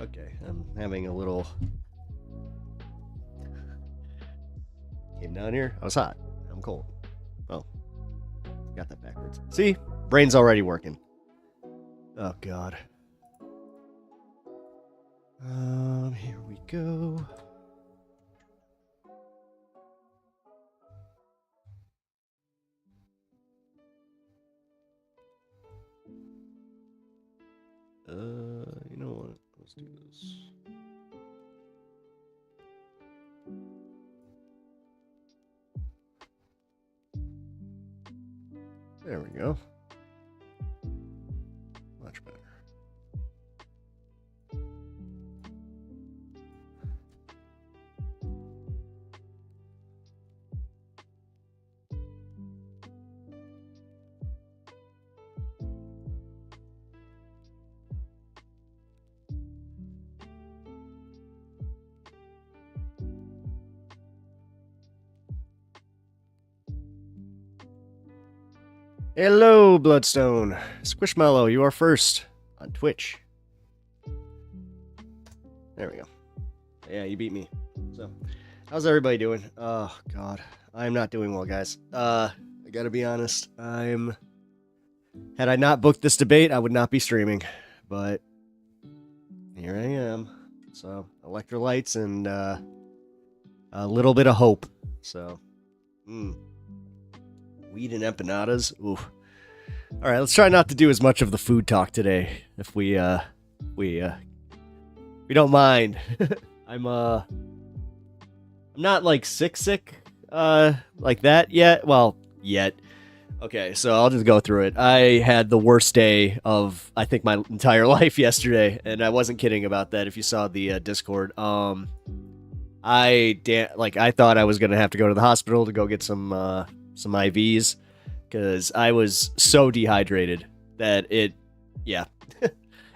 Okay, I'm having a little... Came down here. I was hot. I'm cold. Oh, got that backwards. See? Brain's already working. Oh, God. Here we go. You know what? Let's do this. There we go. Much better. Hello, Bloodstone. Squishmallow, you are first on Twitch. There we go. Yeah, you beat me. So, how's everybody doing? Oh, God. I'm not doing well, guys. I gotta be honest. Had I not booked this debate, I would not be streaming. But here I am. So, electrolytes and a little bit of hope. So, weed and empanadas. Ooh. All right, let's try not to do as much of the food talk today, if we don't mind. I'm not like sick like that yet. Well, yet. Okay, so I'll just go through it. I had the worst day of I think my entire life yesterday, and I wasn't kidding about that. If you saw the Discord, I thought I was gonna have to go to the hospital to go get some IVs because I was so dehydrated that it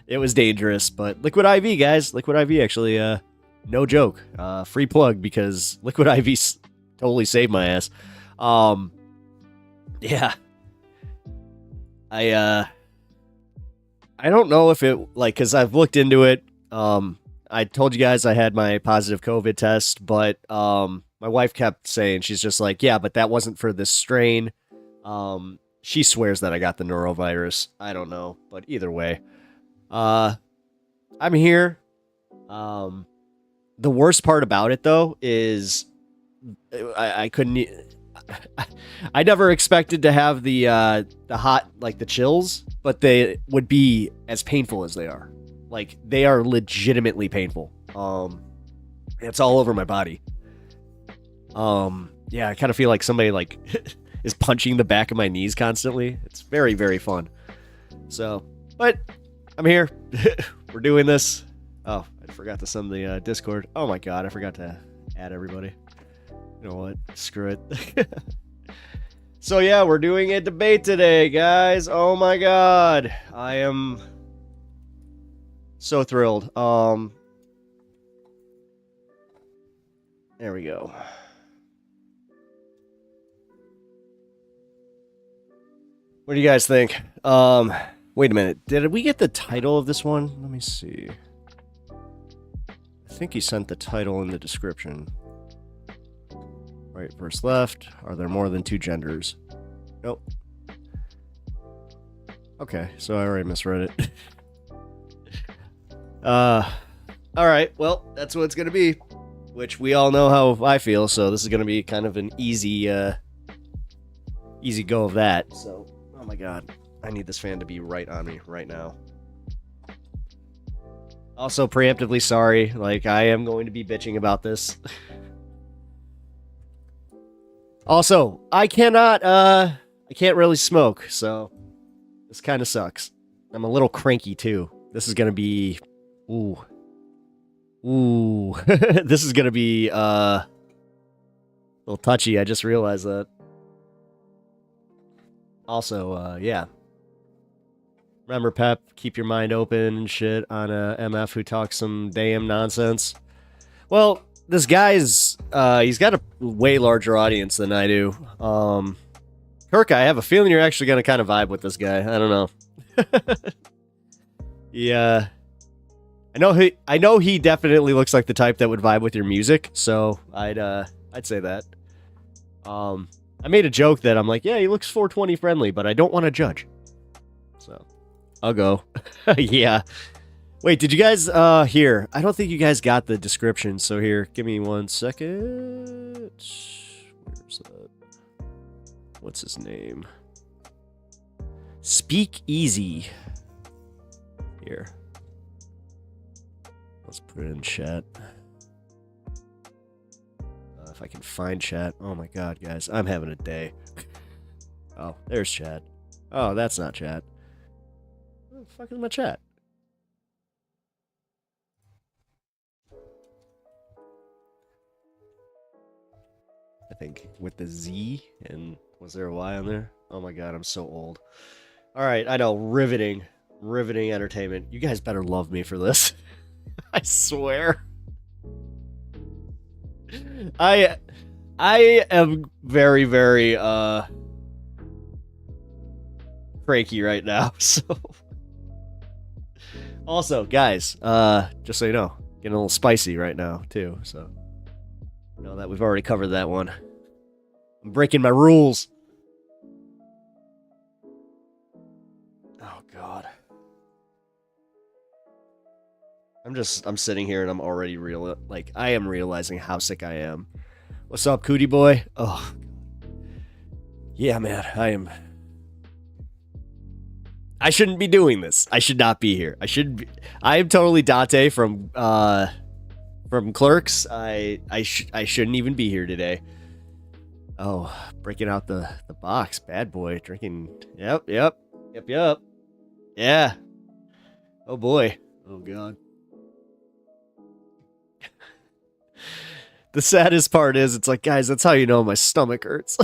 was dangerous. But Liquid IV, guys, Liquid IV actually, no joke, free plug because Liquid IV totally saved my ass. Yeah, I don't know if it because I've looked into it. I told you guys I had my positive COVID test, but my wife kept saying, she's just like, yeah, but that wasn't for this strain. She swears that I got the norovirus. I don't know, but either way, I'm here. The worst part about it though is I couldn't. I never expected to have the hot, like the chills, but they would be as painful as they are. Like they are legitimately painful. It's all over my body. Yeah, I kind of feel like somebody like is punching the back of my knees constantly. It's very, very fun. So, but I'm here. We're doing this. Oh, I forgot to send the Discord. Oh my God, I forgot to add everybody. You know what? Screw it. So yeah, we're doing a debate today, guys. Oh my God, I am so thrilled. There we go. What do you guys think? Wait a minute. Did we get the title of this one? Let me see. I think he sent the title in the description. Right versus left. Are there more than two genders? Nope. Okay, so I already misread it. Alright, well, that's what it's gonna be. Which we all know how I feel, so this is gonna be kind of an easy go of that. So, oh my God. I need this fan to be right on me right now. Also, preemptively sorry. Like, I am going to be bitching about this. Also, I can't really smoke, so this kind of sucks. I'm a little cranky, too. This is gonna be... Ooh. This is gonna be, a little touchy, I just realized that. Also, yeah. Remember, Pep, keep your mind open and shit on a MF who talks some damn nonsense. Well, this guy's, he's got a way larger audience than I do. Kirk, I have a feeling you're actually going to kind of vibe with this guy. I don't know. Yeah. I know he definitely looks like the type that would vibe with your music, so I'd say that. I made a joke that I'm like, yeah, he looks 420 friendly, but I don't want to judge. So, I'll go. Yeah. Wait, did you guys here? I don't think you guys got the description, so here, give me 1 second. Where's that? What's his name? Speak Easy. Here. Let's put it in chat. If I can find chat. Oh my god, guys. I'm having a day. Oh, there's chat. Oh, that's not chat. What the fuck is my chat? I think with the Z, and was there a Y on there? Oh my god, I'm so old. Alright, I know. Riveting entertainment. You guys better love me for this. I swear. I am very, very cranky right now, so also, guys, just so you know, getting a little spicy right now too, so you know that we've already covered that one. I'm breaking my rules. Oh god. I'm sitting here and I'm already I am realizing how sick I am. What's up, Cootie Boy? Oh, yeah, man, I shouldn't be doing this. I should not be here. I am totally Dante from Clerks. I shouldn't even be here today. Oh, breaking out the box. Bad boy. Drinking. Yep. Yeah. Oh, boy. Oh, God. The saddest part is, it's like, guys, that's how you know my stomach hurts.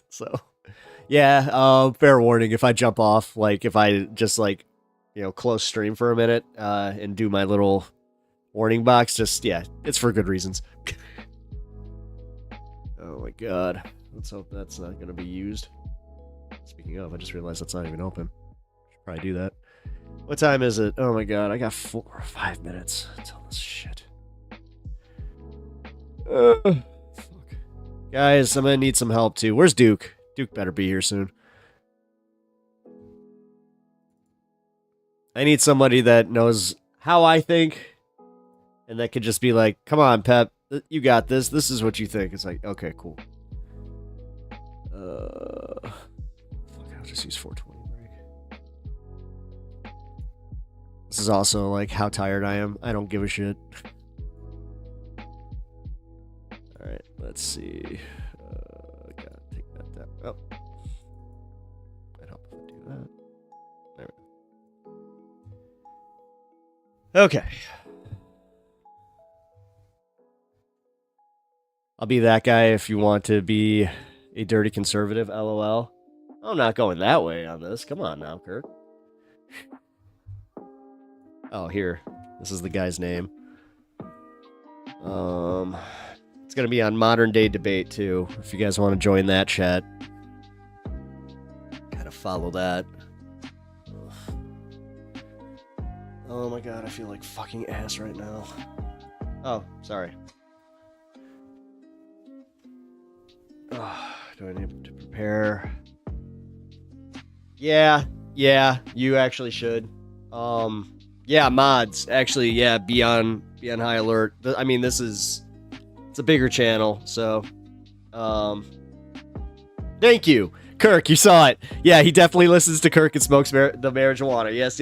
So, yeah, fair warning. If I jump off, like, if I just, like, you know, close stream for a minute and do my little warning box, just, yeah, it's for good reasons. Oh, my God. Let's hope that's not going to be used. Speaking of, I just realized that's not even open. Should probably do that. What time is it? Oh, my God. I got 4 or 5 minutes until this shit. Fuck. Guys, I'm gonna need some help too. Where's Duke? Duke better be here soon. I need somebody that knows how I think and that could just be like, come on, Pep, you got this. This is what you think. It's like, okay, cool. Fuck, I'll just use 420 break. This is also like how tired I am. I don't give a shit. Alright, let's see. Gotta take that down. Oh. Might help if I do that. There we go. Okay. I'll be that guy if you want to be a dirty conservative, LOL. I'm not going that way on this. Come on now, Kirk. Oh, here. This is the guy's name. It's going to be on Modern Day Debate, too, if you guys want to join that chat. Gotta follow that. Oh my god, I feel like fucking ass right now. Oh, sorry. Do I need to prepare? Yeah, you actually should. Yeah, mods. Actually, yeah, be on high alert. I mean, it's a bigger channel, so thank you. Kirk, you saw it. Yeah, he definitely listens to Kirk and smokes the marijuana. Yes.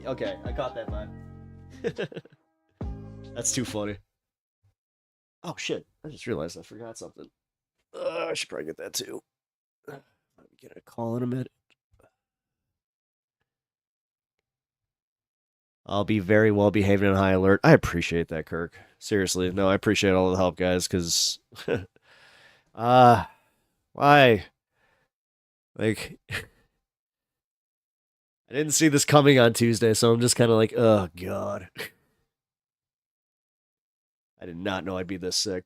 Okay, I caught that vibe. That's too funny. Oh shit, I just realized I forgot something. I should probably get that too. Let me get a call in a minute. I'll be very well behaved and high alert. I appreciate that, Kirk. Seriously, no, I appreciate all the help, guys, because why? Like, I didn't see this coming on Tuesday, so I'm just kind of like, oh, God. I did not know I'd be this sick.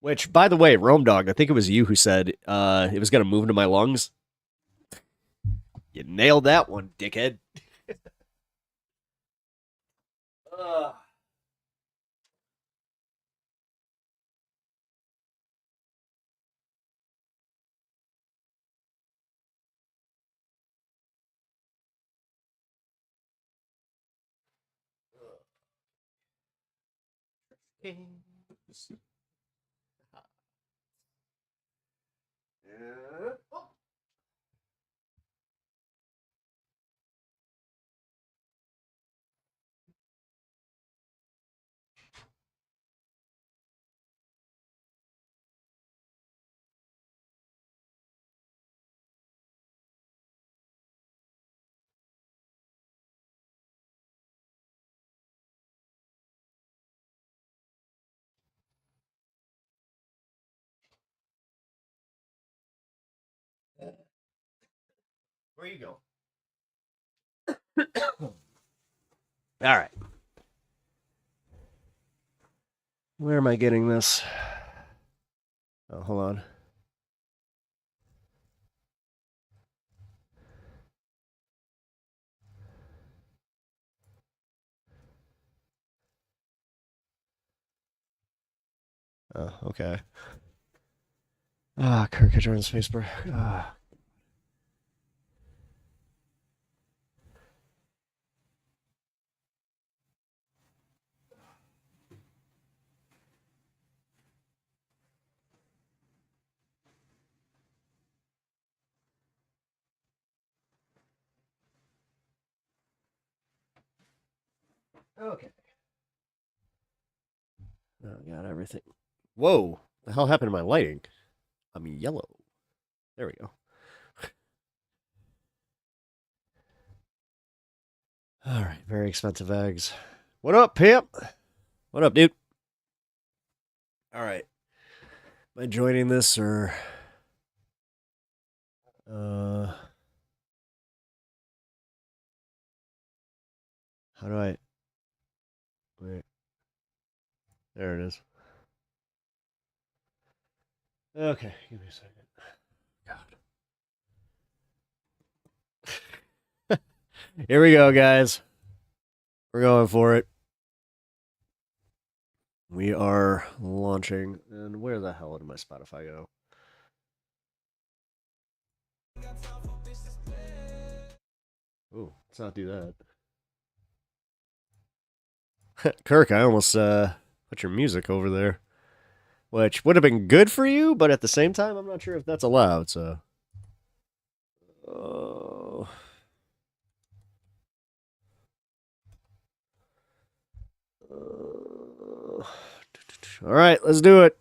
Which, by the way, Rome Dog, I think it was you who said it was going to move into my lungs. You nailed that one, dickhead. Kings. Yeah. Oh. Where you go? All right. Where am I getting this? Oh, hold on. Oh, okay. Ah, Kirk Jordan's Facebook. Ah. Okay. Oh, got everything. Whoa. The hell happened to my lighting? I'm yellow. There we go. All right. Very expensive eggs. What up, pimp? What up, dude? All right. Am I joining this or uh how do I wait? There it is. Okay, give me a second. God. Here we go, guys. We're going for it. We are launching. And where the hell did my Spotify go? Ooh, let's not do that. Kirk, I almost put your music over there. Which would have been good for you, but at the same time, I'm not sure if that's allowed, so. Oh. All right, let's do it.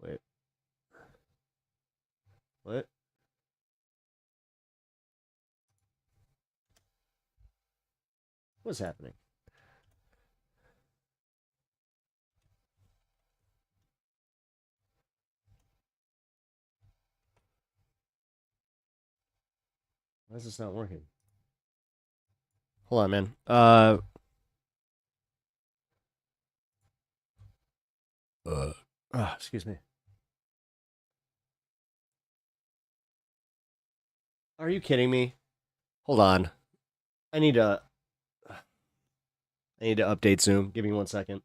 Wait. What? What's happening? Why is this not working? Hold on, man. Excuse me. Are you kidding me? Hold on. I need to. I need to update Zoom. Give me 1 second.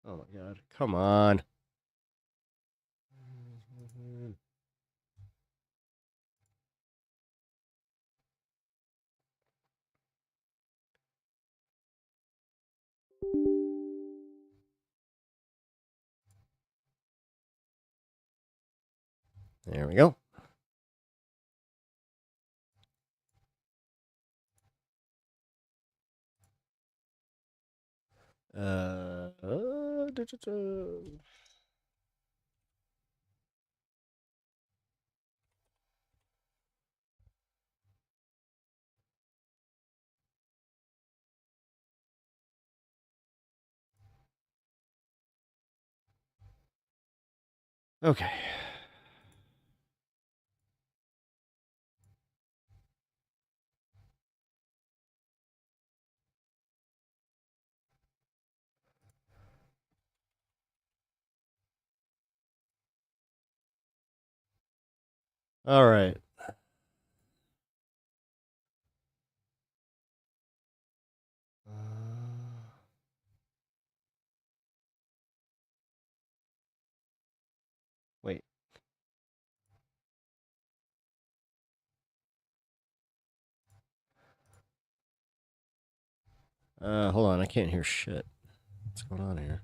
Oh my god. Come on. There we go. Da, da, da. Okay. All right. Hold on, I can't hear shit. What's going on here?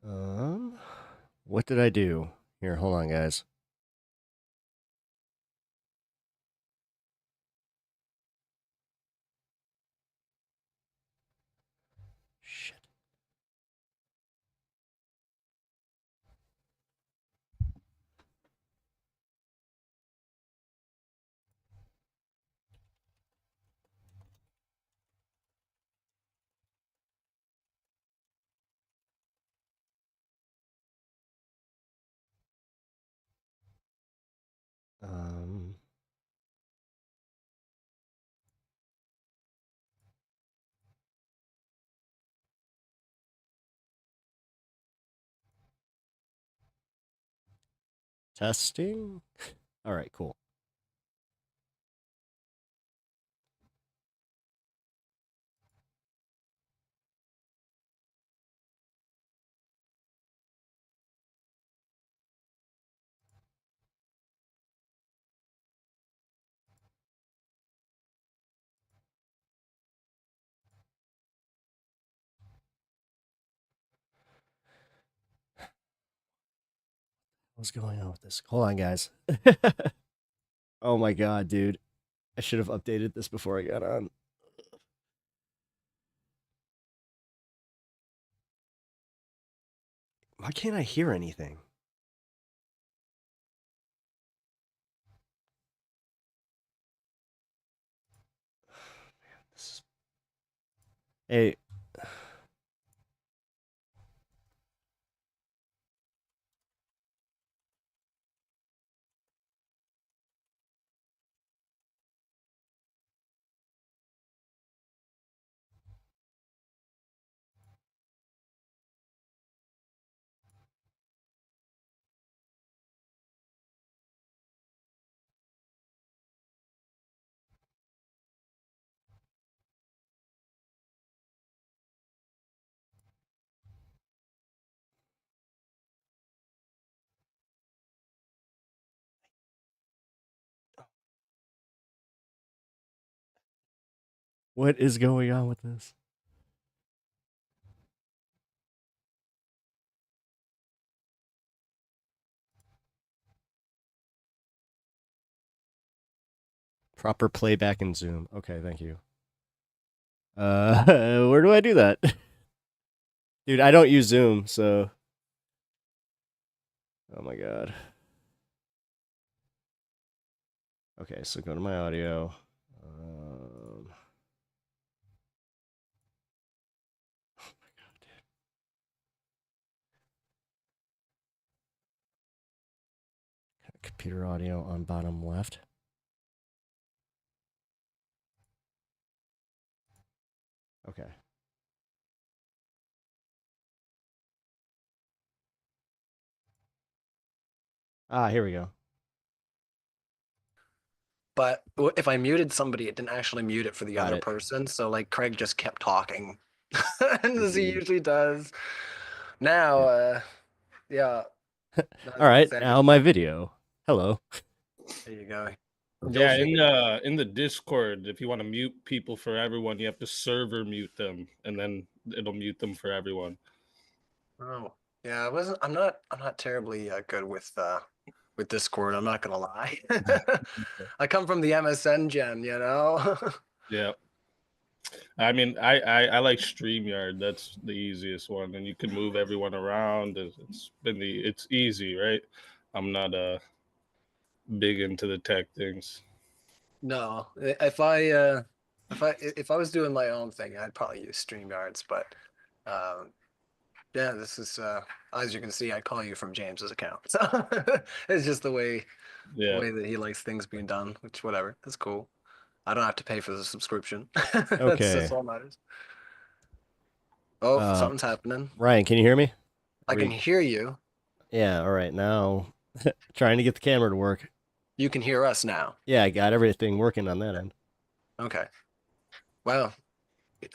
Um, what did I do? Here, hold on, guys. Shit. Um, testing. All right, cool. What's going on with this? Hold on, guys. Oh my god, dude. I should have updated this before I got on. Why can't I hear anything? This is... Hey. What is going on with this? Proper playback in Zoom. Okay, thank you. Where do I do that? Dude, I don't use Zoom, so. Oh my god. Okay, so go to my audio. Oh my god, dude. Computer audio on bottom left. Okay. Ah, here we go. But if I muted somebody, it didn't actually mute it for the Got other it. person. So like Craig just kept talking, and as he Indeed. usually does. Now, Yeah. yeah, All that's right, exactly. now my video. Hello. There you go. You'll Yeah, see it. in the Discord, if you want to mute people for everyone, you have to server mute them, and then it'll mute them for everyone. Oh, yeah. I wasn't. I'm not terribly good with Discord. I'm not gonna lie. I come from the MSN gen, you know. Yeah, I mean, I like StreamYard. That's the easiest one, and you can move everyone around. It's easy, right? I'm not big into the tech things. No, if I was doing my own thing, I'd probably use StreamYards. But um, yeah, this is as you can see, I call you from James's account. So it's just the Yeah, way that he likes things being done, which whatever, that's cool. I don't have to pay for the subscription. That's Okay. all matters. Oh, Uh, something's happening. Ryan, can you hear me? I Are can we? hear you. Yeah. All right. Now, trying to get the camera to work. You can hear us now. Yeah, I got everything working on that end. Okay. Well,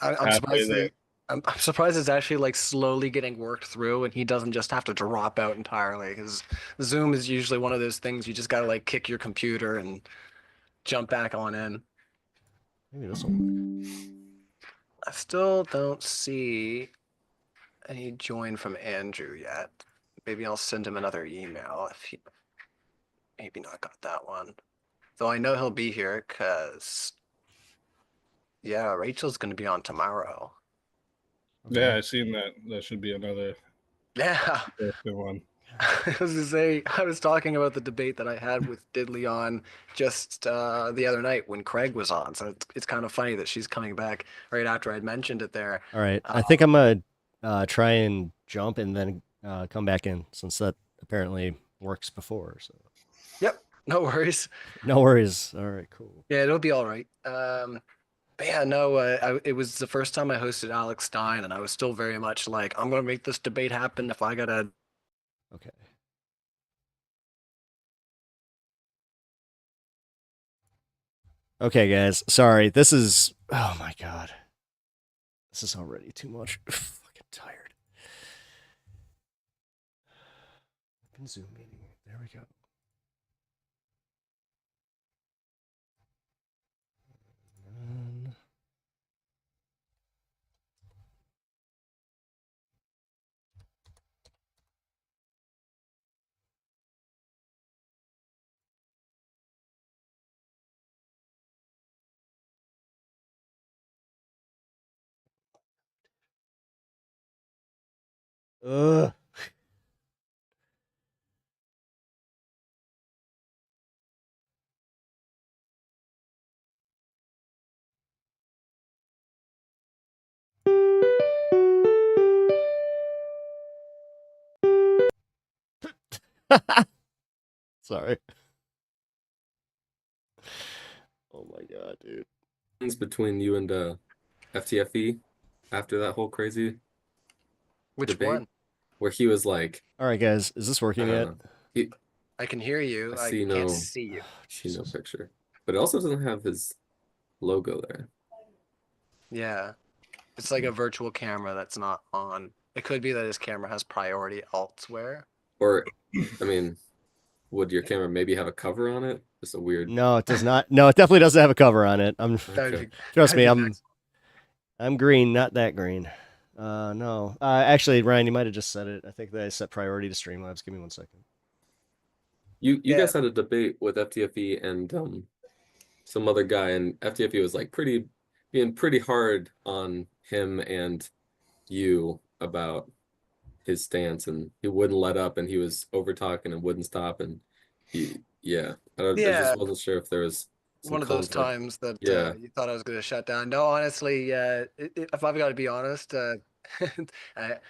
I'm halfway surprised there. I'm surprised it's actually like slowly getting worked through, and he doesn't just have to drop out entirely. Because Zoom is usually one of those things you just gotta like kick your computer and jump back on in. Maybe this will work. I still don't see any join from Andrew yet. Maybe I'll send him another email if he maybe not got that one. Though I know he'll be here because yeah, Rachel's gonna be on tomorrow. Yeah, I seen that. That should be another Yeah. interesting one. I was to say, I was talking about the debate that I had with Diddley on just the other night when Craig was on. So it's kind of funny that she's coming back right after I'd mentioned it there. All right. I think I'm gonna try and jump and then come back in since that apparently works before. So Yep, no worries. no worries. All right, cool. Yeah, it'll be all right. But yeah, no, it was the first time I hosted Alex Stein, and I was still very much like, I'm gonna make this debate happen if I gotta. Okay. Okay, guys. Sorry. This is. Oh my god. This is already too much. Fucking tired. Open Zoom meeting. There we go. And- Ugh. Sorry. Oh my god, dude. Between you and FTFE after that whole crazy Which debate one? where he was like, All right, guys. Is this working yet? he, I can hear you. I I see can't no, see you. see no Jesus. picture, but it also doesn't have his logo there. Yeah. It's like a virtual camera that's not on. It could be that his camera has priority elsewhere. Or, I mean, would your camera maybe have a cover on it? Just a weird. No, it does not. No, it definitely doesn't have a cover on it. I'm That would Okay. be, trust me, that'd be I'm excellent. I'm green, not that green. No. Actually, Ryan, you might have just said it. I think that I set priority to Streamlabs. Give me 1 second. You Yeah. guys had a debate with FTFE and some other guy, and FTFE was like being pretty hard on him and you about his stance, and he wouldn't let up, and he was over talking and wouldn't stop, and I Yeah. just wasn't sure if there was some One of those conflict. times that Yeah. you thought I was going to shut down. No, honestly, if I've got to be honest, I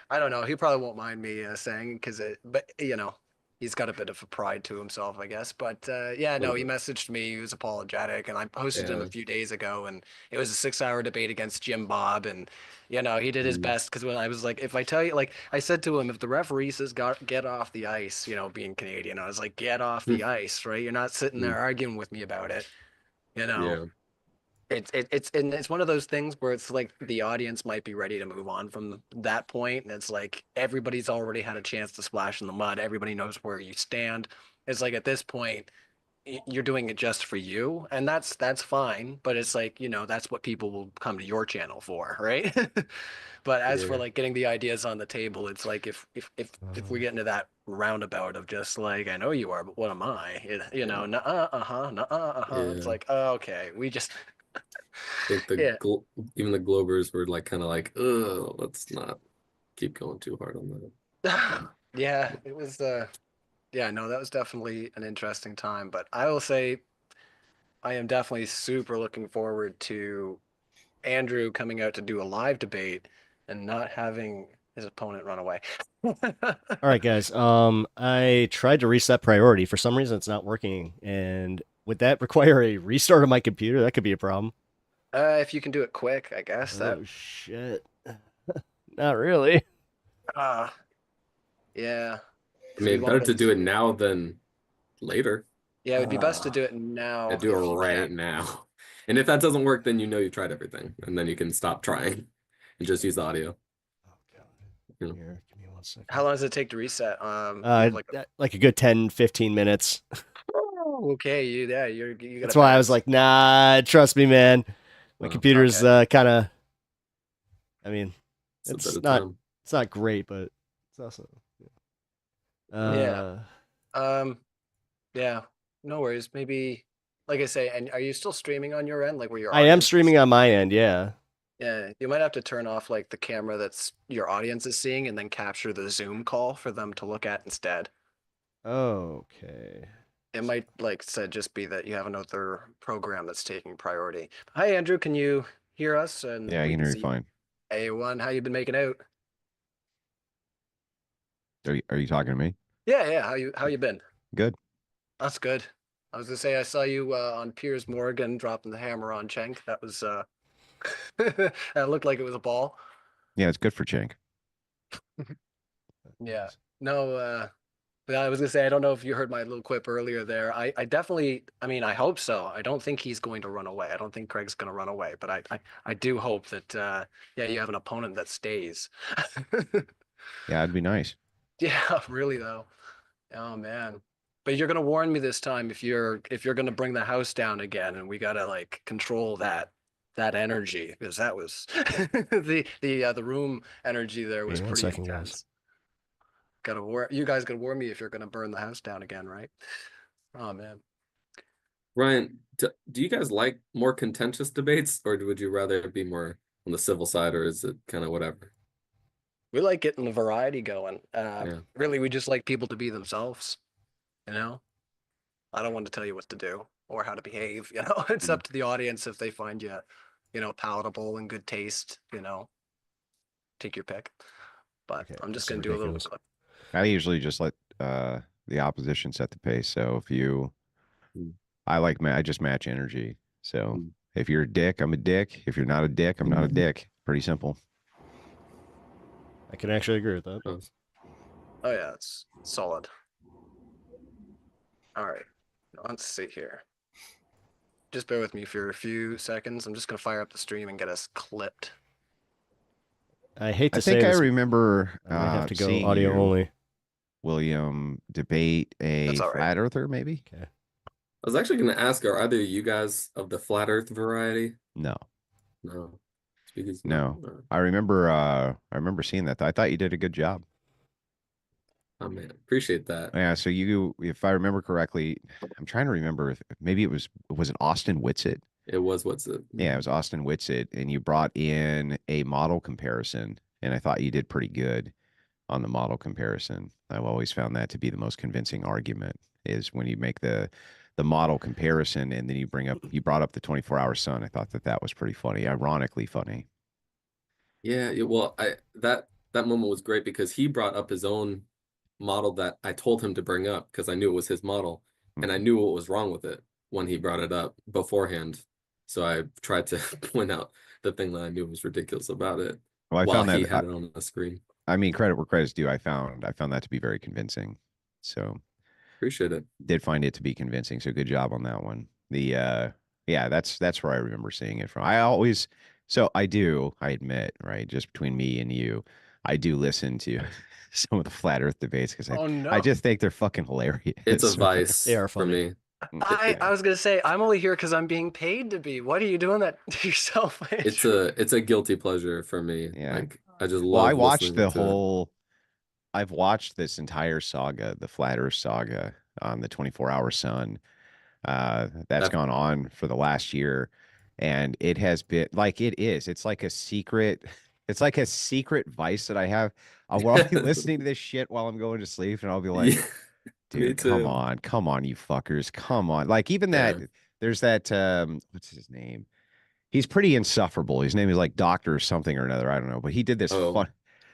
don't know. He probably won't mind me saying because but you know, he's got a bit of a pride to himself, I guess. But yeah, no, he messaged me. He was apologetic, and I posted him a Yeah. few days ago, and it was a 6 hour debate against Jim Bob, and you know, he did his Mm. best because when I was like, if I tell you, like, I said to him, if the referee says get off the ice, you know, being Canadian, I was like, get off the ice, right? You're not sitting there arguing with me about it. You know, Yeah. it's one of those things where it's like the audience might be ready to move on from that point, and it's like everybody's already had a chance to splash in the mud. Everybody knows where you stand. It's like at this point, you're doing it just for you, and that's fine. But it's like, you know, that's what people will come to your channel for, right? But as for Yeah. like getting the ideas on the table, it's like if we get into that roundabout of just like, I know you are, but what am I? You know, It's Yeah. like, oh, okay, we just I think yeah. even the Globers were like kind of like, ugh, let's not keep going too hard on that. Yeah, it was yeah, no, that was definitely an interesting time. But I will say I am definitely super looking forward to Andrew coming out to do a live debate and not having his opponent run away. All right, guys. I tried to reset priority. For some reason, it's not working. And would that require a restart of my computer? That could be a problem. If you can do it quick, I guess that Oh shit. Not really. yeah. I mean, better to do it now than later. Yeah, it would be best to do it now. Yeah, do it if you right can. now. And if that doesn't work, then you know you tried everything, and then you can stop trying and just use the audio. Oh god. Yeah. Here, give me 1 second. How long does it take to reset? You have Like a good 10, 15 minutes. oh, okay, you got. That's why I was like, nah, trust me, man. My Oh, computer's okay. kind of. I mean, it's a it's bit of not. time. It's not great, but it's also. Yeah. Yeah, no worries. Maybe, like I say, and are you still streaming on your end, like where your I am audience is? streaming on my end. Yeah. Yeah, you might have to turn off like the camera that's your audience is seeing, and then capture the Zoom call for them to look at instead. Okay. It might, like said, just be that you have another program that's taking priority. Hi, Andrew. Can you hear us? And Yeah, I we can hear you see fine. A1. How you been making out? Are you talking to me? Yeah. How you been? Good. That's good. I was gonna say I saw you on Piers Morgan dropping the hammer on Cenk. That was that looked like it was a ball. Yeah, it's good for Chink. Yeah. No, but I was gonna say I don't know if you heard my little quip earlier there. I definitely, I mean, I hope so. I don't think he's going to run away. I don't think Craig's gonna run away, but I do hope that yeah, you have an opponent that stays. Yeah, it'd be nice. Yeah, really though. Oh man. But you're gonna warn me this time if you're gonna bring the house down again, and we gotta like control that energy, because that was the room energy there was Wait 1 pretty second, guys. intense. You guys gotta warn me if you're gonna burn the house down again, right? Oh man. Ryan, do you guys like more contentious debates, or would you rather it be more on the civil side, or is it kind of whatever? We like getting the variety going. Yeah. Really, we just like people to be themselves. You know, I don't want to tell you what to do or how to behave. You know, it's up to the audience if they find you, palatable and good taste. Take your pick. But Okay, I'm just this is gonna do a little ridiculous. clip. I usually just let the opposition set the pace. So if you, Mm. I just match energy. So Mm. if you're a dick, I'm a dick. If you're not a dick, I'm not a dick. Pretty simple. I can actually agree with that. Oh, Oh yeah, it's solid. All right, let's see here. Just bear with me for a few seconds. I'm just gonna fire up the stream and get us clipped. I hate to I say think I this. remember I might have to go seeing audio you, only. William, debate a That's all right. flat earther, maybe? Okay. I was actually going to ask, are either you guys of the flat Earth variety? No. No. Speaking No. I remember seeing that. I thought you did a good job. Oh man, appreciate that. Yeah, so you, if I remember correctly, I'm trying to remember if maybe it was it Austin Whitsitt? It was what's it? Yeah, it was Austin Whitsitt, and you brought in a model comparison, and I thought you did pretty good on the model comparison. I've always found that to be the most convincing argument is when you make the model comparison, and then you brought up the 24-hour sun. I thought that was pretty funny, ironically funny. Yeah, well, that moment was great because he brought up his own model that I told him to bring up because I knew it was his model, and I knew what was wrong with it when he brought it up beforehand. So I tried to point out the thing that I knew was ridiculous about it Well, I while found that he had it on the screen. I mean, credit where credit's due. I found that to be very convincing. So Appreciate it. did find it to be convincing. So good job on that one. Yeah, that's where I remember seeing it from. I admit, right, just between me and you, I do listen to some of the flat earth debates because Oh no. I just think they're fucking hilarious. It's a vice They are for funny. me. I was gonna say I'm only here because I'm being paid to be. What are you doing that to yourself? It's a guilty pleasure for me. Yeah. Like I just Well, love I watched listening to it. I've watched this entire saga, the Flat Earth saga on the 24-hour sun. That's That- gone on for the last year. And it has been like it's like a secret, vice that I have. I'll be listening to this shit while I'm going to sleep, and I'll be like, Yeah, me dude, too. come on, you fuckers. Come on. Like even Yeah. there's that what's his name? He's pretty insufferable. His name is like Doctor or something or another. I don't know. But he did this Oh.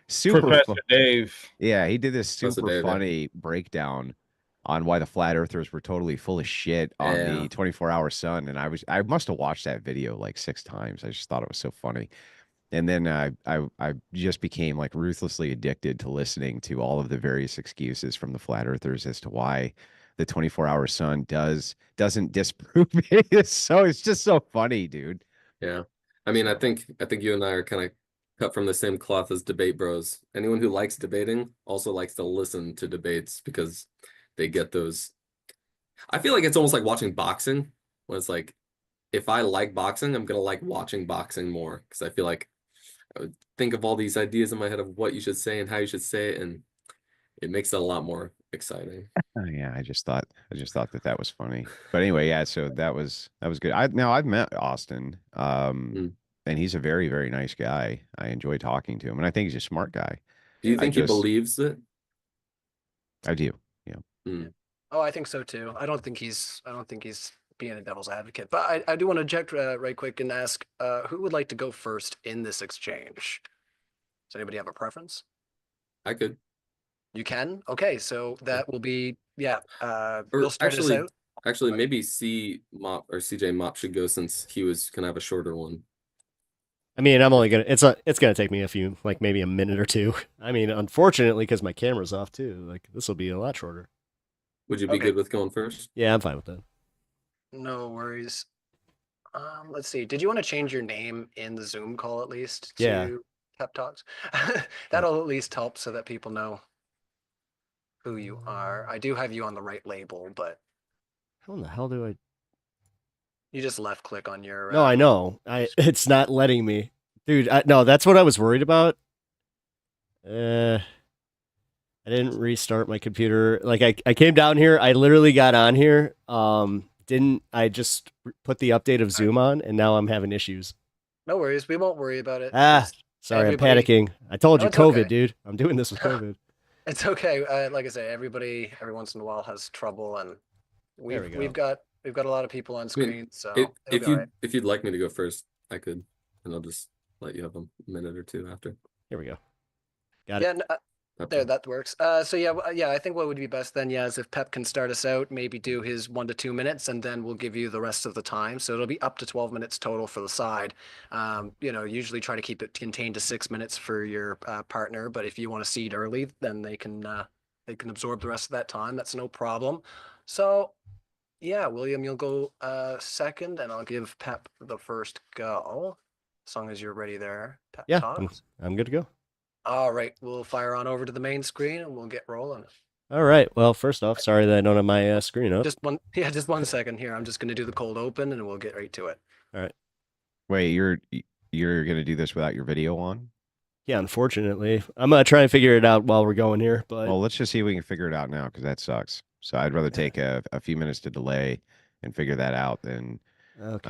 super Professor fun. Dave. Yeah, he did this Professor super Dave, yeah. funny breakdown on why the flat earthers were totally full of shit on Yeah. the 24-hour sun. And I must have watched that video like 6 times. I just thought it was so funny. And then I just became like ruthlessly addicted to listening to all of the various excuses from the flat earthers as to why the 24-hour sun doesn't disprove it. So it's just so funny, dude. Yeah. I mean, So- I think you and I are kind of cut from the same cloth as debate bros. Anyone who likes debating also likes to listen to debates because they get those. I feel like it's almost like watching boxing, when it's like, if I like boxing, I'm gonna like watching boxing more because I feel like I would think of all these ideas in my head of what you should say and how you should say it, and it makes it a lot more exciting. Oh, yeah, I just thought that was funny. But anyway, yeah, so that was good. I've met Austin. Mm. And he's a very, very nice guy. I enjoy talking to him, and I think he's a smart guy. Do you I think he just- believes it? I do. Yeah. Mm. Oh, I think so too. I don't think he's being a devil's advocate. But I do want to object right quick and ask who would like to go first in this exchange? Does anybody have a preference? I could. You can? Okay, so that will be Or we'll start this actually, out. actually, maybe C Mop or CJ Mop should go since he was gonna have a shorter one. I mean, I'm only gonna. It's gonna take me a few, like maybe a minute or two. I mean, unfortunately, because my camera's off too. Like this will be a lot shorter. Would you be Okay. good with going first? Yeah, I'm fine with that. No worries. Let's see. Did you want to change your name in the Zoom call at least to Yeah. Pep Talks? That'll at least help so that people know who you are. I do have you on the right label, but How in the hell do I? you just left click on your. No, I know. It's not letting me, dude. No, that's what I was worried about. I didn't restart my computer. Like I came down here. I literally got on here. Didn't I just put the update of Zoom on, and now I'm having issues. No worries. We won't worry about it. Ah, sorry, everybody- I'm panicking. I told No, you, it's COVID, okay. dude. I'm doing this with COVID. It's okay. Like I say, everybody every once in a while has trouble, and There we we've got a lot of people on screen. So If it'll be all right. if you'd like me to go first, I could, and I'll just let you have a minute or two after. Here we go. Got it. Yeah, Okay. there, that works. So yeah, I think what would be best then, is if Pep can start us out, maybe do his 1 to 2 minutes, and then we'll give you the rest of the time. So it'll be up to 12 minutes total for the side. Usually try to keep it contained to 6 minutes for your partner, but if you want to seed early, then they can absorb the rest of that time. That's no problem. So yeah, William, you'll go second, and I'll give Pep the first go, as long as you're ready there. Pep Yeah, talks. I'm good to go. All right, we'll fire on over to the main screen and we'll get rolling. All right. Well, first off, sorry that I don't have my screen up. Just 1 second here. I'm just going to do the cold open and we'll get right to it. Wait, you're gonna do this without your video on? Yeah, unfortunately, I'm gonna try and figure it out while we're going here. But Well, let's just see if we can figure it out now, because that sucks. So I'd rather take a few minutes to delay and figure that out than okay.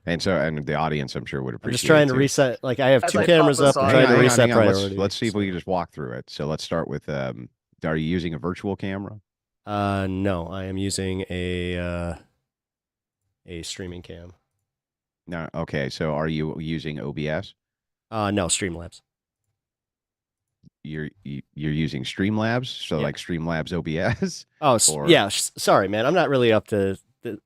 and the audience, I'm sure, would I'm appreciate. just trying it to too. reset. Like I have As two I cameras pop up. this I'm on- trying to hang on, reset priority. Let's see if we can just walk through it. So let's start with are you using a virtual camera? No, I am using a streaming cam. No. Okay. So are you using OBS? No, Streamlabs. You're using Streamlabs, so Yeah. like Streamlabs OBS. Oh, Or- yeah. Sorry, man. I'm not really up to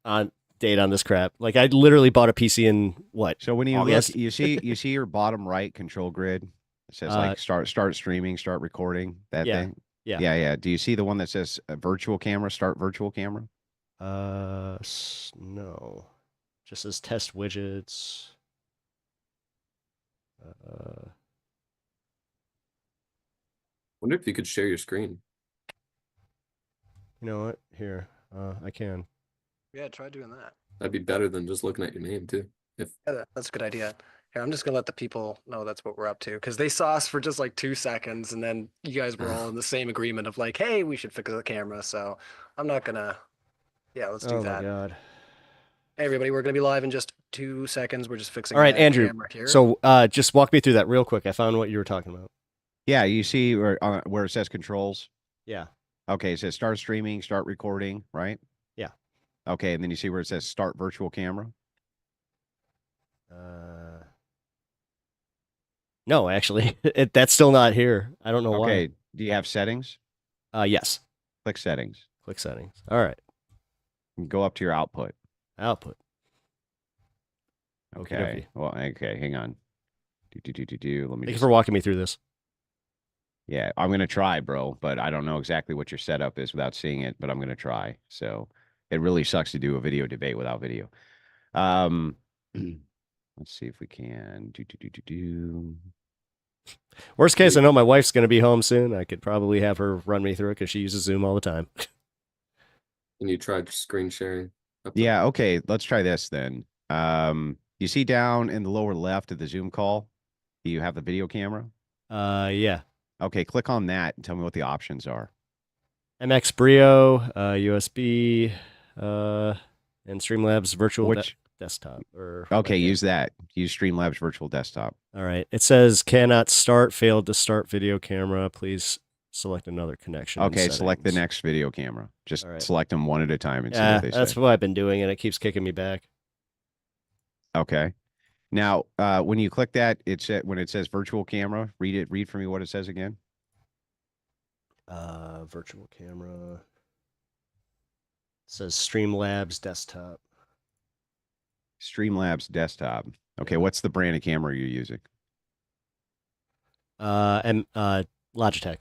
on date on this crap. Like I literally bought a PC in what? So when you August. look, you see your bottom right control grid. It says like start streaming, start recording. That Yeah, thing. yeah. Yeah. Do you see the one that says virtual camera? Start virtual camera. No. Just says test widgets. Wonder if you could share your screen. You know what? Here, I can. Yeah, try doing that. That'd be better than just looking at your name too. Yeah, that's a good idea. Here, I'm just going to let the people know that's what we're up to, because they saw us for just like 2 seconds and then you guys were all in the same agreement of like, hey, we should fix the camera. So I'm not going to. Yeah, let's do Oh that. my god. Hey, everybody, we're going to be live in just 2 seconds. We're just fixing All right, the Andrew. camera here. So, just walk me through that real quick. I found what you were talking about. Yeah, you see where it says controls. Yeah. Okay, it says start streaming, start recording, right? Yeah. Okay, and then you see where it says start virtual camera. No, actually, that's still not here. I don't know Okay, do you have settings? why. Yes. Click settings. Click settings. All right. And go up to your output. Output. Okay. Okey-dokey. Well, okay, hang on. Let me Thank you just, for walking me through this. Yeah, I'm gonna try, bro, but I don't know exactly what your setup is without seeing it, but I'm gonna try. So it really sucks to do a video debate without video. Um, let's see if we can do. Worst case, I know my wife's going to be home soon. I could probably have her run me through it because she uses Zoom all the time. And you tried screen sharing? Up top? Yeah, okay, let's try this then. You see down in the lower left of the Zoom call, do you have the video camera? Yeah. Okay, click on that and tell me what the options are. MX Brio, USB, and Streamlabs virtual Which desktop. Or okay, use that. Use Streamlabs Virtual Desktop. All right. It says cannot start, failed to start video camera. Please select another connection. in Okay, select the settings. next video camera. Just All right. select them one at a time and see Yeah, what they that's say. what I've been doing, and it keeps kicking me back. Okay. Now, when you click that, when it says virtual camera, read for me what it says again. Virtual camera. It says Streamlabs desktop. Streamlabs Desktop. Okay, Yeah. what's the brand of camera you're using? And Logitech.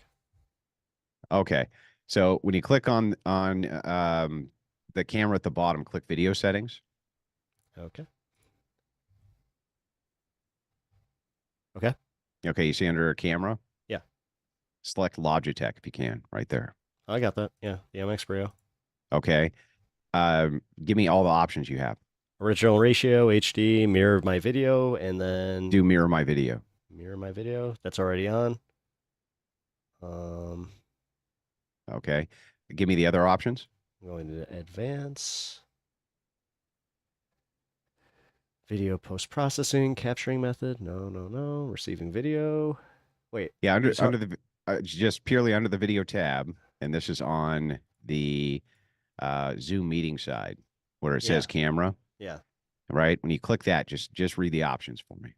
Okay. So when you click on the camera at the bottom, click video settings. Okay. Okay, you see under camera? Yeah. Select Logitech if you can, right there. I got that. Yeah, the MX Brio. Okay. Give me all the options you have. Original ratio, HD, mirror my video, and then Do mirror my video. mirror my video. That's already on. Okay. Give me the other options. I'm going to advance. Video post-processing, capturing method. No. Receiving video. Wait. Yeah, under So- the just purely under the video tab, and this is on the Zoom meeting side where it says camera. Yeah. Right. When you click that, just read the options for me.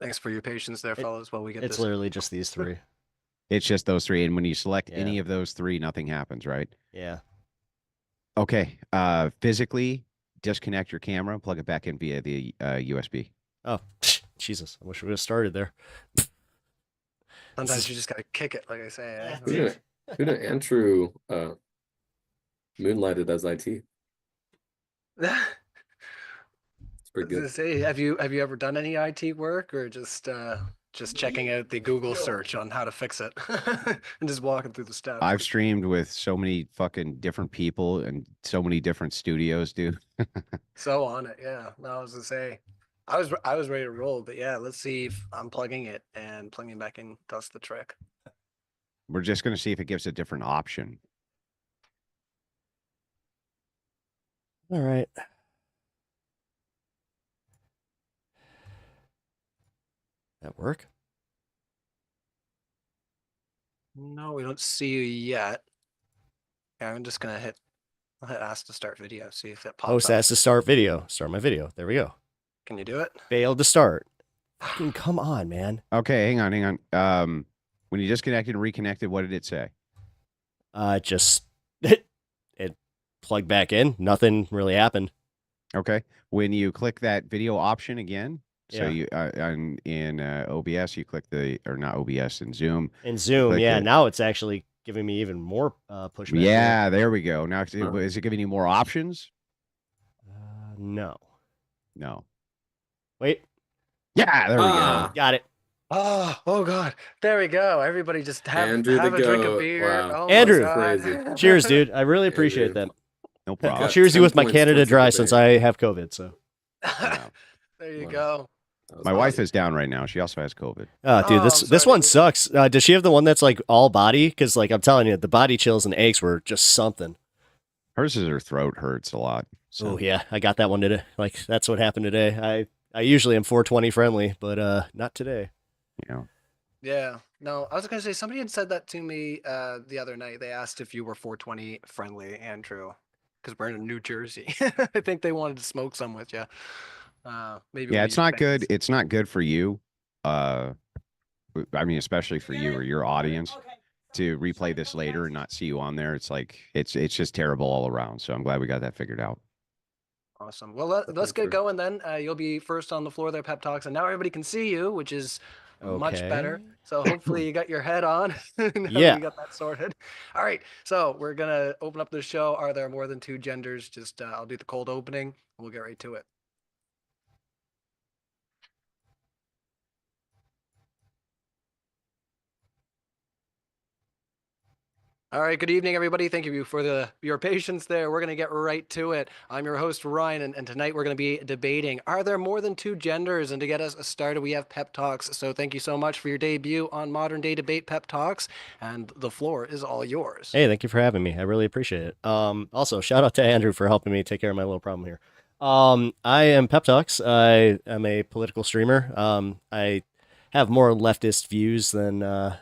Thanks for your patience there, fellas, while we get It's this. literally just these three. It's just those three, and when you select any Yeah. of those three, nothing happens, right? Yeah. Okay. Physically disconnect your camera, plug it back in via the USB. Oh, Jesus. I wish we would have started there. Sometimes you just gotta kick it, like I say. eh? Who did Andrew moonlighted as IT? It's pretty I good. was gonna say, have you ever done any IT work, or just checking out the Google search on how to fix it and just walking through the steps? I've streamed with so many fucking different people and so many different studios, dude. So on it, yeah. No, I was gonna say, I was ready to roll, but yeah, let's see if unplugging it and plugging it back in does the trick. We're just going to see if it gives a different option. All right. That work? No, we don't see you yet. Yeah, I'm just gonna I'll hit ask to start video, see if it pops Host up. has to start video. Start my video. There we go. Can you do it? Failed to start. Fucking come on, man. Okay, hang on. When you disconnected and reconnected, what did it say? Just it plugged back in. Nothing really happened. Okay. When you click that video option again, so Yeah. you in OBS, you click or not OBS in Zoom. In Zoom, Click yeah. it. Now it's actually giving me even more pushback. Yeah, there we go. Now, is it giving you more options? No. No. Wait. Yeah, there we Ah. go. Got it. Oh God. There we go. Everybody just have Andrew a the drink of goat. beer. Wow. Oh my Andrew. God. Crazy. Cheers, dude. I really appreciate that. No I'll problem. Got cheers you 10 with my points Canada towards the Dry since debate. I have COVID. So, Yeah. There you Wow. go. That was My wife awesome. is down right now. She also has COVID. dude, Oh, this I'm this sorry one to hear sucks. Does she have the one that's like all body? Because like I'm telling you, the body chills and aches were just something. Hers is her throat hurts a lot. So. Oh yeah, I got that one today. Like that's what happened today. I usually am 420 friendly, but not today. You know. Yeah. No, I was gonna say somebody had said that to me the other night. They asked if you were 420 friendly, Andrew, because we're in New Jersey. I think they wanted to smoke some with you. Maybe. Yeah, one of it's your not good. fans. It's not good for you. I mean, especially for you or your audience to replay this later and not see you on there. It's like it's just terrible all around. So I'm glad we got that figured out. Awesome. Well, let's Definitely get true. going then. You'll be first on the floor there, Pep Talks, and now everybody can see you, which is much better. Okay. So hopefully you got your head on. Now that Yeah. we got that sorted. All right. So we're gonna open up the show. Are there more than two genders? Just I'll do the cold opening, and we'll get right to it. All right, good evening, everybody. Thank you for your patience there. We're going to get right to it. I'm your host, Ryan, and tonight we're going to be debating, are there more than two genders? And to get us started, we have Pep Talks. So thank you so much for your debut on Modern Day Debate Pep Talks, and the floor is all yours. Hey, thank you for having me. I really appreciate it. Also, shout out to Andrew for helping me take care of my little problem here. I am Pep Talks. I am a political streamer. I have more leftist views than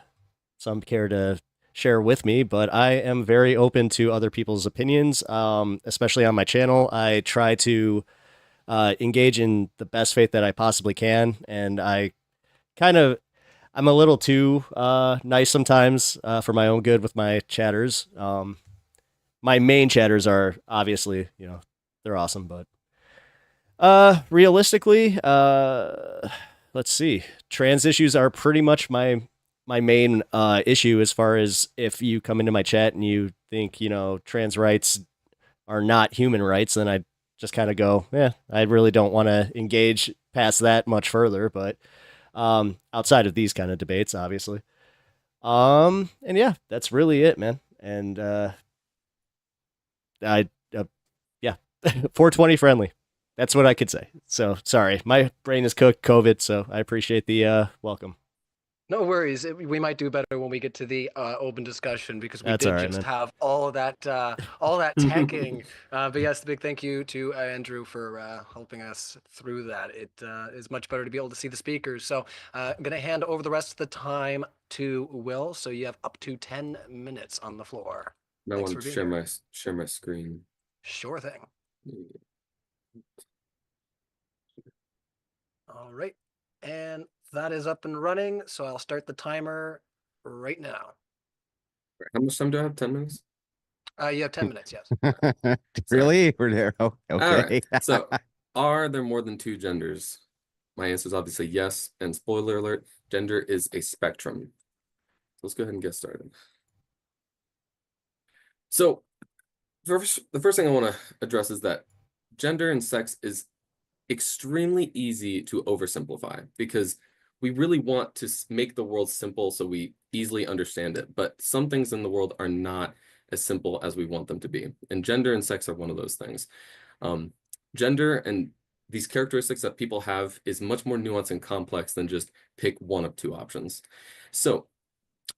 some care to share with me, but I am very open to other people's opinions, especially on my channel. I try to engage in the best faith that I possibly can, and I'm a little too nice sometimes for my own good with my chatters. My main chatters are obviously, they're awesome, but realistically, let's see. Trans issues are pretty much my main issue as far as if you come into my chat and you think, trans rights are not human rights, then I just kind of go, yeah, I really don't want to engage past that much further. But outside of these kind of debates, obviously. And yeah, that's really it, man. And yeah, 420 friendly. That's what I could say. So sorry, my brain is cooked COVID. So I appreciate the welcome. No worries. We might do better when we get to the open discussion because we That's did all right, just man. have all that teching. But yes, big thank you to Andrew for helping us through that. It is much better to be able to see the speakers. So I'm going to hand over the rest of the time to Will. So you have up to 10 minutes on the floor. I Thanks want for to being share here. share my screen. Sure thing. All right. And that is up and running. So I'll start the timer right now. How much time do I have? 10 minutes? You have 10 minutes, yes. Really? We're there. Oh, All okay. right. So, are there more than two genders? My answer is obviously yes. And spoiler alert, gender is a spectrum. So let's go ahead and get started. So, the first thing I want to address is that gender and sex is extremely easy to oversimplify because we really want to make the world simple so we easily understand it. But some things in the world are not as simple as we want them to be. And gender and sex are one of those things. Gender and these characteristics that people have is much more nuanced and complex than just pick one of two options. So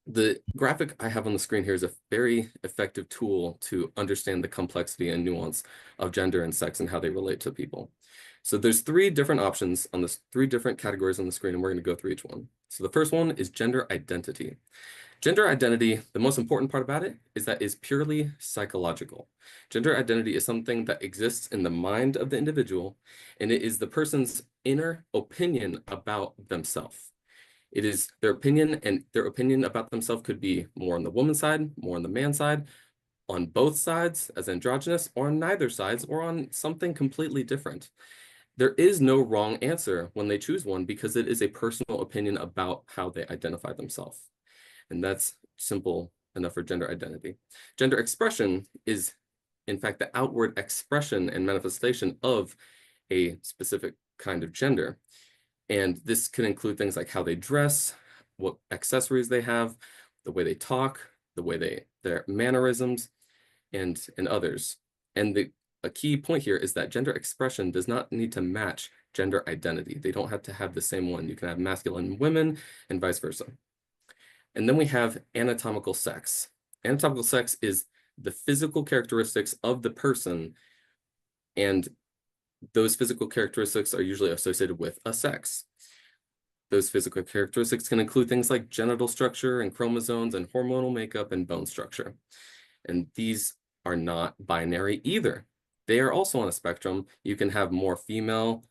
the graphic I have on the screen here is a very effective tool to understand the complexity and nuance of gender and sex and how they relate to people. So there's three different options on this, three different categories on the screen, and we're going to go through each one. So the first one is gender identity. Gender identity, the most important part about it is that it's purely psychological. Gender identity is something that exists in the mind of the individual, and it is the person's inner opinion about themselves. It is their opinion, and their opinion about themselves could be more on the woman's side, more on the man's side, on both sides as androgynous, or on neither sides, or on something completely different. There is no wrong answer when they choose one because it is a personal opinion about how they identify themselves. And that's simple enough for gender identity. Gender expression is, in fact, the outward expression and manifestation of a specific kind of gender. And this can include things like how they dress, what accessories they have, the way they talk, the way their mannerisms, and others. And a key point here is that gender expression does not need to match gender identity. They don't have to have the same one. You can have masculine women and vice versa. And then we have anatomical sex. Anatomical sex is the physical characteristics of the person, and those physical characteristics are usually associated with a sex. Those physical characteristics can include things like genital structure and chromosomes and hormonal makeup and bone structure. And these are not binary either. They are also on a spectrum. You can have more female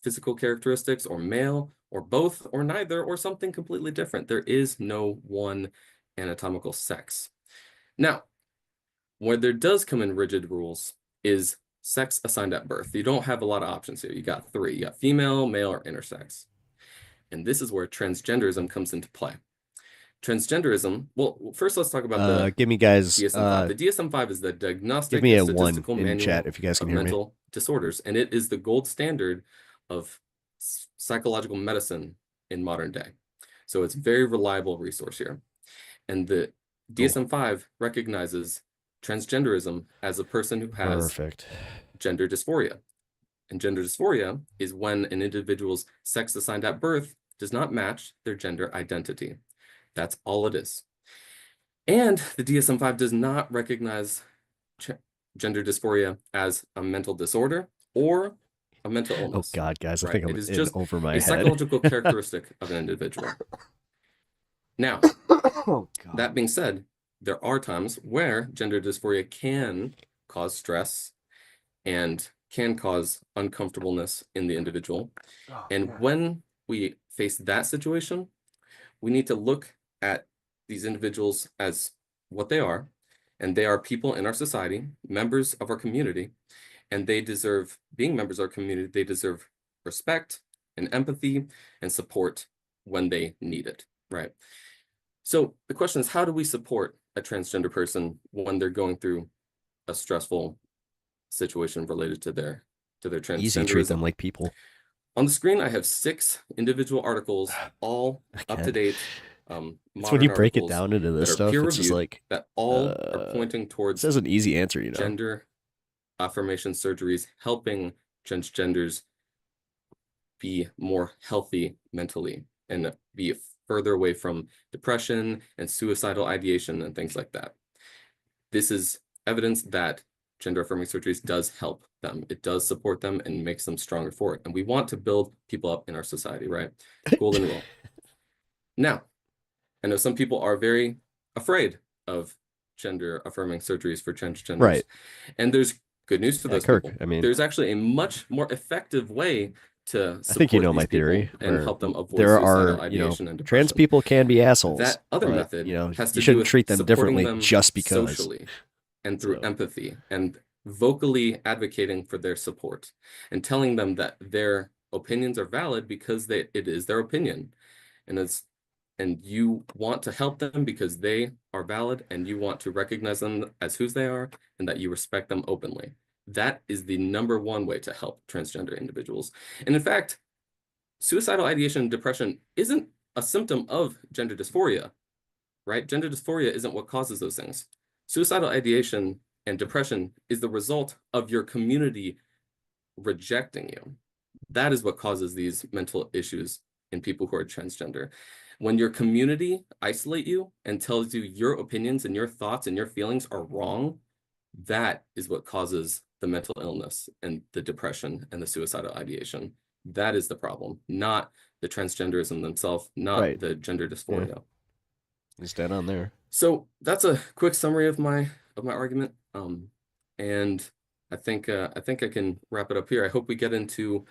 physical characteristics or male or both or neither or something completely different. There is no one anatomical sex. Now, where there does come in rigid rules is sex assigned at birth. You don't have a lot of options here. You got three. You got female, male, or intersex. And this is where transgenderism comes into play. Transgenderism, well, first let's talk about the give me guys DSM-5. The DSM-5 is the Diagnostic give me and a 1 Statistical in Manual chat if you guys of can hear me. Mental Disorders, and it is the gold standard of psychological medicine in modern day. So it's a very reliable resource here. And the DSM-5 recognizes transgenderism as a person who has Perfect. gender dysphoria. And gender dysphoria is when an individual's sex assigned at birth does not match their gender identity. That's all it is. And the DSM-5 does not recognize gender dysphoria as a mental disorder or a mental Oh illness. God, guys, I Right. think I'm It is in just over my a head. psychological characteristic of an individual. Now, Oh God. that being said, there are times where gender dysphoria can cause stress and can cause uncomfortableness in the individual. And when we face that situation, we need to look at these individuals as what they are, and they are people in our society, members of our community, and they deserve, being members of our community, they deserve respect and empathy and support when they need it, right? So the question is, how do we support a transgender person when they're going through a stressful situation related to their Easy, treat them transgenderism? like people. On the screen, I have 6 individual articles, all up to date. It's when you break it articles down into this that are stuff, it's just peer-reviewed like that all are pointing it towards says an easy answer, you know. gender affirmation surgeries helping transgenders be more healthy mentally and be further away from depression and suicidal ideation and things like that. This is evidence that gender affirming surgeries does help them. It does support them and makes them stronger for it. And we want to build people up in our society, right? Golden rule. Now, I know some people are very afraid of gender affirming surgeries for transgenders. Right. And there's good news for those Kirk, people. I mean, there's actually a much more effective way to support I think you know these my theory. people and where help them avoid there suicidal are, you know, ideation and trans depression. people can be assholes. That other but, method, you know, has to you do shouldn't with treat them supporting differently them just because. socially and through So- empathy and vocally advocating for their support and telling them that their opinions are valid because it is their opinion, and you want to help them because they are valid, and you want to recognize them as who they are and that you respect them openly. That is the #1 way to help transgender individuals. And in fact, suicidal ideation and depression isn't a symptom of gender dysphoria, right? Gender dysphoria isn't what causes those things. Suicidal ideation and depression is the result of your community rejecting you. That is what causes these mental issues in people who are transgender. When your community isolate you and tells you your opinions and your thoughts and your feelings are wrong, that is what causes the mental illness and the depression and the suicidal ideation. That is the problem, not the transgenderism themselves, not Right. the gender dysphoria. He's dead on there. So that's a quick summary of my argument. And I think I can wrap it up here. I hope we get into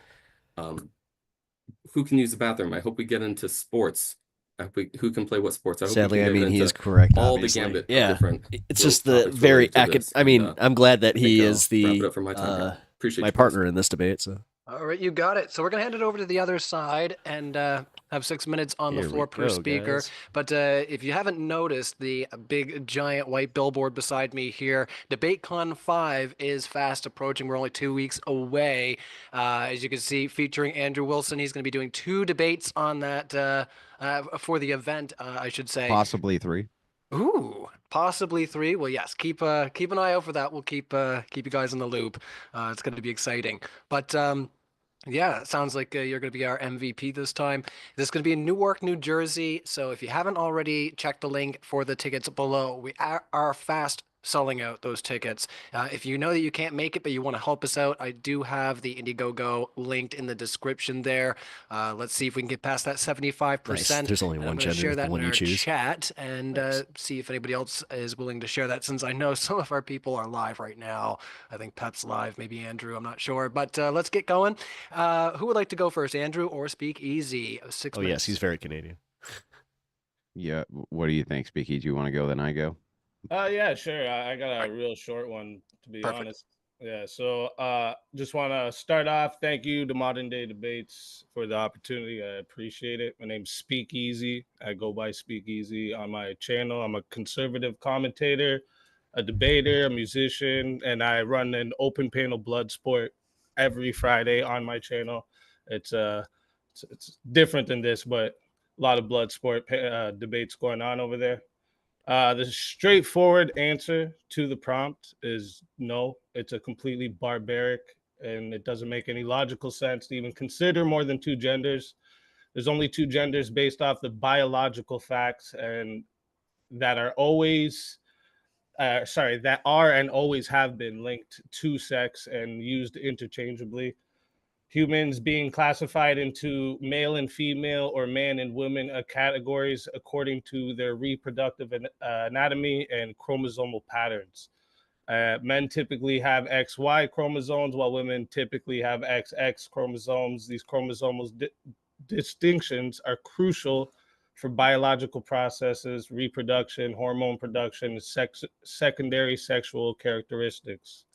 who can use the bathroom. I hope we get into sports. I hope who can play what sports. I hope Sadly, we I can get mean, he into is correct. all obviously. the gambit Yeah. of different. It's little just the topics very related to academic. this. I mean, And, I'm glad that I think he I'll is wrap it the up for my time here. Appreciate my you guys. partner in this debate. So All right, you got it. So we're gonna hand it over to the other side and have 6 minutes on the Here we floor per go, speaker. guys. But if you haven't noticed the big giant white billboard beside me here, DebateCon 5 is fast approaching. We're only 2 weeks away. As you can see, featuring Andrew Wilson. He's going to be doing 2 debates on that for the event, I should say. Possibly 3. Ooh, possibly 3. Well, yes, keep an eye out for that. We'll keep you guys in the loop. It's going to be exciting. But yeah, it sounds like you're going to be our MVP this time. This is going to be in Newark, New Jersey. So if you haven't already checked the link for the tickets below, we are fast selling out those tickets. If you know that you can't make it, but you want to help us out, I do have the Indiegogo linked in the description there. Let's see if we can get past that 75%. Nice. There's only And one I'm going to gender, share the that one in you our choose. chat and Nice. see if anybody else is willing to share that, since I know some of our people are live right now. I think Pep's live, maybe Andrew, I'm not sure. But let's get going. Who would like to go first, Andrew or Speak Easy? 6 Oh minutes. yes, he's very Canadian. Yeah. What do you think, Speaky? Do you want to go? Then I go. Yeah, sure. I got a real short one, to be Perfect. honest. Yeah, so just want to start off. Thank you to Modern Day Debates for the opportunity. I appreciate it. My name's Speakeasy. I go by Speakeasy on my channel. I'm a conservative commentator, a debater, a musician, and I run an open panel blood sport every Friday on my channel. It's different than this, but a lot of blood sport debates going on over there. The straightforward answer to the prompt is no. It's a completely barbaric, and it doesn't make any logical sense to even consider more than two genders. There's only two genders based off the biological facts, and that are always, that are and always have been linked to sex and used interchangeably. Humans being classified into male and female or man and women categories according to their reproductive anatomy and chromosomal patterns. Men typically have XY chromosomes, while women typically have XX chromosomes. These chromosomal distinctions are crucial for biological processes, reproduction, hormone production, secondary sexual characteristics.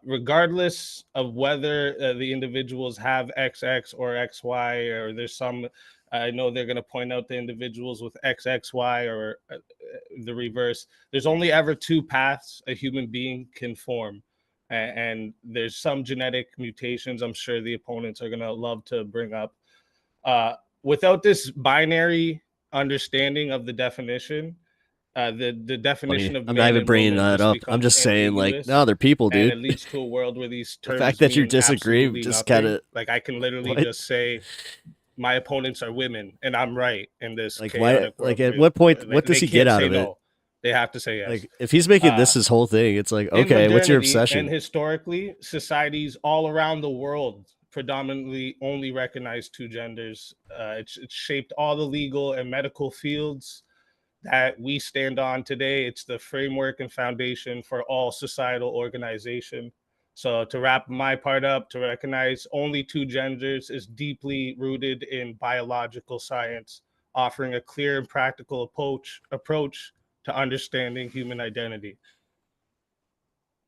Regardless of whether the individuals have XX or XY, or there's some, I know they're going to point out the individuals with XXY or the reverse. There's only ever two paths a human being can form. And there's some genetic mutations I'm sure the opponents are going to love to bring up. Without this binary understanding of the definition, the definition of I'm man not even and bringing woman that just up. I'm becomes just saying, like, ambiguous, no, they're people, and dude. it leads to a world where these The terms fact that you mean disagree absolutely just nothing. kinda- Like I can literally what? just say my opponents are women and I'm right in this Like, chaotic why? Like, world. at what point? Like, What does they he get can't out say of it? no. They have to say yes. Like, if he's making this Uh, his whole thing, it's like, in okay, what's your modernity obsession? and historically, societies all around the world predominantly only recognize two genders. It's shaped all the legal and medical fields that we stand on today. It's the framework and foundation for all societal organization. So to wrap my part up, to recognize only two genders is deeply rooted in biological science, offering a clear and practical approach to understanding human identity.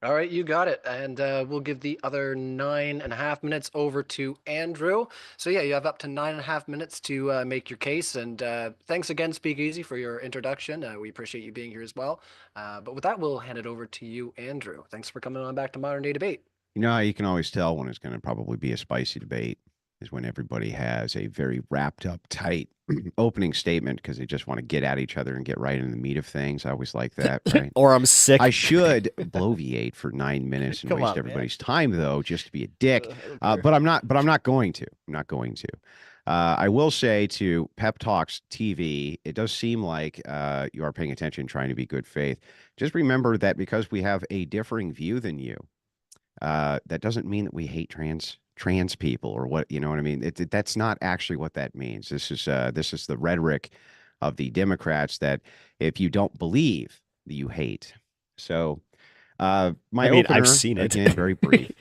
All right, you got it. And we'll give the other 9.5 minutes over to Andrew. So yeah, you have up to 9.5 minutes to make your case. And thanks again, Speakeasy, for your introduction. We appreciate you being here as well. But with that, we'll hand it over to you, Andrew. Thanks for coming on back to Modern Day Debate. You know how you can always tell when it's going to probably be a spicy debate is when everybody has a very wrapped up, tight opening statement because they just want to get at each other and get right in the meat of things. I always like that, right? Or I'm sick. I should bloviate for 9 minutes and Come waste on, man. everybody's time, though, just to be a dick. I don't But I'm not. But I'm not going to. I'm not going to. I will say to Pep Talks TV, it does seem like you are paying attention, trying to be good faith. Just remember that because we have a differing view than you, that doesn't mean that we hate trans people or what, you know what I mean? That's not actually what that means. This is the rhetoric of the Democrats that if you don't believe, you hate. So my I mean, I've opener, seen it. again, very brief.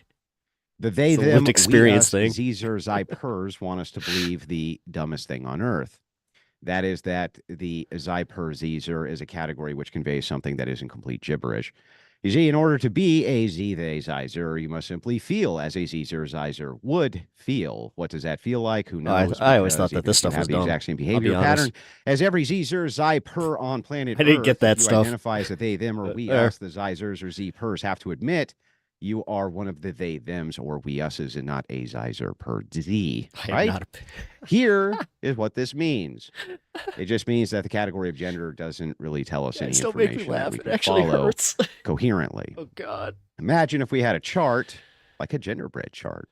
The they, It's a them, lived experience we, us, thing. Zers, I, pers want us to believe the dumbest thing on earth. That is that the Zi, per, Zer is a category which conveys something that isn't complete gibberish. You see, in order to be a Z, they, Zi, Zer, you must simply feel as a Z, Zer, Zi, Zer would feel. What does that feel like? Who knows? I always Because thought that even this if you stuff have was the dumb. exact same I'll be behavior honest. pattern as every Z, Zer, Zi, per on planet I didn't Earth, get that you stuff. identify as a they, them, or But we, there. us, the Zi, Zers, or Z, pers have to admit you are one of the they, thems, or we, us's, and not a Zi, Zer, per Z. I am Right? not Here is what this means. It just means that the category of gender doesn't really tell us any Guys, don't make me information that laugh. we It can actually follow hurts. coherently. Oh God. Imagine if we had a chart, like a genderbread chart.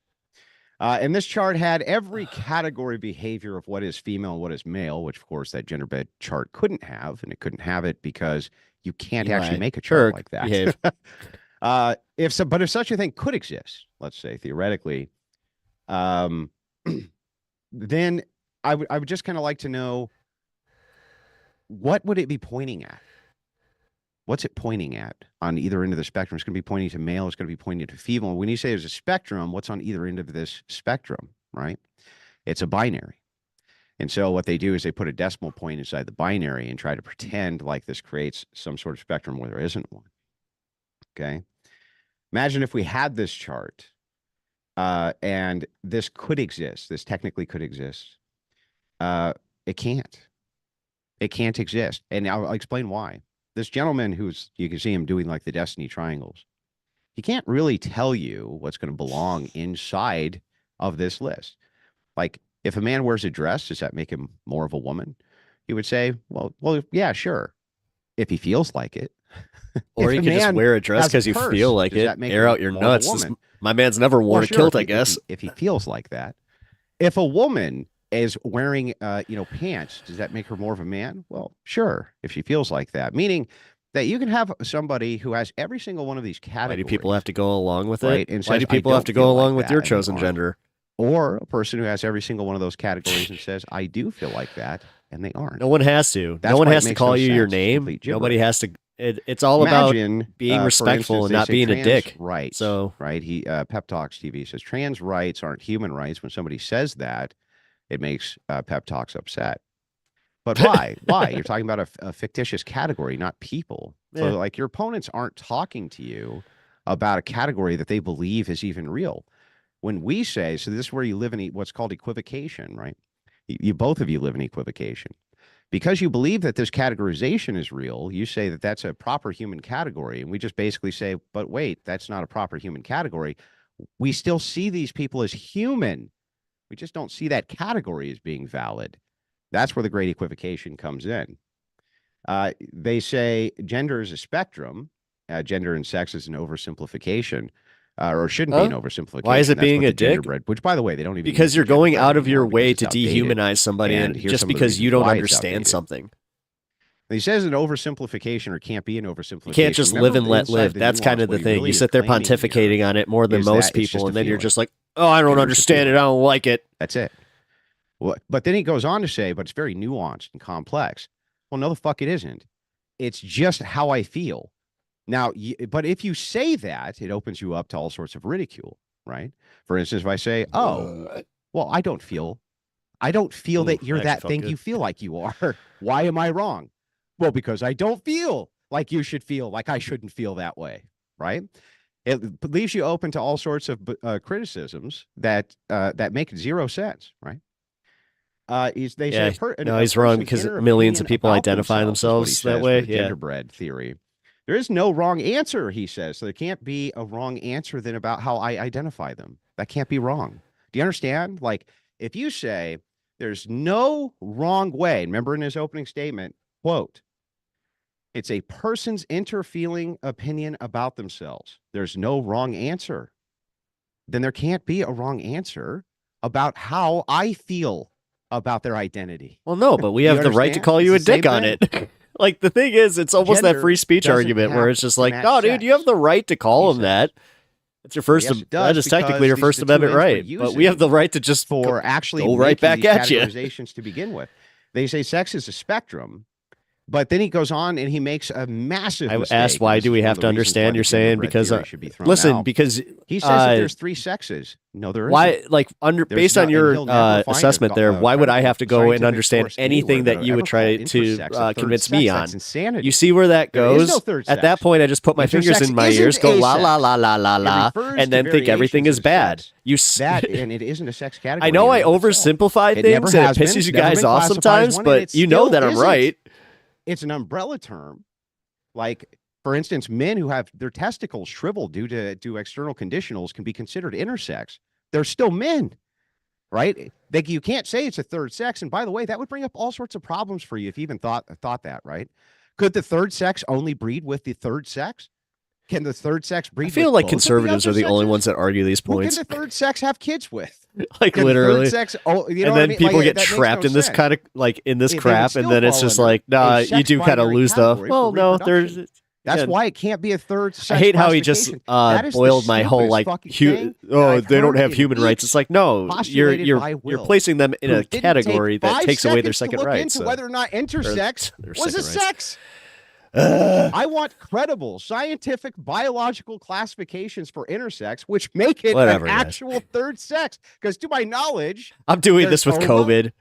And this chart had every category behavior of what is female and what is male, which of course that genderbread chart couldn't have, and it couldn't have it because you can't actually Eli, make a chart Kirk, like that. behave. But if such a thing could exist, let's say theoretically, then I would just kind of like to know, what would it be pointing at? What's it pointing at on either end of the spectrum? It's going to be pointing to male. It's going to be pointing to female. When you say there's a spectrum, what's on either end of this spectrum, right? It's a binary. And so what they do is they put a decimal point inside the binary and try to pretend like this creates some sort of spectrum where there isn't one. Okay. Imagine if we had this chart, and this could exist. This technically could exist. It can't. It can't exist. And I'll explain why. This gentleman you can see him doing like the destiny triangles. He can't really tell you what's going to belong inside of this list. Like, if a man wears a dress, does that make him more of a woman? He would say, well, yeah, sure. If he feels like it. Or If you a could just man wear a dress has because you purse, feel like does it. that make Air him out your more of a nuts. woman? My man's never worn Well, a sure, kilt, if I he- guess. if he feels like that. If a woman is wearing, pants, does that make her more of a man? Well, sure, if she feels like that. Meaning that you can have somebody who has every single one of these categories. Why do people have to go along with Right, it? and Why says, do "I people have don't to go feel like along with that," your and they chosen aren't. gender? Or a person who has every single one of those categories and says, I do feel like that, and they aren't. No one has to. That's No one why it has to makes call no you your sense. It's name. complete Nobody gibberish. has to. It's all about Imagine, being for respectful instance, and they not say being a trans dick. Rights, So right? Pep Talks TV says trans rights aren't human rights. When somebody says that, it makes Pep Talks upset. But why? Why? You're talking about a fictitious category, not people. Yeah. So, like, your opponents aren't talking to you about a category that they believe is even real. When we say, so this is where you live in what's called equivocation, right? You both of you live in equivocation. Because you believe that this categorization is real, you say that that's a proper human category. And we just basically say, but wait, that's not a proper human category. We still see these people as human. We just don't see that category as being valid. That's where the great equivocation comes in. They say gender is a spectrum. Gender and sex is an oversimplification, or shouldn't be an oversimplification. Why is it That's being what a the gender dick? bread, which, by the way, they don't even because use you're the gender going bread out of your anymore way because to it's outdated. dehumanize somebody, And and here's just some of the because you reasons don't why it's understand outdated. something. He says an oversimplification or can't be an oversimplification. You can't just live and let live. That's kind of the thing. You sit there pontificating on it more than most people, and then you're just like, oh, I don't Here's the understand it. feeling. I don't like it. That's it. Well, but then he goes on to say, but it's very nuanced and complex. Well, no, the fuck it isn't. It's just how I feel. Now, but if you say that, it opens you up to all sorts of ridicule, right? For instance, if I say, oh, well, I don't feel that you're actually that felt thing good. you feel like you are. Why am I wrong? Well, because I don't feel like you should feel like I shouldn't feel that way, right? It leaves you open to all sorts of criticisms that make zero sense, right? They Yeah, say no, he's wrong because millions of people identify themselves that way. Yeah. Gender bread theory. There is no wrong answer, he says. So there can't be a wrong answer then about how I identify them. That can't be wrong. Do you understand? Like, if you say there's no wrong way, remember in his opening statement, quote, it's a person's interfeeling opinion about themselves. There's no wrong answer. Then there can't be a wrong answer about how I feel about their identity. Well, no, but we You have the right to understand? call you a It's the dick same on thing. it. Like, the thing is, it's almost that Gender free speech doesn't argument where have it's just to like, match no, dude, you have sex, the right to call he him that. says. It's your first. Yes, it That does, is technically your because First the two Amendment ends we're right. But we have the right to just for actually go right making back these at you. categorizations to begin with. They say sex is a spectrum, but then he goes on and he makes a massive I mistake. asked, why and this do is we one have of to the reasons why understand? the You're gender saying bread because theory should be thrown listen, out. because He says that there's three sexes. No, there isn't. why, like, There's based not- on and your he'll never find assessment there, why would I credible have to go and scientific understand source anything anywhere that that'll you ever would try call to intersex a third convince me sex. on? That's insanity. You see where that There is goes? no third At that sex. point, I just put my fingers Intersex in my isn't ears, go la asex. la la la la It la, refers and to then think everything variations is of bad. sex. You And it isn't a sex category. I know I in and of itself. oversimplify It things never and it has been. pisses It's you never guys been off classified as sometimes, one, and but it you know still that I'm isn't. right. It's an umbrella term. Like, for instance, men who have their testicles shriveled due to external conditionals can be considered intersex. They're still men, right? You can't say it's a third sex. And by the way, that would bring up all sorts of problems for you if you even thought that, right? Could the third sex only breed with the third sex? Can the third sex breed I feel with like both of conservatives other are the only sexes? ones that argue these Who points. can the third sex have kids with? Like, Can the literally. third sex, you know And what I then mean? people Like, get that makes trapped no in this sense. kind of, like, in this They would crap, still and then it's fall just under like, nah, a you sex do kind of binary lose the, category for well, no, there's, reproduction. That's yeah. why it can't be a third sex I hate how he just classification. That is the boiled my whole stupidest like fucking thing that I've they don't heard have in human rights. weeks, It's like, no, you're postulated by you're Will, placing them in who a didn't category take that 5 takes away their seconds to second look rights. into whether or not intersex their was a second rights. sex. I want credible scientific biological classifications for intersex, which make it Whatever, an guys. actual third sex. Because to my knowledge, I'm doing there's this with ova, COVID.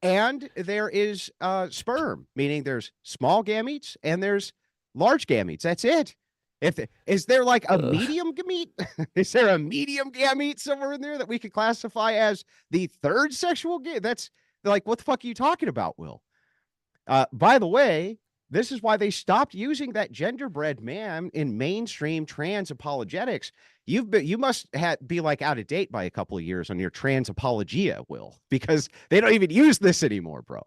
and there is sperm, meaning there's small gametes and there's large gametes. That's it. Is there like a Ugh. medium gamete? Is there a medium gamete somewhere in there that we could classify as the third sexual gamete? That's like, what the fuck are you talking about, Will? By the way, this is why they stopped using that genderbread man in mainstream trans apologetics. You must be like out of date by a couple of years on your trans apologia, Will, because they don't even use this anymore, bro.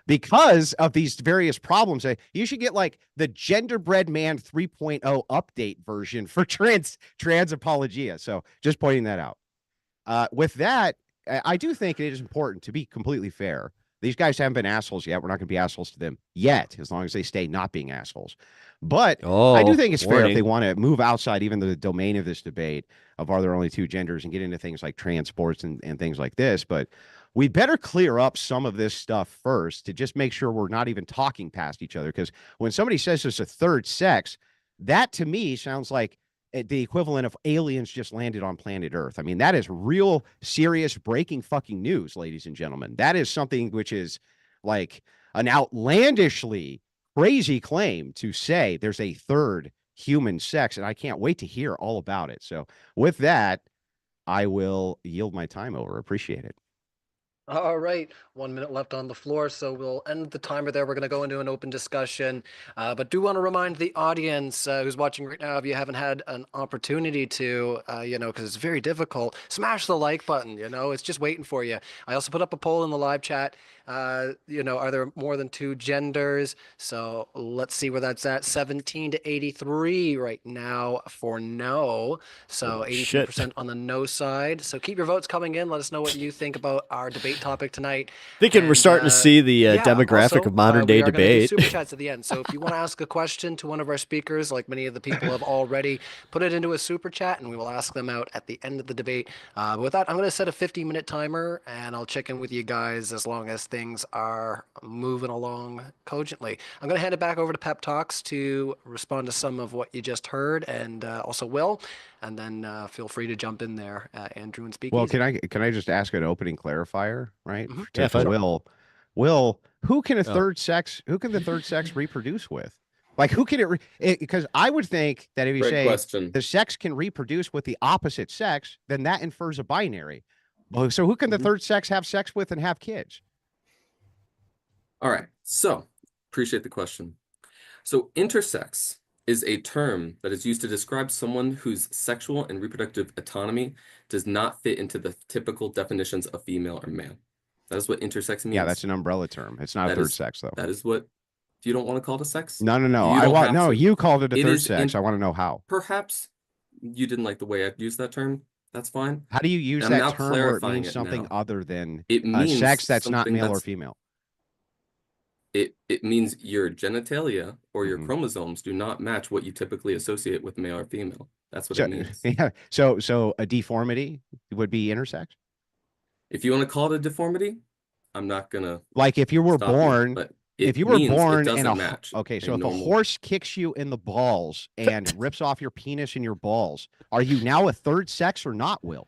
Because of these various problems, you should get like the genderbread man 3.0 update version for trans apologia. So just pointing that out. With that, I do think it is important to be completely fair. These guys haven't been assholes yet. We're not going to be assholes to them yet, as long as they stay not being assholes. But I do think it's fair if they want to move outside even the domain of this debate of are there only two genders and get into things like transports and things like this. But we better clear up some of this stuff first to just make sure we're not even talking past each other. Because when somebody says there's a third sex, that to me sounds like the equivalent of aliens just landed on planet Earth. I mean, that is real serious breaking fucking news, ladies and gentlemen. That is something which is like an outlandishly crazy claim to say there's a third human sex. And I can't wait to hear all about it. So with that, I will yield my time over. Appreciate it. All right, 1 minute left on the floor, so we'll end the timer there. We're going to go into an open discussion, but do want to remind the audience who's watching right now, if you haven't had an opportunity to, because it's very difficult, smash the like button. It's just waiting for you. I also put up a poll in the live chat. Are there more than two genders? So let's see where that's at. 17 to 83 right now for no. So 83% on the no side. So keep your votes coming in. Let us know what you think about our debate topic tonight. Thinking we're starting to see the demographic also, of modern day we are gonna do debate. super chats at the end. So if you want to ask a question to one of our speakers, like many of the people have already, put it into a super chat and we will ask them out at the end of the debate. But with that, I'm going to set a 50-minute timer and I'll check in with you guys as long as things are moving along cogently. I'm going to hand it back over to Pep Talks to respond to some of what you just heard, and also Will, and then feel free to jump in there, Andrew and Speakeasy. Well, can I just ask an opening clarifier, right? Mhm. Yeah, fine. Will, who can the third sex reproduce with? Like, who can because I would think that if you say the sex can reproduce with the opposite sex, then that infers a binary. So who can the third sex have sex with and have kids? All right, so appreciate the question. So intersex is a term that is used to describe someone whose sexual and reproductive autonomy does not fit into the typical definitions of female or male. That is what intersex means. Yeah, that's an umbrella term. It's not a third sex, though. That is what. You don't want to call it a sex? No. You called it a third sex. I want to know how. Perhaps you didn't like the way I used that term. That's fine. How do you use that term where it means something other than a sex that's not male or female? It means your genitalia or your chromosomes do not match what you typically associate with male or female. That's what it means. Yeah. So a deformity would be intersex? If you want to call it a deformity, I'm not gonna like if you were born. If you were born in a match. Okay, so if a horse kicks you in the balls and rips off your penis and your balls, are you now a third sex or not, Will?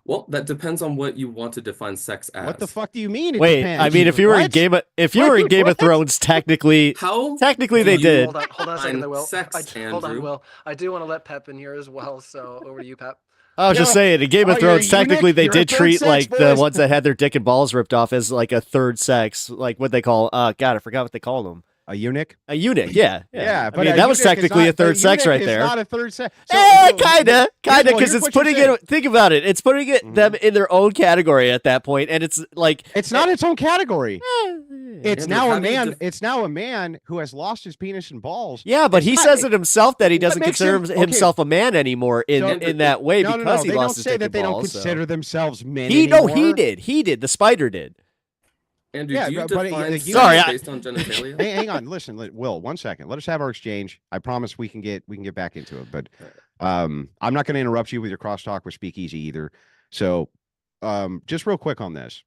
Well, that depends on what you want to define sex as. What the fuck do you mean? Wait, I mean, if you were in Game of Thrones, technically they did. Hold on a second, there, Will. Hold on, Andrew. Will. I do want to let Pep in here as well. So over to you, Pep. I was just saying, in Game of Thrones, technically they did treat like the ones that had their dick and balls ripped off as like a third sex, like what they call. God, I forgot what they called them. A eunuch? A eunuch, yeah. Yeah, I mean, that was technically a third sex right there. Not a third sex. Kinda, because it's putting it. Think about it. It's putting it them in their own category at that point, and it's like it's not its own category. It's now a man. It's now a man who has lost his penis and balls. Yeah, but he says it himself that he doesn't consider himself a man anymore in that way because he lost his dick and balls. They don't say that they don't consider themselves men anymore. He did. The spider did. Andrew, do you define sex based on genitalia? Hang on, listen, Will, 1 second. Let us have our exchange. I promise we can get back into it. But I'm not going to interrupt you with your crosstalk with Speakeasy either. So just real quick on this.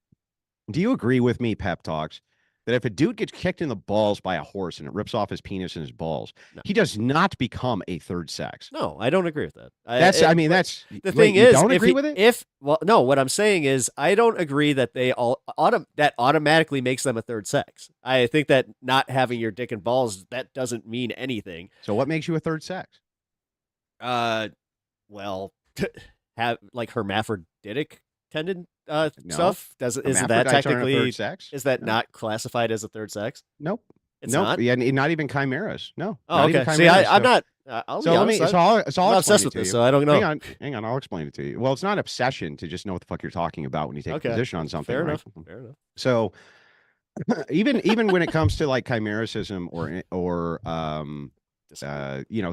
Do you agree with me, Pep Talks, that if a dude gets kicked in the balls by a horse and it rips off his penis and his balls, he does not become a third sex? No, I don't agree with that. That's the thing is, don't agree with it? No, what I'm saying is I don't agree that they that automatically makes them a third sex. I think that not having your dick and balls, that doesn't mean anything. So what makes you a third sex? Well, have like hermaphroditic tendon No. stuff. Isn't that Hermaphrodites aren't a technically third sex? is that No. not classified as a third sex? Nope. It's nope. not. Yeah, not even chimeras. No. Oh, not even okay. See, chimeras. I'm So- not. I'll So be let me. honest, So I'll I'm not explain obsessed it with to this, you. so I don't know. Hang on. I'll explain it to you. Well, it's not obsession to just know what the fuck you're talking about when you take Okay. a position on something. Fair right? enough. Fair enough. So even when it comes to like chimericism or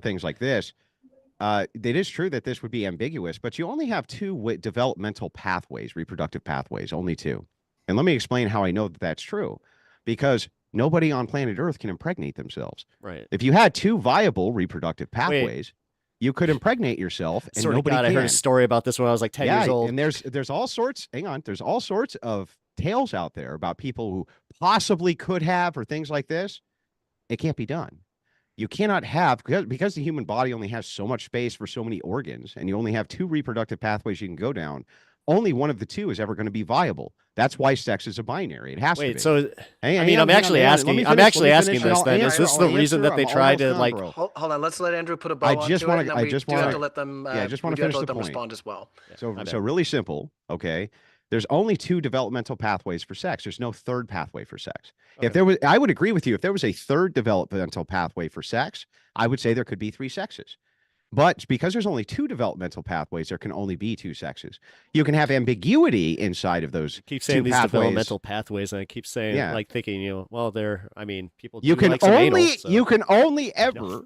things like this, it is true that this would be ambiguous, but you only have two developmental pathways, reproductive pathways, only two. And let me explain how I know that that's true, because nobody on planet Earth can impregnate themselves. Right. If you had two viable reproductive pathways, you could impregnate yourself, and Sort of nobody God, can. I heard a story about this when I was like 10 years old. And there's all sorts. Hang on, there's all sorts of tales out there about people who possibly could have or things like this. It can't be done. You cannot have because the human body only has so much space for so many organs, and you only have two reproductive pathways you can go down. Only one of the two is ever going to be viable. That's why sex is a binary. It has to be. Wait, so Hey, I mean, I'm actually asking. I'm actually asking this. Then is this the reason that they try to like? Hold on, let's let Andrew put a bow I onto just it, wanna- and then I we just do have wanna- to let them. yeah, I just we wanna do have finish to let the them point. respond as well. My So bad. really simple. Okay. There's only two developmental pathways for sex. There's no third pathway for sex. Okay. If there was, I would agree with you. If there was a third developmental pathway for sex, I would say there could be three sexes. But because there's only two developmental pathways, there can only be two sexes. You can have ambiguity inside of those. Keep saying two these pathways. developmental pathways, and I keep saying Yeah. like thinking, well, they're. I mean, people. You do can like some only anal, so. you can only No.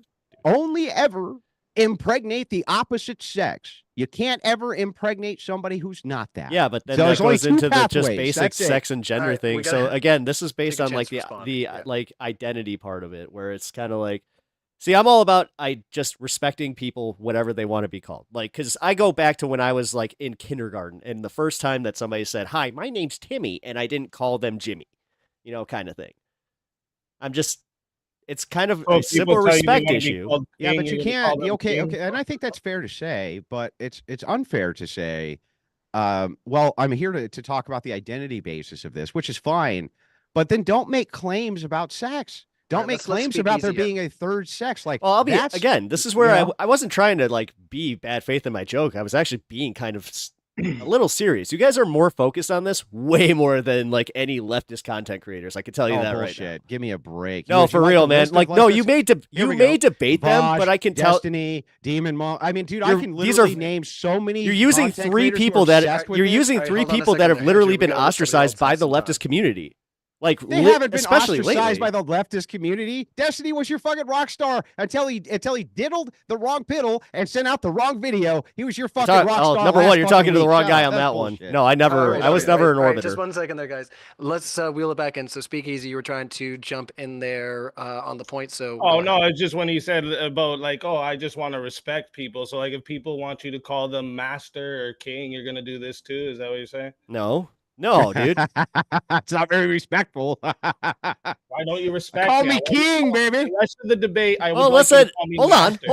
ever impregnate the opposite sex. You can't ever impregnate somebody who's not that. Yeah, but then So that there's only goes two into the just pathways, basic that's it. sex and gender Alright, we thing. gotta So again, this is based a on like chance to respond. Yeah. like identity part of it, where it's kind of like, see, I'm all about just respecting people, whatever they want to be called. Like, because I go back to when I was like in kindergarten, and the first time that somebody said, "Hi, my name's Timmy," and I didn't call them Jimmy, kind of thing. I'm just. It's kind of a simple respect issue. Yeah, but you can't. Okay, and I think that's fair to say, but it's unfair to say. Well, I'm here to talk about the identity basis of this, which is fine, but then don't make claims about sex. Don't Alright, make let's claims speak about there easier. being a third sex. Like, Well, I'll be that's- again. This is where you know? I wasn't trying to like be bad faith in my joke. I was actually being kind of a little serious. You guys are more focused on this, way more than like any leftist content creators. I can tell you Oh, that bullshit. right now. Give me a break. No, Would you for like real, the man. list of Like, no, you leftists? may Here we may go. debate them, Vosh, but I can tell Destiny, Demon Mall. I mean, dude, I You're- can these literally are- name so many. you're using content three creators who people are that obsessed with you're this. using Alright, three hold on a people that second have there, literally Andrew. We been gotta let somebody ostracized else by have the some leftist time. community. Like, They haven't been especially ostracized lately. by the leftist community. Destiny was your fucking rock star until he diddled the wrong piddle and sent out the wrong video. He was your fucking rock star. Number last one, you're talking fucking to the week. wrong Shut guy up. on That's that one. bullshit. No, I was never an Alright, just orbiter. one second there, guys. Let's wheel it back in. So Speakeasy, you were trying to jump in there on the point. So Oh go no, ahead. it's just when he said about like, oh, I just want to respect people. So like, if people want you to call them master or king, you're gonna do this too. Is that what you're saying? No, dude. It's not very respectful. Why don't you respect? Call me? me I want you to king, call- baby. The rest of the debate, I would Well, like you listen. to call me Hold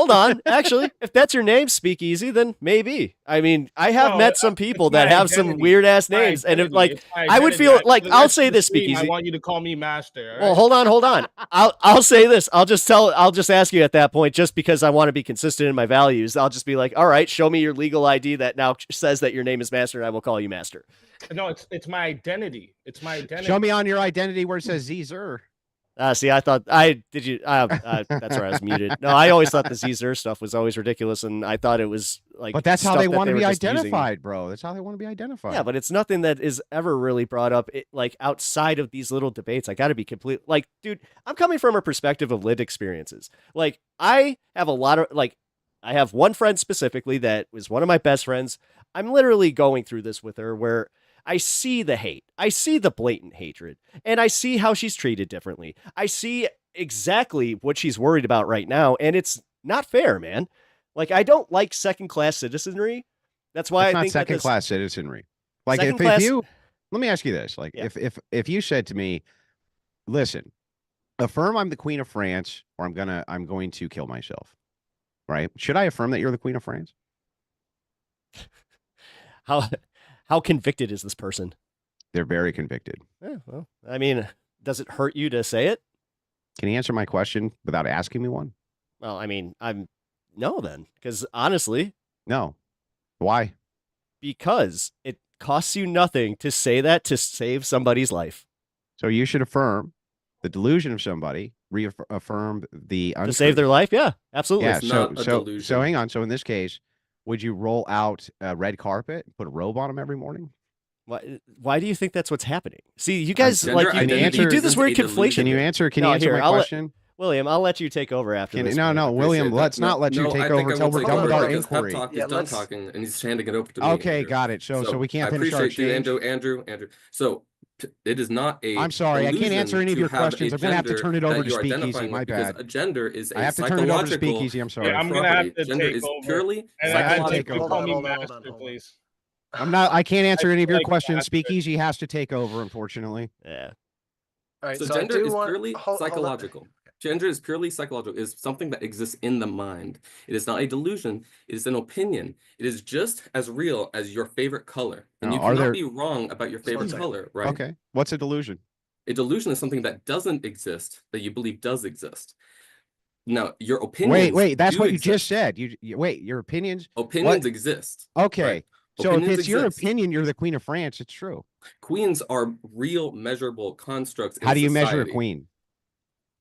master. on. Actually, if that's your name, Speakeasy, then maybe. I mean, I have No, met some people it's that my have some identity. weird ass My names, and if identity. like It's my I would identity. feel For like the I'll rest of say the this, stream, Speakeasy. I want you to call me master. all Well, right? hold on. I'll say this. I'll just ask you at that point, just because I want to be consistent in my values. I'll just be like, all right, show me your legal ID that now says that your name is Master, and I will call you Master. No, it's my identity. It's my identity. Show me on your identity where it says Zer. See, I thought that's where I was muted. No, I always thought the Zer stuff was always ridiculous, and I thought it was like. But that's how stuff they that want to were be just using. identified, bro. That's how they want to be identified. Yeah, but it's nothing that is ever really brought up like outside of these little debates. I got to be complete. Like, dude, I'm coming from a perspective of lived experiences. Like, I have a lot of I have one friend specifically that was one of my best friends. I'm literally going through this with her where I see the hate. I see the blatant hatred, and I see how she's treated differently. I see exactly what she's worried about right now, and it's not fair, man. Like, I don't like second-class citizenry. That's why It's I not think that second class citizenry. Like Second if class- you let me ask you this. Like Yeah. if you said to me, listen, affirm I'm the Queen of France, or I'm going to kill myself. Right? Should I affirm that you're the Queen of France? how convicted is this person? They're very convicted. Yeah, well, I mean, does it hurt you to say it? Can you answer my question without asking me one? Well, I mean, I'm no, then, because honestly, No. Why? because it costs you nothing to say that to save somebody's life. So you should affirm the delusion of somebody, reaffirm the To save their untruth. life, yeah, absolutely. Yeah. It's So not a so delusion. hang on. So in this case, would you roll out a red carpet, put a robe on them every morning? Why do you think that's what's happening? See, you guys Gender like you identity do this isn't weird a delusion. conflation. Can you here. answer? Can No, you answer here, my I'll question? William, I'll let you take over after this. No, man. no, William. Appreciate Let's that. not let you take I over think I until will we're take done with over our because Pep inquiry. Talk is Yeah, done let's- talking and he's handing it over to me. Okay, Andrew. got it. So we can't I finish our appreciate you, exchange. Andrew. So it is not a. I'm sorry, I can't answer delusion any of to your have questions. a I'm gonna have to gender turn it over that to you're Speakeasy. identifying My with, because bad. a gender is I a have to turn it over to psychological Speakeasy. I'm sorry. Yeah, I'm gonna have property. to Gender take is over. purely And I have to I take like to over. call me Hold on, master, hold on. please. I can't answer any of your like questions. master. Speakeasy has to take over, unfortunately. Yeah. All right, So so I gender do is want purely hold on. psychological. Gender is purely psychological. It is something that exists in the mind. It is not a delusion. It is an opinion. It is just as real as your favorite color. And Now, you are cannot there- be wrong about your Just one favorite second. color, right? Okay. What's a delusion? A delusion is something that doesn't exist that you believe does exist. Now, your opinions. Wait. That's do what you just exist. said. You wait. Your opinions. Opinions exist. Okay. Right. So if Opinions it's your exist. opinion, you're the Queen of France. It's true. Queens are real measurable constructs. How in do you measure a society. queen?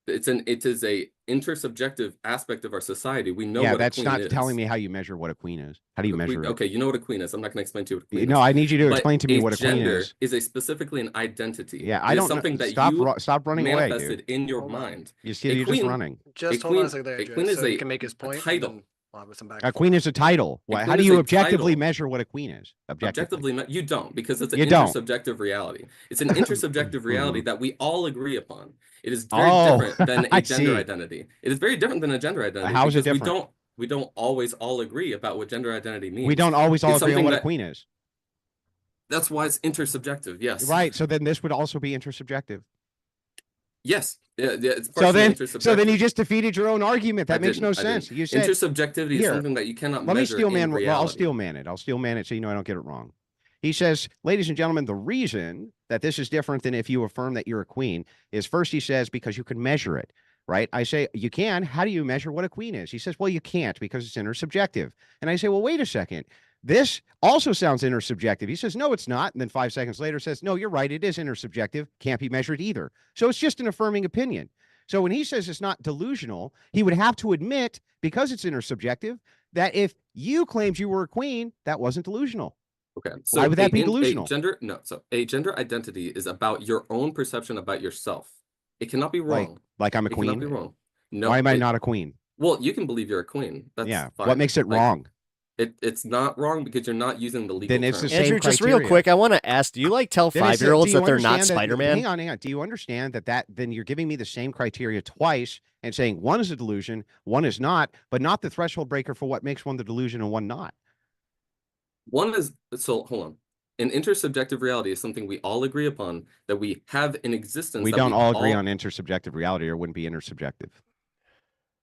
It is a intersubjective aspect of our society. We know Yeah, what that's a queen not is. telling me how you measure what a queen is. How do you measure it? Okay, you know what a queen is. I'm not going to explain to you what a queen No, is. I need you to But explain to me what a queen gender is. a specifically an identity. Yeah, It I is don't know. something that Stop, you stop running away, manifested dude. in your Hold on. mind. You see, A you're just queen- running. Just A hold on a queen- second there, a Jay, queen is so he a can make his point. title. And then we'll have some back A and queen forth. is a title. A How queen do is you a objectively title. measure what a queen is? Objectively. You don't, because it's an You don't. intersubjective reality. It's an intersubjective reality that we all agree upon. It is very Oh, different than I a gender see. identity. It is very different than a gender identity. How is it because different? We don't always all agree about what gender identity means. We don't always all It's agree on something what a that- queen is. That's why it's intersubjective. Yes. Right. So then this would also be intersubjective. Yes. Yeah, it's So partially then intersubjective. you just defeated your own argument. That I makes no didn't, I didn't. sense. You said Intersubjectivity Here, is something that you cannot let me measure steel in man. Well, I'll reality. steel man it. I'll steel man it so you know I don't get it wrong. He says, ladies and gentlemen, the reason that this is different than if you affirm that you're a queen is first he says because you can measure it, right? I say you can. How do you measure what a queen is? He says, well, you can't because it's intersubjective. And I say, well, wait a second. This also sounds intersubjective. He says, no, it's not. And then 5 seconds later says, no, you're right. It is intersubjective. Can't be measured either. So it's just an affirming opinion. So when he says it's not delusional, he would have to admit, because it's intersubjective, that if you claimed you were a queen, that wasn't delusional. Okay. Why would that be a delusional? A gender identity is about your own perception about yourself. It cannot be wrong. Like I'm a It cannot be queen. wrong. No. Why am I not a queen? Well, you can believe you're a queen. That's Yeah. fine. What makes it Like, wrong? It's not wrong because you're not using the legal Then it's the term. same Andrew, just real criteria. quick, I want to ask: do you like tell Then it's- 5-year-olds do you that they're not understand Spider-Man? Hang on. Do you understand that then you're giving me the same criteria twice and saying one is a delusion, one is not, but not the threshold breaker for what makes one the delusion and one not. One is, so hold on. An intersubjective reality is something we all agree upon that we have in existence. We that don't all agree on intersubjective reality, or it wouldn't be intersubjective.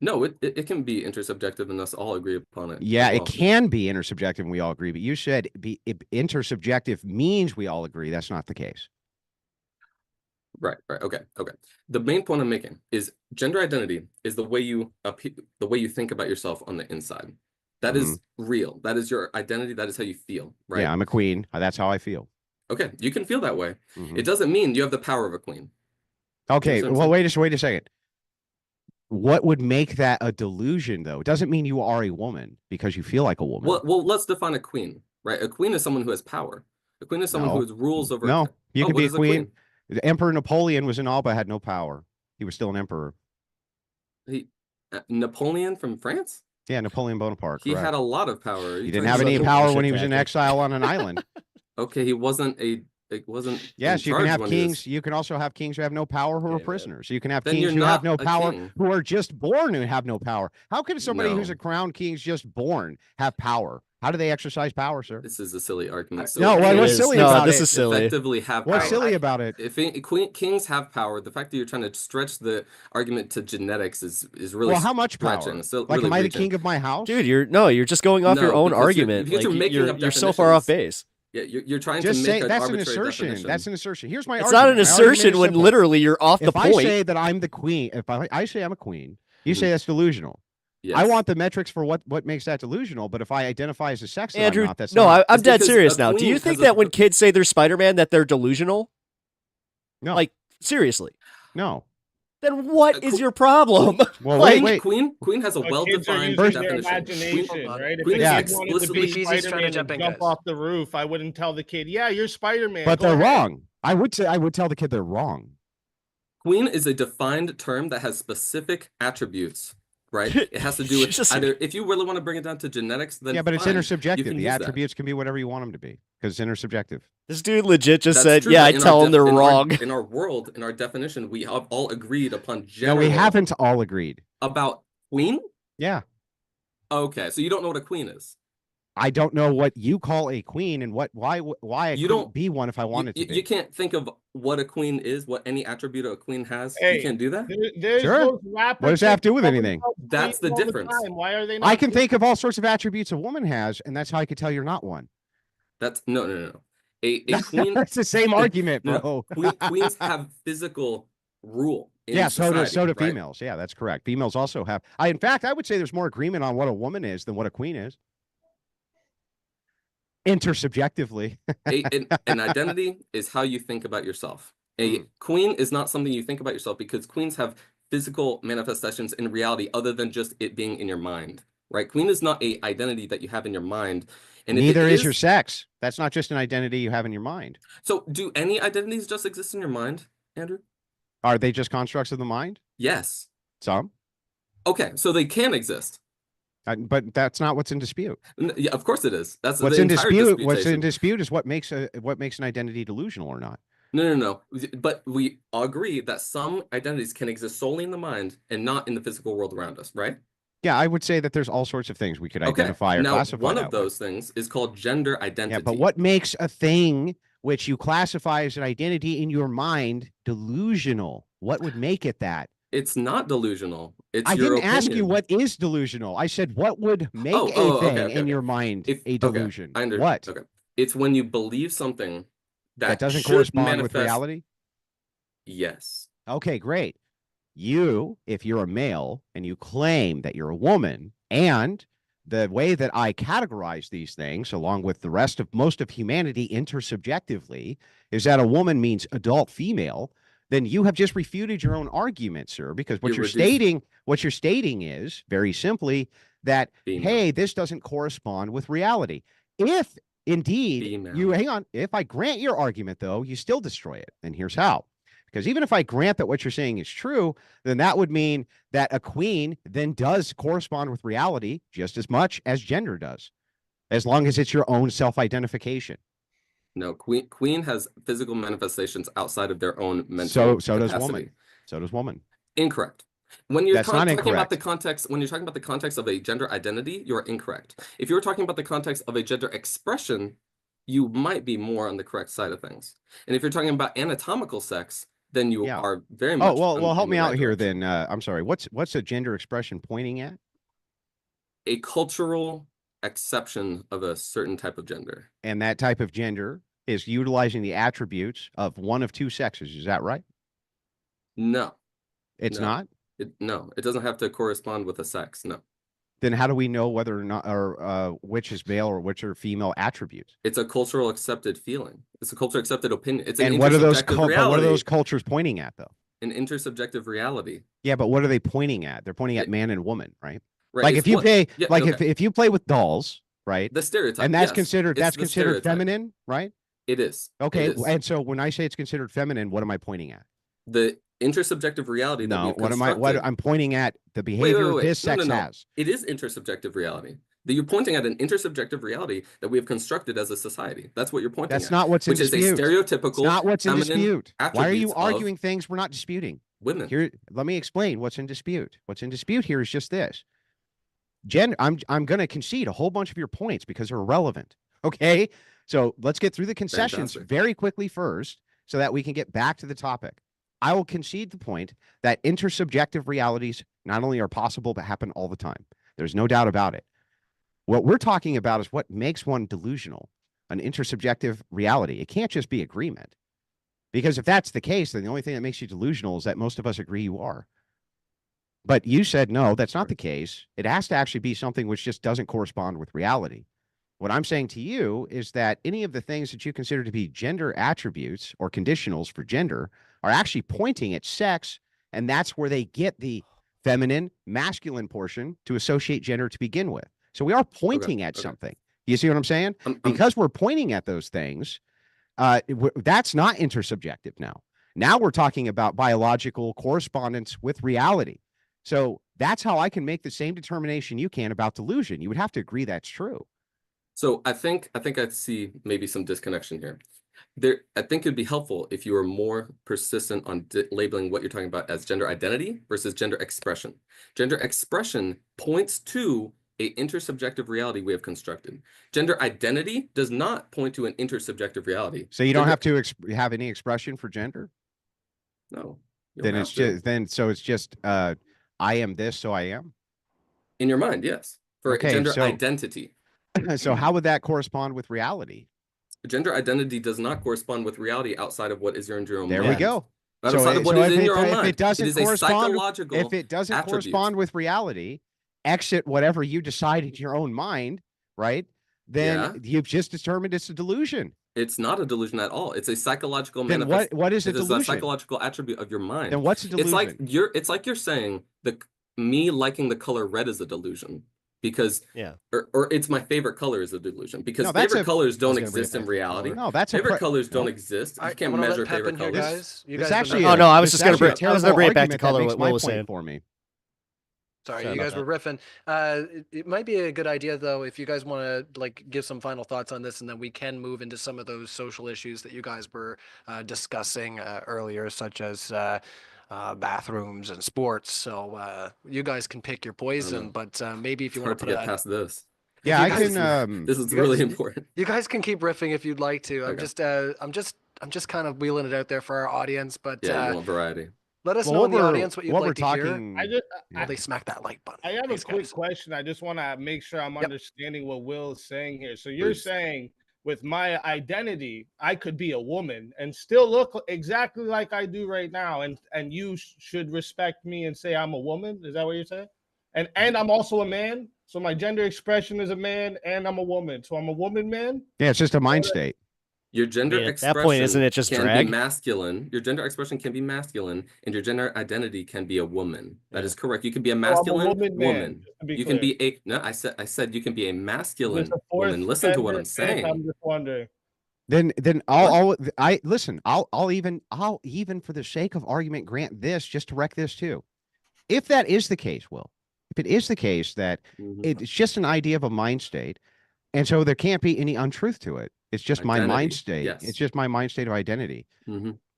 No, it can be intersubjective and us all agree upon it. Yeah, as it well. can be intersubjective and we all agree, but you said intersubjective means we all agree. That's not the case. Right. Okay. The main point I'm making is gender identity is the way you think about yourself on the inside. That is real. That is your identity. That is how you feel. Right. Yeah, I'm a queen. That's how I feel. Okay. You can feel that way. Mhm. It doesn't mean you have the power of a queen. Okay. what I'm Well, saying? wait a second. What would make that a delusion, though? It doesn't mean you are a woman because you feel like a woman. Well, let's define a queen. Right. A queen is someone who has power. A queen is someone No. who has rules over. No, you Oh, can what be a is queen. The Emperor Napoleon was in Alba, had no power. He was still an emperor. Napoleon from France. Yeah, Napoleon Bonaparte. He correct. had a lot of power. He You didn't talking have any about- power bullshit when he was in tactic. exile on an island. Okay, he wasn't a. It wasn't. Yes, in you can charge have when he was- kings. You can also have kings who have no power who Okay, are man. prisoners. You can have Then kings you're who have not no a power king. who are just born and have no power. How can somebody who's No. a crowned king is just born have power? How do they exercise power, sir? This is a silly argument. No, a what king was It is. silly No, about this it? is silly. Effectively have What's power. silly about it? If kings have power, the fact that you're trying to stretch the argument to genetics is really Well, how much stretching. power? So Like, really am I the reaching. king of my house? Dude, you're just going off your No, own because you're- argument. because you're Like, making up you're so far off base. Yeah, you're trying just to say make an that's an arbitrary assertion. definition. That's an assertion. Here's my It's argument. not an My argument assertion is when simple. literally you're off the If I point. say that I'm the queen, if I say I'm a queen, you Mhm. say that's delusional. I Yes. want the metrics for what makes that delusional. But if I identify as a sex that Andrew, I'm not, that's no, not. I'm It's dead because serious a now. Do you queen think has a- that when kids say they're Spider-Man that they're delusional? No, Like, seriously. no. Then what is Queen- your problem? Well, Like, wait. Queen has a But kids are well-defined using their definition. imagination, Hold on. right? If Queen a is Yeah. kid wanted to explicitly- be Peasy's trying to Spider-Man jump and in, jump guys. off the roof, I wouldn't tell the kid, "Yeah, you're Spider-Man." But Go they're ahead. wrong. I would tell the kid they're wrong. Queen is a defined term that has specific attributes, right? It has to do with Just- either, if you really want to bring it down to genetics, then Yeah, but it's fine, you intersubjective. can The use that. attributes can be whatever you want them to be because it's intersubjective. This dude legit just That's said, true, yeah, but I in our tell them def- they're in our- wrong. in our world, in our definition, we have all agreed upon No, general we haven't all agreed. about queen. Yeah. Okay, so you don't know what a queen is. I don't know what you call a queen and why I You couldn't don't- be one if I wanted to be. You can't think of what a queen is, what any attribute a queen has. Hey, You can't do that. There's Sure. those rappers What does that have to do with talking anything? about That's the queens all difference. time. Why are they not? I can think of all sorts of attributes a woman has, and that's how I could tell you're not one. That's no. A queen. That's the same argument, No, bro. queens have physical rule. In Yeah, so do society, right? females. Yeah, that's correct. Females also have. In fact, I would say there's more agreement on what a woman is than what a queen is. Intersubjectively. An identity is how you think about yourself. A queen is not something you think about yourself because queens have physical manifestations in reality other than just it being in your mind, right? Queen is not a identity that you have in your mind. And if it Neither is your sex. That's not just an identity you have in your mind. So do any identities just exist in your mind, Andrew? Are they just constructs of the mind? Yes. Some. Okay, so they can exist. But that's not what's in dispute. Yeah, of course it is. That's What's the in entire dispute? What's in disputation. dispute is what makes an identity delusional or not. No. But we agree that some identities can exist solely in the mind and not in the physical world around us, right? Yeah, I would say that there's all sorts of things we could Okay. identify or Now, classify. one that of way. those things is called gender identity. Yeah, but what makes a thing which you classify as an identity in your mind delusional? What would make it that? It's not delusional. It's I your didn't ask you opinion. what is delusional. I said what would make a thing in your mind a delusion. What? Okay. It's when you believe something That doesn't should correspond with manifest- reality? Yes. Okay, great. You, if you're a male and you claim that you're a woman, and the way that I categorize these things, along with the rest of most of humanity intersubjectively, is that a woman means adult female, then you have just refuted your own argument, sir, because what You're you're stating is very simply that, Female. hey, this doesn't correspond with reality. If indeed Female. hang on, if I grant your argument, though, you still destroy it. And here's how. Because even if I grant that what you're saying is true, then that would mean that a queen then does correspond with reality just as much as gender does, as long as it's your own self-identification. No, queen has physical manifestations outside of their own mental So does capacity. woman. So does woman. Incorrect. When you're That's not talking about incorrect. the context, when you're talking about the context of a gender identity, you're incorrect. If you're talking about the context of a gender expression, you might be more on the correct side of things. And if you're talking about anatomical sex, then you Yeah. are very much. Oh, well, help in me the out right here direction. then. I'm sorry. What's a gender expression pointing at? A cultural exception of a certain type of gender. And that type of gender is utilizing the attributes of one of two sexes. Is that right? No, It's No. not? no, it doesn't have to correspond with a sex. No, Then how do we know whether or not, or which is male or which are female attributes? it's a cultural accepted feeling. It's a cultural accepted opinion. It's an And what are those intersubjective but what are reality. those cultures pointing at, though? An intersubjective reality. Yeah, but what are they pointing at? They're pointing at It- man and woman, right? Right. Like it's if you what- play, yeah, like okay. if you play with dolls, right? The stereotype. And that's yes, considered it's the stereotype. feminine, right? It is. It Okay, is. and so when I say it's considered feminine, what am I pointing at? The intersubjective reality that No, we've what constructed. I'm pointing at the behavior wait. this No, sex no. has. It is intersubjective reality. That you're pointing at an intersubjective reality that we have constructed as a society. That's what you're pointing That's at. not what's in which is a dispute. stereotypical It's not what's in feminine dispute. Why are you attributes of arguing things we're not disputing? women. Here, let me explain what's in dispute. What's in dispute here is just this. Gender, I'm going to concede a whole bunch of your points because they're irrelevant. Okay, so let's get through the concessions Fantastic. very quickly first, so that we can get back to the topic. I will concede the point that intersubjective realities not only are possible but happen all the time. There's no doubt about it. What we're talking about is what makes one delusional, an intersubjective reality. It can't just be agreement. Because if that's the case, then the only thing that makes you delusional is that most of us agree you are. But you said, no, that's not the case. It has to actually be something which just doesn't correspond with reality. What I'm saying to you is that any of the things that you consider to be gender attributes or conditionals for gender are actually pointing at sex, and that's where they get the feminine, masculine portion to associate gender to begin with. So we are pointing at something. You see what I'm saying? Because we're pointing at those things, that's not intersubjective now. Now we're talking about biological correspondence with reality. So that's how I can make the same determination you can about delusion. You would have to agree that's true. So I think I see maybe some disconnection here. I think it'd be helpful if you were more persistent on labeling what you're talking about as gender identity versus gender expression. Gender expression points to a intersubjective reality we have constructed. Gender identity does not point to an intersubjective reality. So you don't have to have any expression for gender? No. Then it's just it's just I am this, so I am. In your mind, yes. For gender so, identity. So how would that correspond with reality? Gender identity does not correspond with reality outside of what is in your own mind. There we go. Outside of what is in your own mind. If it doesn't correspond correspond with reality, exit whatever you decide in your own mind, right? Then you've just determined it's a delusion. It's not a delusion at all. It's a psychological manifestation. What is a delusion? It's a psychological attribute of your mind. Then what's a delusion? It's like you're saying me liking the color red is a delusion. Because or it's my favorite color is a delusion because favorite colors don't exist in reality. No, that's favorite colors don't exist. You can't measure favorite colors. I was just going to bring it back to color. What Will was saying for me. Sorry, you guys were riffing. It might be a good idea though if you guys want to give some final thoughts on this, and then we can move into some of those social issues that you guys were discussing earlier, such as bathrooms and sports. So you guys can pick your poison, but maybe if you want to get past this. Yeah, I can. This is really important. You guys can keep riffing if you'd like to. Okay. I'm just kind of wheeling it out there for our audience, but you want variety. Let us know in the audience what you'd like to hear. While they smack that like button. I have a quick question. I just want to make sure I'm understanding what Will is saying here. So you're saying with my identity, I could be a woman and still look exactly like I do right now, and you should respect me and say I'm a woman. Is that what you're saying? And I'm also a man. So my gender expression is a man, and I'm a woman. So I'm a woman, man. Yeah, it's just a mind state. Your gender expression at that point, isn't it just can drag? be masculine. Your gender expression can be masculine, and your gender identity can be a woman. That is correct. You can be a masculine woman. You can be a I said you can be a masculine woman. Listen to what I'm saying. I'm just wondering. Then I'll even for the sake of argument grant this just to wreck this too. If that is the case, Will, if it is the case that it's just an idea of a mind state, and so there can't be any untruth to it. It's just my mind state. Yes. It's just my mind state of identity.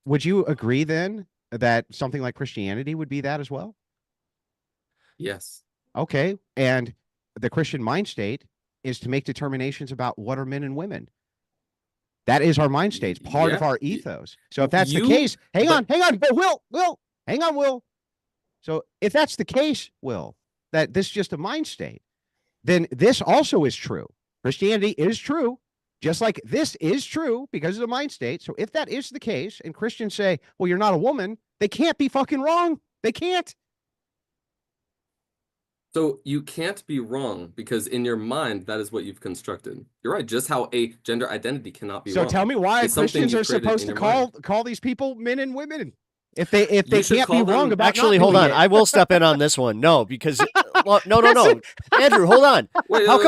Would you agree then that something like Christianity would be that as well? Yes. Okay. And the Christian mind state is to make determinations about what are men and women. That is our mind state. It's part of our ethos. So if that's the case, hang on. Will, hang on, Will. So if that's the case, Will, that this is just a mind state, then this also is true. Christianity is true. Just like this is true because of the mind state. So if that is the case and Christians say, well, you're not a woman, they can't be fucking wrong. They can't. So you can't be wrong because in your mind, that is what you've constructed. You're right. Just how a gender identity cannot be wrong. So tell me why Christians are supposed to call these people men and women. If they can't be wrong about actually, hold on. I will step in on this one. No, because no. Andrew, hold on. How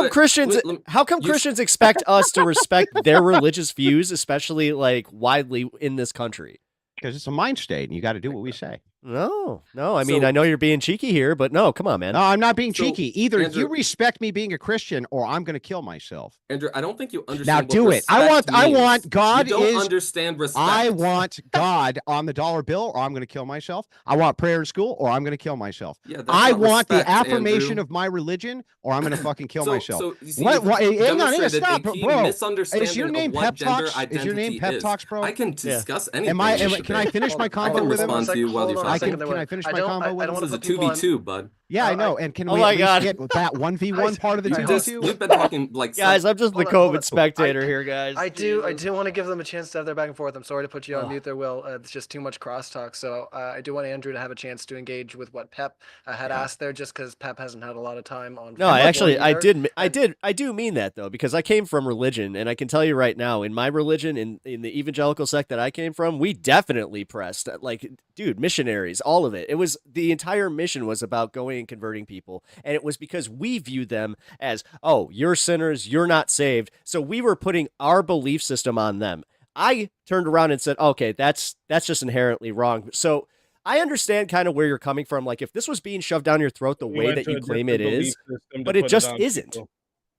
come Christians expect us to respect their religious views, especially widely in this country? Because it's a mind state, and you got to do what we say. No. I mean, I know you're being cheeky here, but no, come on, man. No, I'm not being cheeky. Either Andrew, you respect me being a Christian, or I'm going to kill myself. Andrew, I don't think you understand. Now do it. I want God. You don't understand respect. I want God on the dollar bill, or I'm going to kill myself. I want prayer in school, or I'm going to kill myself. Yeah, I want the affirmation of my religion, or I'm going to fucking kill myself. So you see, hang on, stop, bro. Is your name Pep Talks? Is your name Pep Talks, bro? I can discuss anything. Can I finish my combo with him? I can respond to you while you Can I finish my combo with him? This is a 2v2, bud. Yeah, I know. And can Oh we my at least God. get that 1v1 part of the I Just, 2v2? you've been talking like Guys, I'm just the Hold on, hold COVID on. spectator here, guys. I do want to give them a chance to have their back and forth. I'm sorry to put you on Ugh. mute there, Will. It's just too much crosstalk. So I do want Andrew to have a chance to engage with what Pep had Yeah. asked there, just because Pep hasn't had a lot of time on. No, I football actually, either. I do mean that though, because I came from religion, and I can tell you right now, in my religion, in the evangelical sect that I came from, we definitely pressed, like, dude, missionaries, all of it. It was the entire mission was about going and converting people, and it was because we viewed them as, oh, you're sinners, you're not saved, so we were putting our belief system on them. I turned around and said, okay, that's just inherently wrong. So I understand kind of where you're coming from. Like, if this was being shoved down your throat the We way went that to you a claim it different belief is, system to but it put just on isn't. people.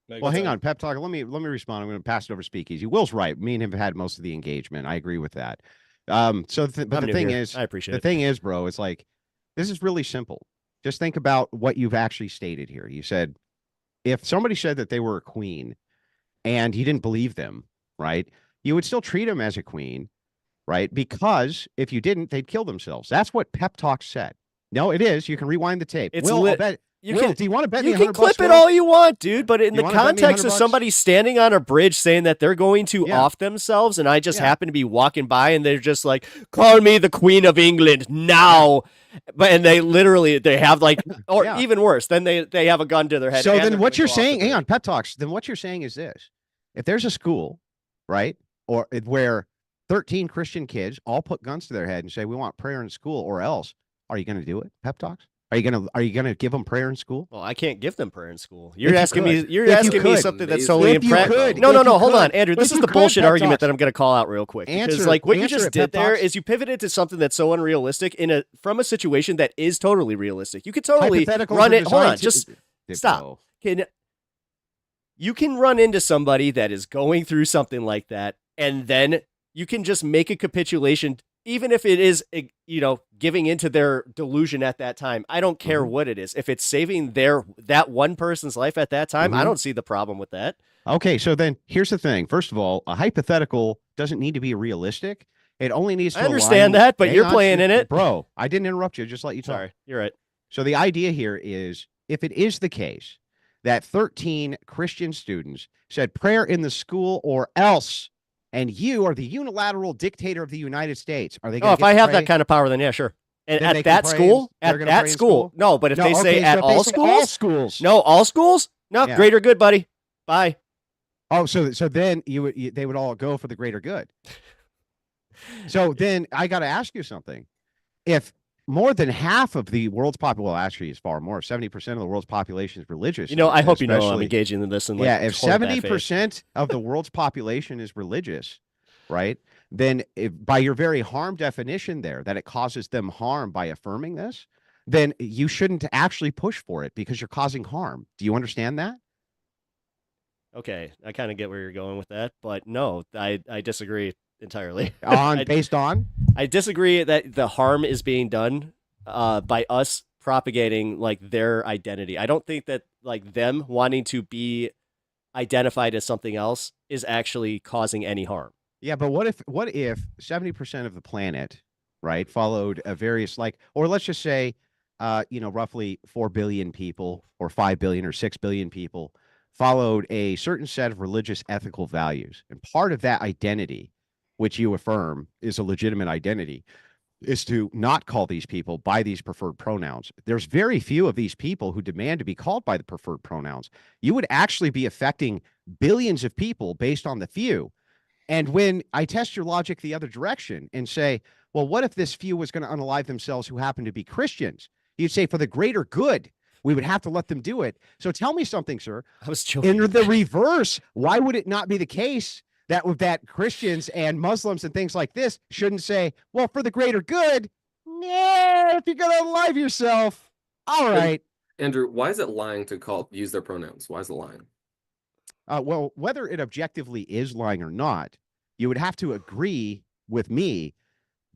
Makes Well, hang sense. on, Pep Talk. Let me respond. I'm going to pass it over to Speakeasy. Will's right. Me and him have had most of the engagement. I agree with that. But I'm the new thing here. is, I appreciate the it. thing is, bro, it's like, this is really simple. Just think about what you've actually stated here. You said, if somebody said that they were a queen and you didn't believe them, right, you would still treat them as a queen, right? Because if you didn't, they'd kill themselves. That's what Pep Talk said. No, it is. You can rewind the tape. It's Will, I'll lit. bet. You Will, can do you want to bet you me can 100 clip bucks, it Will? all you want, dude, but in You the wanna bet me 100 context of bucks? somebody standing on a bridge saying that they're going to Yeah. off themselves, and I just Yeah. happen to be walking by and they're just like, call me the Queen of England now. But and they literally they have like, or Yeah. even worse, then they have a gun to their head. So and then they're what gonna you're go off the saying, hang bridge. on, Pep Talks, then what you're saying is this. If there's a school, right, or where 13 Christian kids all put guns to their head and say, we want prayer in school, or else, are you going to do it, Pep Talks? Are you gonna give them prayer in school? Well, I can't give them prayer in school. If You're you asking me. could. You're If you asking me could. something that's If totally you impractical. could. No, If no, you no. Hold could. on, Andrew. This If is you the could, bullshit Pep argument Talks. that I'm going to call out real quick. Because Answer like what you it, just Pep did there Talks. is you pivoted to something that's so unrealistic from a situation that is totally realistic. You could totally Hypotheticals run are it. Hold on, designed just to- stop. You can run into somebody that is going through something like that, and then you can just make a capitulation, even if it is, giving into their delusion at that time. I don't care what it is. If it's saving that one person's life at that time, I don't see the problem with that. Okay, so then here's the thing. First of all, a hypothetical doesn't need to be realistic. It only needs to I understand align- that, but Hang you're on, playing in it. Bro, I didn't interrupt you. Just let you talk. Sorry, you're right. So the idea here is, if it is the case that 13 Christian students said prayer in the school or else, and you are the unilateral dictator of the United States, are they Oh, going if I have that kind of power, then yeah, sure. And Then they at can that pray school, they're at gonna that pray in school, school? no. But if they say at all schools, no, all schools, no, Yeah. greater good, buddy. Bye. Oh, so then they would all go for the greater good. So then I got to ask you something. If more than half of the world's population, well, actually, it's far more. 70% of the world's population is religious. I hope you know I'm especially- engaging in this. And Yeah, if hold that faith. 70% of the world's population is religious, right? Then by your very harm definition there, that it causes them harm by affirming this, then you shouldn't actually push for it because you're causing harm. Do you understand that? Okay, I kind of get where you're going with that, but no, I disagree entirely. Based on? I disagree that the harm is being done by us propagating like their identity. I don't think that like them wanting to be identified as something else is actually causing any harm. Yeah, but what if 70% of the planet, right, followed a various or let's just say, roughly 4 billion people or 5 billion or 6 billion people followed a certain set of religious ethical values. And part of that identity, which you affirm is a legitimate identity, is to not call these people by these preferred pronouns. There's very few of these people who demand to be called by the preferred pronouns. You would actually be affecting billions of people based on the few. And when I test your logic the other direction and say, well, what if this few was going to unalive themselves who happen to be Christians? You'd say, for the greater good, we would have to let them do it. So tell me something, sir. I was joking. In the reverse, why would it not be the case that Christians and Muslims and things like this shouldn't say, well, for the greater good, yeah, if you're going to unalive yourself, all right. Andrew, why is it lying to use their pronouns? Why is it lying? Well, whether it objectively is lying or not, you would have to agree with me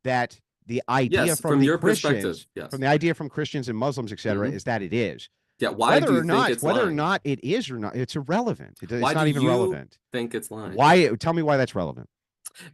that the idea Yes, from from the your Christians, perspective, yes. from the idea from Christians and Muslims, etc., is that it is. Yeah, why do you think it's whether or lying? not it is or not, it's irrelevant. It's Why not do even you relevant. think it's lying? Why? Tell me why that's relevant.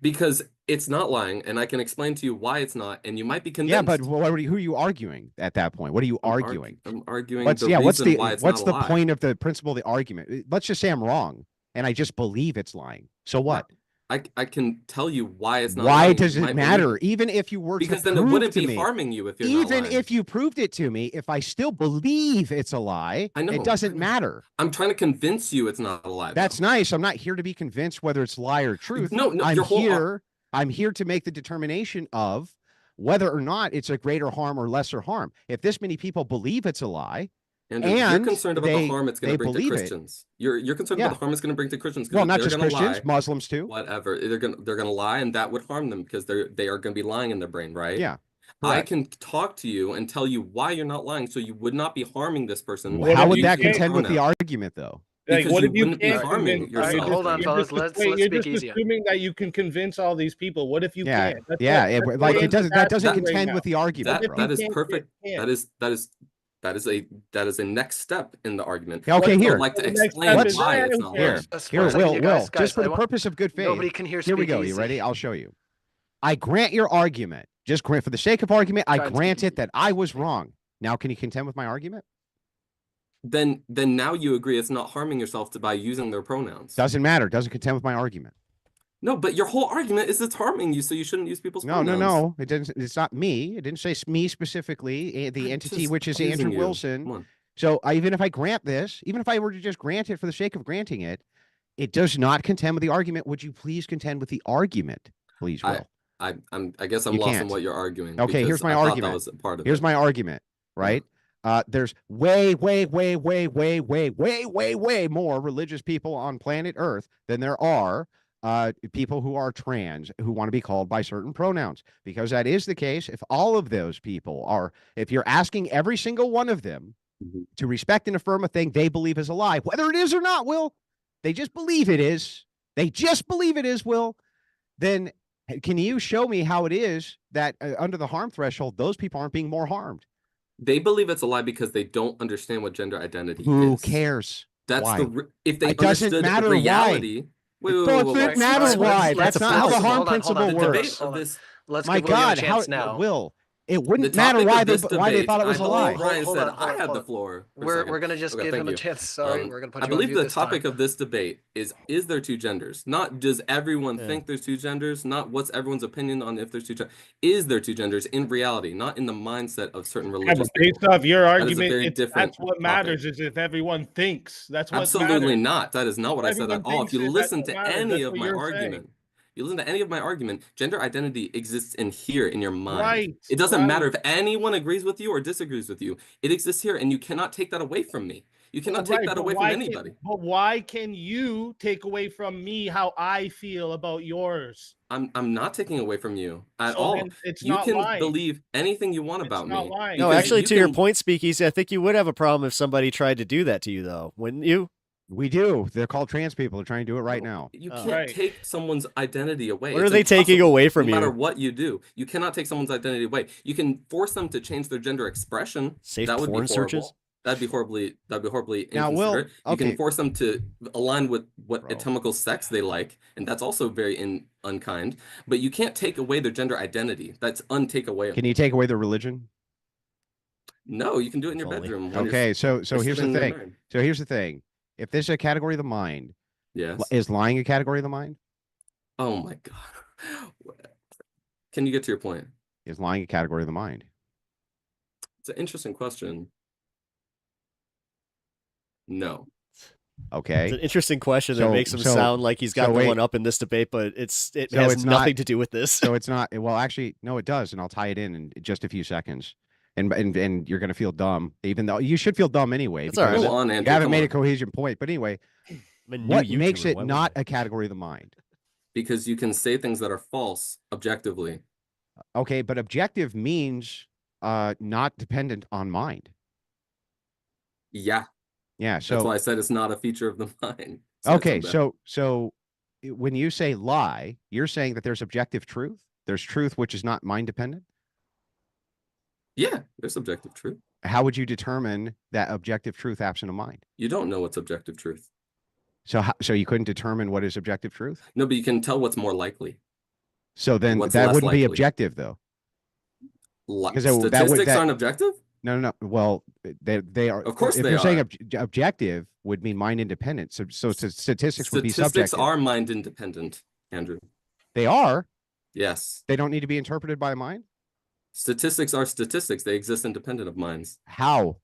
Because it's not lying, and I can explain to you why it's not, and you might be convinced. Yeah, but who are you arguing at that point? What are you I'm arguing? I'm arguing What's the reason why it's what's not the a lie. point of the principle of the argument? Let's just say I'm wrong and I just believe it's lying. So what? I can tell you why it's not Why lying. does You it might matter? believe it. Even if you were Because to then it prove wouldn't to be me, harming you if you're not even lying. if you proved it to me, if I still believe it's a lie, I know, it doesn't matter. I'm trying to convince you it's not a lie. That's though. nice. I'm not here to be convinced whether it's lie or truth. No, I'm your whole I'm here to make the determination of whether or not it's a greater harm or lesser harm. If this many people believe it's a lie, Andrew, you're and concerned about the harm it's going they to bring to believe it. Christians. You're concerned Yeah. about the harm it's going to bring to Christians. well, because not they're just gonna Christians, lie, Muslims too. whatever. They're gonna lie, and that would harm them because they are going to be lying in their brain, right? Yeah. I correct. can talk to you and tell you why you're not lying, so you would not be harming this person. What How if would you that can't contend with the pronoun. argument, though? Like, Because what you if you wouldn't be can't harming convince? yourself. Hold on, you're fellas, just- let's wait, you're speak just easier. assuming that you can convince all these people. What if you Yeah, can't? That's yeah. what- that's what Like it Andrew's doesn't that doesn't asking right contend now. with the argument. if bro. you That is can't, perfect. can't. That is a next step in the argument. Yeah, okay, I here. would like to The next explain step is why that, it's not here. lying. Just Here, one second, Will, you guys, just for I the want- purpose of good faith. Nobody can hear. Here we go. You speakeasy. ready? I'll show you. I grant your argument. Just grant for the sake of argument. I Try and grant speak it that I was wrong. Now, can you contend with my argument? Then now you agree it's not harming yourself by using their pronouns. Doesn't matter. Doesn't contend with my argument. No, but your whole argument is it's harming you, so you shouldn't use people's No, pronouns. no. It didn't. It's not me. It didn't say me specifically. The I'm entity, just which is quizzing Andrew you. Wilson. Come on. So even if I grant this, even if I were to just grant it for the sake of granting it, it does not contend with the argument. Would you please contend with the argument, please, Will? I guess I'm You lost in can't. what you're arguing. Okay, here's because my I thought argument. That was a part of Here's it. my argument, right? There's way more religious people on planet Earth than there are people who are trans, who want to be called by certain pronouns. Because that is the case. If all of those people are, if you're asking every single one of them Mhm. to respect and affirm a thing they believe is a lie, whether it is or not, Will, they just believe it is. They just believe it is, Will. Then can you show me how it is that under the harm threshold, those people aren't being more harmed? They believe it's a lie because they don't understand what gender identity Who is. cares? That's Why? if they It doesn't understood matter why. reality. Wait, It wait, doesn't wait, wait. matter Let's- why. let's- That's let's not how the pause. harm Hold on, hold on. principle The The debate works. debate of this, Let's My give William God, a how chance now. Will it the wouldn't matter topic why of they this debate, thought it was I a know lie. Ryan Hold said on, I had hold the on. floor. for a We're second. gonna just Okay, give thank him a you. chance. Sorry, we're gonna put I you on believe mute the this topic time. of this debate is there two genders? Not does everyone Yeah. think there's two genders? Not what's everyone's opinion on if there's two genders? Is there two genders in reality? Not in the mindset of certain Yeah, religious but based people. off your is a argument, very different that's what matters is if everyone thinks. That's what Absolutely matters. not. That is not what I said Everyone at all. If thinks you it, that's listen what to matters. any That's of what my you're argument, you listen to any of my argument, gender identity exists in here in your mind. Right, It doesn't matter right. if anyone agrees with you or disagrees with you. It exists here, and you cannot take that away from me. You cannot take Right, that but away from why anybody. But why can you take away from me how I feel about yours? I'm not taking away from you at So all. then it's You not can lying. believe anything you want It's about not me. lying. No, because actually, you to your can- point, Speakeasy, I think you would have a problem if somebody tried to do that to you, though, wouldn't you? We do. They're called trans people. They're trying to do it right No, now. You Oh. can't Right. take someone's identity away. What are It's they taking impossible, away from no matter you? what you do. You cannot take someone's identity away. You can force them to change their gender expression. Safe That would be porn horrible. searches? That'd be horribly Now, Will, inconsiderate. You okay. can force them to align with what Bro. anatomical sex they like, and that's also very unkind. But you can't take away their gender identity. That's untakeawayable. Can you take away their religion? No, you can do it in your If only. bedroom. when you're Okay, so you're here's the sitting there thing. married. So here's the thing. If this is a category of the mind, Yes. is lying a category of the mind? Oh my God. Can you get to your point? Is lying a category of the mind? It's an interesting question. No. Okay. It's an interesting question that So- makes him so- sound like he's got so the wait. one up in this debate, but it So has it's not- nothing to do with this. So it's not. Well, actually, no, it does, and I'll tie it in just a few seconds. And you're gonna feel dumb, even though you should feel dumb anyway. That's all right. because Go on, Andrew. You haven't come made on. a cohesion point. But anyway, I'm a new what makes YouTuber, it why would not I? a category of the mind? Because you can say things that are false objectively. Okay, but objective means not dependent on mind. Yeah. Yeah. That's So why I said it's not a feature of the mind. okay, that's a so when you say lie, you're saying that there's objective truth. There's truth which is not mind dependent. yeah, there's objective truth. How would you determine that objective truth absent of mind? You don't know what's objective truth. So you couldn't determine what is objective truth? No, but you can tell what's more likely. So then What's that less wouldn't be likely? objective though. Because Statistics that- aren't objective? No. Well, they are. Of course if they you're saying are. objective would mean mind independent. So statistics would be Statistics subjective. are mind independent, Andrew. They are. Yes. They don't need to be interpreted by a mind. Statistics are statistics. They exist independent of minds. How?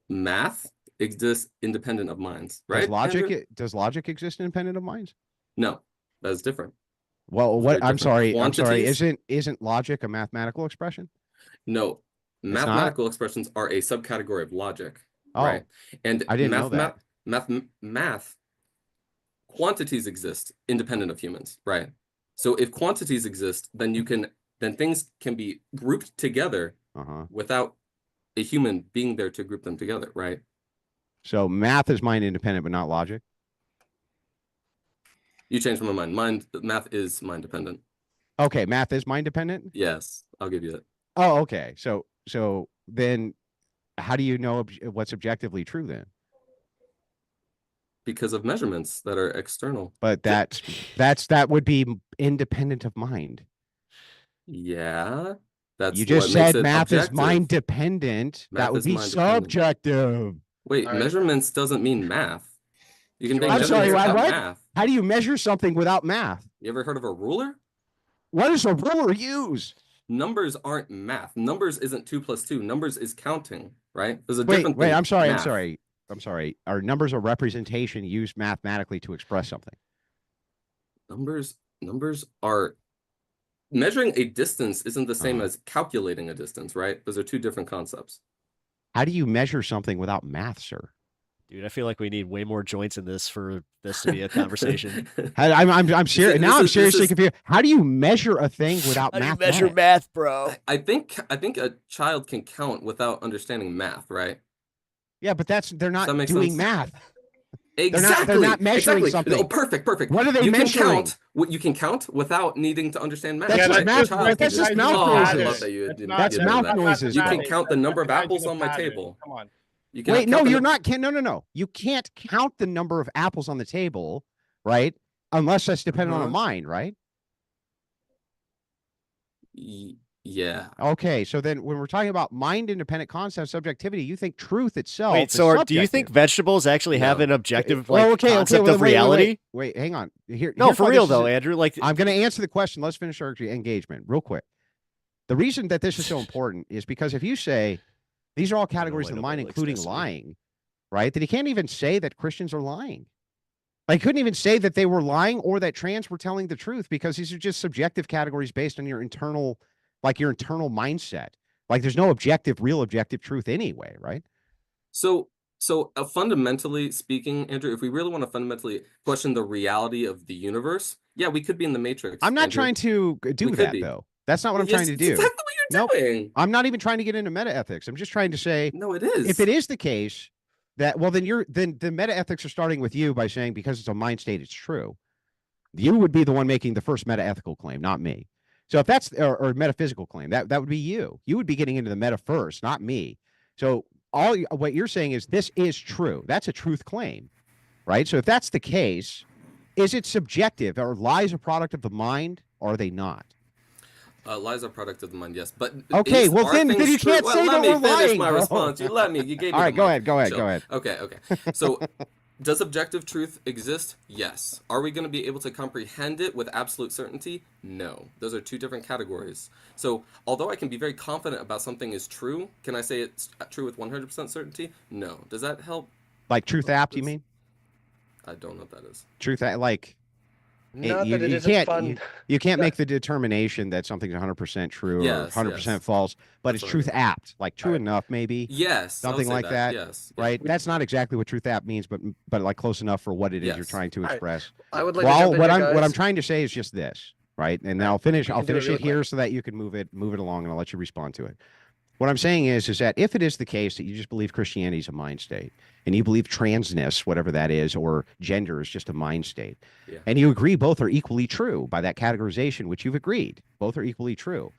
Math exists independent of minds, right? Does logic exist independent of minds? No, that is different. Well, Very what? I'm different. sorry. Quantities? Isn't logic a mathematical expression? No, not? mathematical expressions are a subcategory of logic, Oh, right? And I didn't know that. Math quantities exist independent of humans, right? So if quantities exist, then things can be grouped together Uh-huh. without a human being there to group them together, right? So math is mind independent, but not logic. You changed my mind. Math is mind dependent. Okay, math is mind dependent. Yes, I'll give you that. Oh, okay. So then, how do you know what's objectively true then? Because of measurements that are external. But that would be independent of mind. Yeah, that's You just what makes said it math is objective. mind dependent. Math That would is be mind dependent. subjective. Wait, All right. measurements doesn't mean math. You can make I'm sorry, measurements without what? math. How do you measure something without math? You ever heard of a ruler? What does a ruler use? Numbers aren't math. Numbers isn't 2 + 2. Numbers is counting, right? There's a Wait, different wait. thing. I'm sorry. Math. I'm sorry. Are numbers a representation used mathematically to express something? Numbers are measuring a distance isn't the same Uh-huh. as calculating a distance, right? Those are two different concepts. How do you measure something without math, sir? Dude, I feel like we need way more joints in this for this to be a conversation. I'm serious. This Now I'm is- seriously this is- confused. How do you measure a thing without How do you math? measure math, bro? I think a child can count without understanding math, right? Yeah, but they're not that make doing sense? math. Exactly. not measuring exactly. something. Oh, perfect. What are they you measuring? Can count. You can count without needing to understand math. That's Yeah, just right? math. A child That's can just do mouth that. Oh, I noises. love that you didn't That's get into mouth that. noises. You bro. can count the number of Tied to apples the on my pattern. table. Come on. You cannot Wait, no, count the you're num- not. No. You can't count the number of apples on the table, right? Unless that's dependent on a Uh-huh. mind, right? Yeah. Okay, so then when we're talking about mind independent concept subjectivity, you think truth itself. Wait, is so do you think subjective. vegetables actually have No. an objective Well, like concept well, of wait, reality? Wait, hang on. No, here's for why real this is though, Andrew. Like, I'm going to answer the question. Let's finish our engagement real quick. The reason that this is so important is because if you say these are all categories of the mind, nobody likes including this, man. lying, right? Then he can't even say that Christians are lying. Like, couldn't even say that they were lying or that trans were telling the truth because these are just subjective categories based on your internal mindset. Like, there's no real objective truth anyway, right? So fundamentally speaking, Andrew, if we really want to fundamentally question the reality of the universe, yeah, we could be in the Matrix. I'm not Andrew. trying to do We could that be. though. That's not what I'm Yes, trying to it's do. exactly what you're Nope. doing. I'm not even trying to get into meta ethics. I'm just trying to say No, it is. if it is the case that, well, then the meta ethics are starting with you by saying because it's a mind state, it's true. You would be the one making the first meta ethical claim, not me. So if that's or metaphysical claim, that would be you. You would be getting into the meta first, not me. So what you're saying is this is true. That's a truth claim, right? So if that's the case, is it subjective? Are lies a product of the mind? Or are they not? Lies are product of the mind, yes. But Okay, well, are then things you true? can't Well, say let that me we're finish lying, my bro. response. You let me. You gave me. All right, the go mic. ahead. Chill. Go ahead. Okay. So, does objective truth exist? Yes. Are we going to be able to comprehend it with absolute certainty? No. Those are two different categories. So, although I can be very confident about something is true, can I say it's true with 100% certainty? No. Does that help? Like truth apt, you mean? I don't know what that is. Truth like Not you, that it you isn't can't fun. you can't make the determination that something's 100% true or Yes, 100% yes. false, but That's it's what I truth apt, like true Alright. enough maybe, Yes. I would something say like that, Yes. Yeah. right? That's not exactly what truth apt means, but like close enough for what it is you're Yes. trying to Alright. express. I would like to Well, jump in what here, I'm guys. trying to say is just this, right? And then I'll finish We can do it really it here quick. so that you can move it along, and I'll let you respond to it. What I'm saying is that if it is the case that you just believe Christianity is a mind state, and you believe transness, whatever that is, or gender is just a mind state, Yeah. and you agree both are equally true by that categorization, which you've agreed, both are equally true.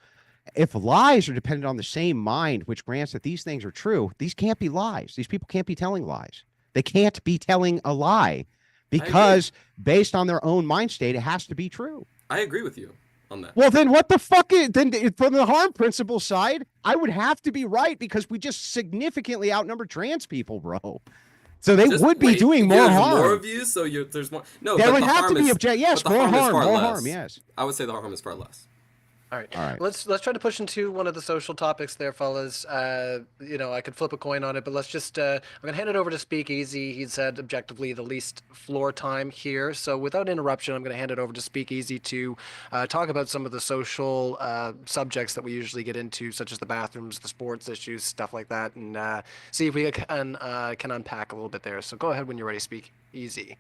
If lies are dependent on the same mind, which grants that these things are true, these can't be lies. These people can't be telling lies. They can't be telling a lie because based on their own mind state, it has to be true. I agree with you on that. Well, then what the fuck is then from the harm principle side? I would have to be right because we just significantly outnumber trans people, bro. So they Just would be wait, doing more there's harm. more of you, so there's more. No, There but would the have harm to be is, yes, but the more harm is harm, far more less. harm. Yes. I would say the harm is far less. All right. All right. Let's try to push into one of the social topics there, fellas. I could flip a coin on it, but let's just I'm gonna hand it over to Speakeasy. He's had objectively the least floor time here. So without interruption, I'm gonna hand it over to Speakeasy to talk about some of the social subjects that we usually get into, such as the bathrooms, the sports issues, stuff like that, and see if we can unpack a little bit there. So go ahead when you're ready, Speakeasy.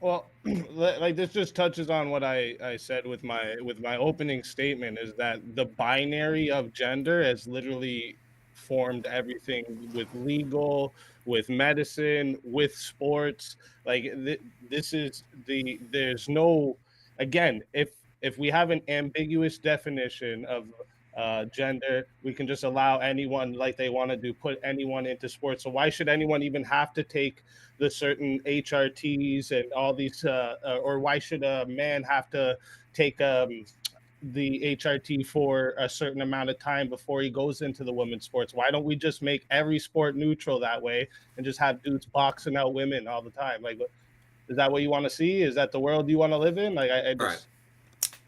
Well, like this just touches on what I said with my opening statement, is that the binary of gender has literally formed everything with legal, with medicine, with sports. Like there's no, again, if we have an ambiguous definition of gender, we can just allow anyone, like they want to do, put anyone into sports. So why should anyone even have to take the certain HRTs and all these, or why should a man have to take the HRT for a certain amount of time before he goes into the women's sports? Why don't we just make every sport neutral that way and just have dudes boxing out women all the time? Like, is that what you want to see? Is that the world you want to live in? Like, I just...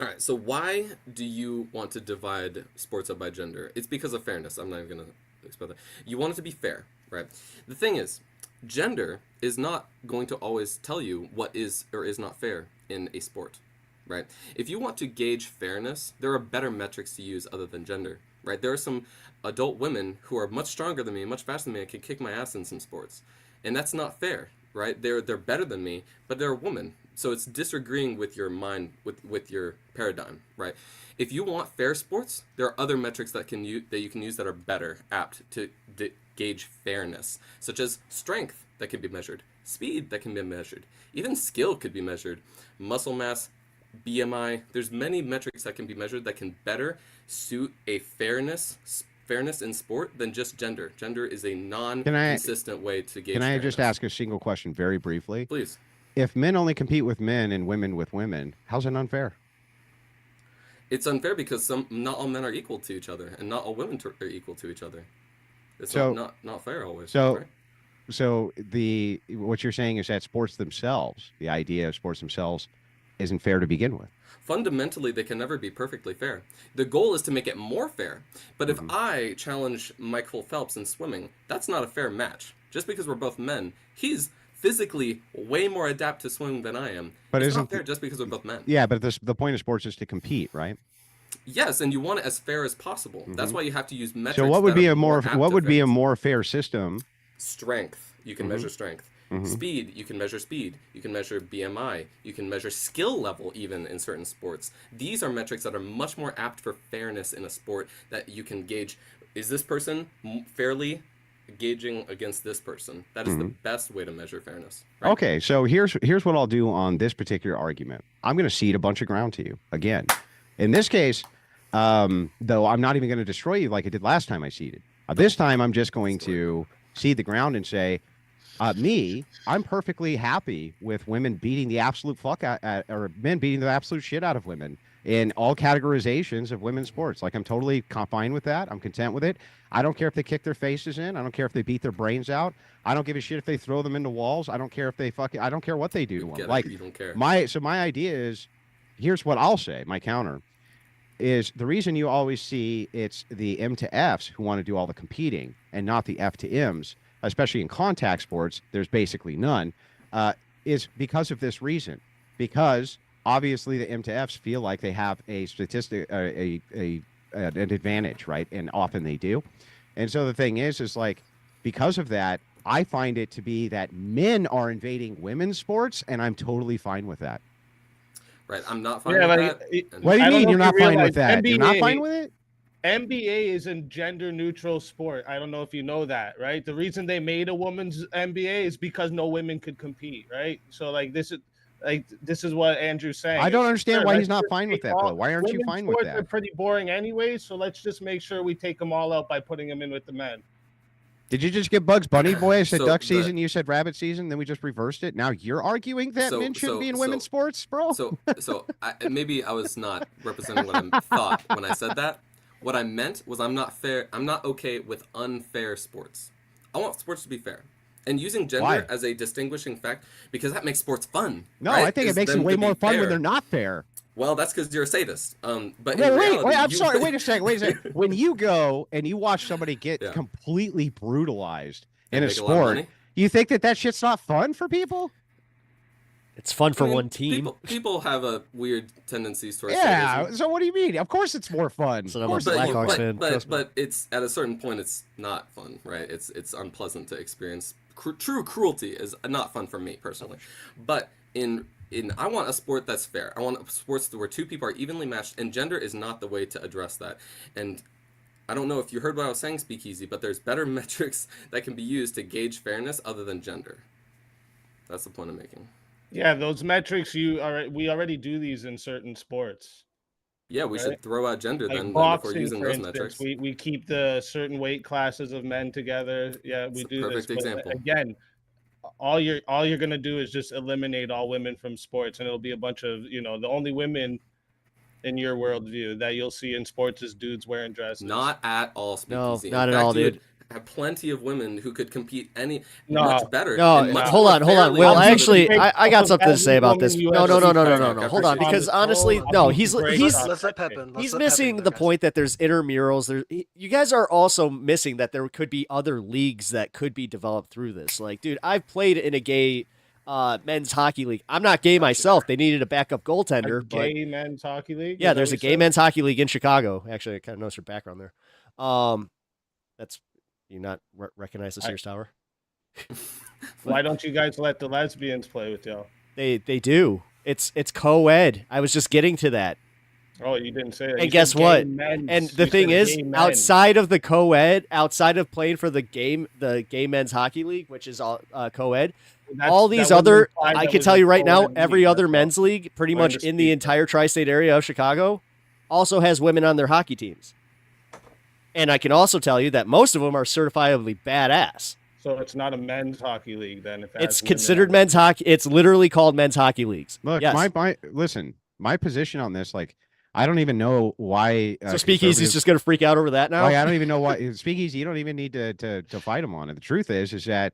All right. So why do you want to divide sports up by gender? It's because of fairness. I'm not even going to explain that. You want it to be fair, right? The thing is, gender is not going to always tell you what is or is not fair in a sport, right? If you want to gauge fairness, there are better metrics to use other than gender, right? There are some adult women who are much stronger than me, much faster than me, and can kick my ass in some sports. And that's not fair, right? They're better than me, but they're a woman. So it's disagreeing with your mind, with your paradigm, right? If you want fair sports, there are other metrics that you can use that are better, apt to gauge fairness, such as strength that can be measured, speed that can be measured, even skill could be measured, muscle mass, BMI. There's many metrics that can be measured that can better suit a fairness in sport than just gender. Gender is a non-consistent way to gauge fairness. Just ask a single question very briefly? Please. If men only compete with men and women with women, how's it unfair? It's unfair because not all men are equal to each other, and not all women are equal to each other. It's not fair always. So, right? So what you're saying is that sports themselves, the idea of sports themselves, isn't fair to begin with. Fundamentally, they can never be perfectly fair. The goal is to make it more fair. But if I challenge Michael Phelps in swimming, that's not a fair match. Just because we're both men, he's physically way more adept to swim than I am. But it's not fair just because we're both men. Yeah, but the point of sports is to compete, right? Yes, and you want it as fair as possible. That's why you have to use metrics. So what would be a more fair system? Strength. You can measure strength. Speed, you can measure speed. You can measure BMI. You can measure skill level even in certain sports. These are metrics that are much more apt for fairness in a sport, that you can gauge, is this person fairly gauging against this person? That is the best way to measure fairness. Right? Okay, so here's what I'll do on this particular argument. I'm going to cede a bunch of ground to you again. In this case, though, I'm not even going to destroy you like I did last time I ceded. This time, I'm just going to cede the ground and say, I'm perfectly happy with women beating the absolute fuck out, or men beating the absolute shit out of women in all categorizations of women's sports. Like, I'm totally fine with that. I'm content with it. I don't care if they kick their faces in. I don't care if they beat their brains out. I don't give a shit if they throw them into walls. I don't care if they I don't care what they do to them. Like, you don't care. My idea is, here's what I'll say. My counter is, the reason you always see it's the M to Fs who want to do all the competing and not the F to Ms, especially in contact sports, there's basically none, is because of this reason. Because obviously the M to Fs feel like they have a statistic, an advantage, right? And often they do. And so the thing is like, because of that, I find it to be that men are invading women's sports, and I'm totally fine with that. Right, I'm not fine with that. What do you mean you're not fine with that? You're not fine with it? NBA is a gender neutral sport. I don't know if you know that, right? The reason they made a women's NBA is because no women could compete, right? So this is what Andrew's saying. I don't understand why he's not fine with that, though. Why aren't you fine with that? They're pretty boring anyway, so let's just make sure we take them all out by putting them in with the men. Did you just get Bugs Bunny, boy? I said So duck the- season, you said rabbit season, then we just reversed it. Now you're arguing that men shouldn't be in women's sports, bro? So maybe I was not representing what I thought when I said that. What I meant was I'm not fair. I'm not okay with unfair sports. I want sports to be fair. And using gender Why? as a distinguishing fact, because that makes sports fun. No, right? I think it Is makes it them way to be more fun when fair. they're not fair. Well, that's because you're a sadist. But in Wait, reality, I'm you- sorry. Wait a second. When you go and you watch somebody get Yeah. completely brutalized And in a make a lot of sport, money. you think that shit's not fun for people? It's fun for I mean, one team. People have a weird tendencies towards Yeah. sadism. So what do you mean? Of course it's more fun. So I'm Of a course But, it's Blackhawks more fun. fan. trust me. but it's at a certain point it's not fun, right? It's unpleasant to experience. True cruelty is not fun for me personally. But in I want a sport that's fair. I want sports where two people are evenly matched, and gender is not the way to address that. And I don't know if you heard what I was saying, Speakeasy, but there's better metrics that can be used to gauge fairness other than gender. That's the point I'm making. Yeah, those metrics we already do these in certain sports. Yeah, we Right. should throw out gender Like then if we're boxing, using for those instance, metrics. we keep the certain weight classes of men together. Yeah, we It's a do this. perfect But example. again, all you're gonna do is just eliminate all women from sports, and it'll be a bunch of the only women in your worldview that you'll see in sports is dudes wearing dresses. Not at all, No, Speakeasy. not In at fact, all, you would dude. have plenty of women who could compete No. much better. No, and much hold more on. fairly Will, than I other actually, people. I got something to say about this. Every No, woman no. UFC Hold on, fighter. because honestly, Hold on. no, he's Let's let Pepin. he's missing the point that there's intramurals. You guys are also missing that there could be other leagues that could be developed through this. Like, dude, I've played in a gay men's hockey league. I'm not gay myself. They needed a backup goaltender, A but gay men's hockey league. yeah, is that there's a what you gay said? men's hockey league in Chicago. Actually, I kind of noticed your background there. That's you not recognize the Sears Tower? Why don't you guys let the lesbians play with y'all? They do. It's co-ed. I was just getting to that. Oh, you didn't say that. And You guess said gay what? men's. And You the said thing is, gay men. outside of the co-ed, outside of playing for the gay men's hockey league, which is all co-ed, That's- all that these would other, imply I that can was tell a you right now, co-ed every league, other that's all. men's league, pretty much in the Undisputed. entire tri-state area of Chicago, also has women on their hockey teams. And I can also tell you that most of them are certifiably badass. So it's not a men's hockey league then. If it It's has women considered on it. men's hockey. It's literally called men's hockey leagues. Look, yes. my position on this, like, I don't even know why. So Speakeasy's just going to freak out over that now? Like, I don't even know why Speakeasy. You don't even need to fight them on it. The truth is that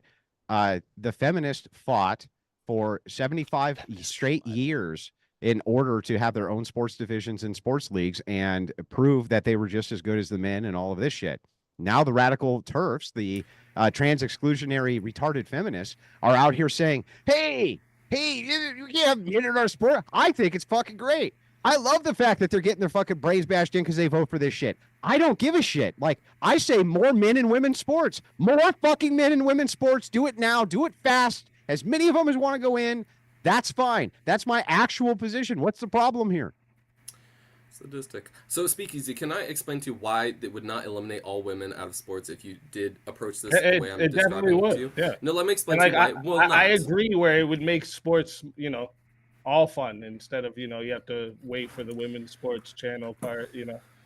the feminists fought for 75 straight years in order to have their own sports divisions and sports leagues and prove that they were just as good as the men and all of this shit. Now the radical turfs, the trans exclusionary retarded feminists, are out here saying, "Hey, you can't get in our sport." I think it's fucking great. I love the fact that they're getting their fucking brains bashed in because they vote for this shit. I don't give a shit. Like, I say more men and women's sports. More fucking men and women's sports. Do it now. Do it fast. As many of them as want to go in, that's fine. That's my actual position. What's the problem here? Sadistic. So, Speakeasy, can I explain to you why it would not eliminate all women out of sports if you did approach this the way I'm It definitely describing it to would. you? Yeah. No, let me explain And to like you why. It will not. I agree where it would make sports, all fun instead of you have to wait for the women's sports channel part.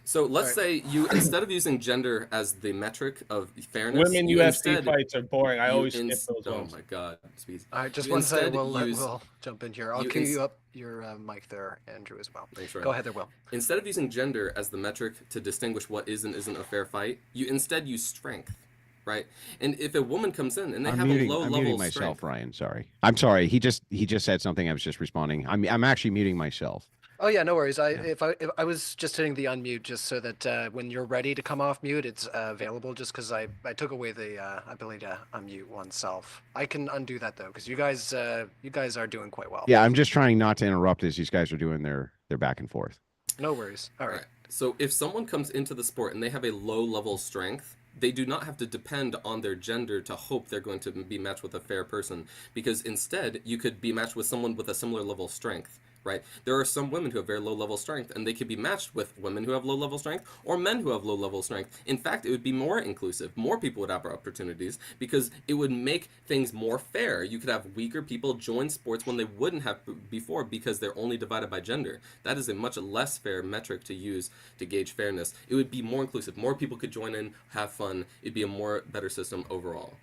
So let's say you, instead of using gender as the metric of fairness, Women you UFC instead, fights are boring. I you always ins- skip those Oh ones. my god, Speed. All right, just You one second. instead We'll let use- Will jump in here. I'll you cue ins- you up your mic there, Andrew, as well. Thanks, Ryan. Go ahead there, Will. Instead of using gender as the metric to distinguish what is and isn't a fair fight, you instead use strength, right? And if a woman comes in and they have a low I'm level muting of myself, strength, Ryan. Sorry. I'm sorry. He just said something. I was just responding. I'm actually muting myself. Oh yeah, no worries. If I was just hitting the unmute just so that when you're ready to come off mute, it's available. Just because I took away the ability to unmute oneself. I can undo that though, because you guys are doing quite well. Yeah, I'm just trying not to interrupt as these guys are doing their back and forth. No worries. All right. Right. So if someone comes into the sport and they have a low level strength, they do not have to depend on their gender to hope they're going to be matched with a fair person, because instead you could be matched with someone with a similar level of strength, right? There are some women who have very low level strength, and they could be matched with women who have low level strength or men who have low level strength. In fact, it would be more inclusive. More people would have opportunities because it would make things more fair. You could have weaker people join sports when they wouldn't have before because they're only divided by gender. That is a much less fair metric to use to gauge fairness. It would be more inclusive. More people could join in, have fun. It'd be a more better system overall.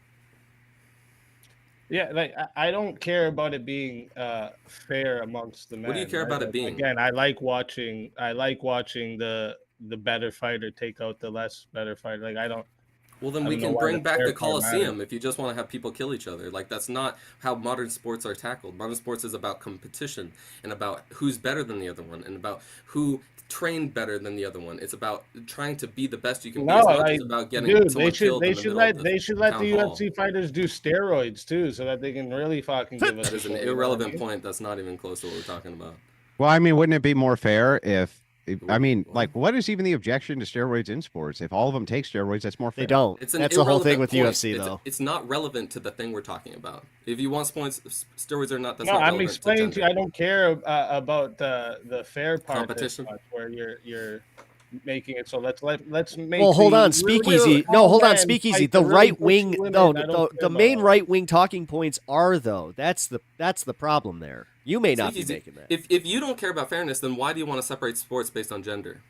Yeah, like I don't care about it being fair amongst the men. What do you care about it being? Again, I like watching the better fighter take out the less better fighter. Like I don't. Well, then I we don't know can why bring the back fair the part Coliseum matters. if you just want to have people kill each other. Like, that's not how modern sports are tackled. Modern sports is about competition and about who's better than the other one and about who trained better than the other one. It's about trying to be the best you can be. No, It's not like, just about getting dude, someone killed in the middle of the they should let town the hall. UFC fighters do steroids too, so that they can really fucking give us. That is a an show, you know what I irrelevant mean? point. That's not even close to what we're talking about. Well, I mean, wouldn't it be more fair if I mean, Well- like, what is even the objection to steroids in sports? If all of them take steroids, that's more fair. They don't. It's an That's the whole thing irrelevant with point. UFC, though. It's not relevant to the thing we're talking about. If you want points, steroids or not, that's No, not I'm relevant explaining to you. gender. I don't care about the fair part. Competition? This much, where you're making it. So let's make. Well, hold the on, really Speakeasy. tall No, hold on, men Speakeasy. fight The really right pushy wing, women. no, I don't care the about main all right wing talking points are though. That's the problem there. You may not be Speakeasy, making that. If you don't care about fairness, then why do you want to separate sports based on gender?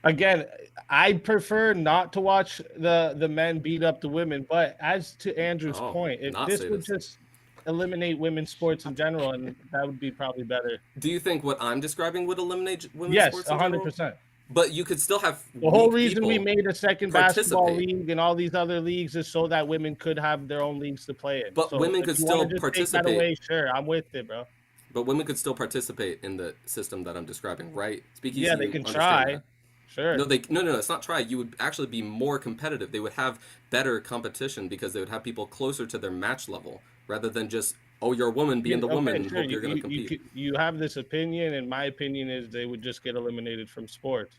Again, I prefer not to watch the men beat up the women. But as to Andrew's Oh, point, if not this say would this. just eliminate women's sports in general, and that would be probably better. Do you think what I'm describing would eliminate women's Yes, sports in general? 100%. But you could still have The whole weak reason we people made a second basketball participate. league and all these other leagues is so that women could have their own leagues to play in. But So women if could you wanna still just take that participate. away, sure, I'm with it, bro. But women could still participate in the system that I'm describing, right? Speakeasy, Yeah, they you can understand try. that. Sure. No, it's not try. You would actually be more competitive. They would have better competition because they would have people closer to their match level rather than just, oh, you're a woman, be in the Okay, woman, and sure, hope you're going to compete. you have this opinion, and my opinion is they would just get eliminated from sports.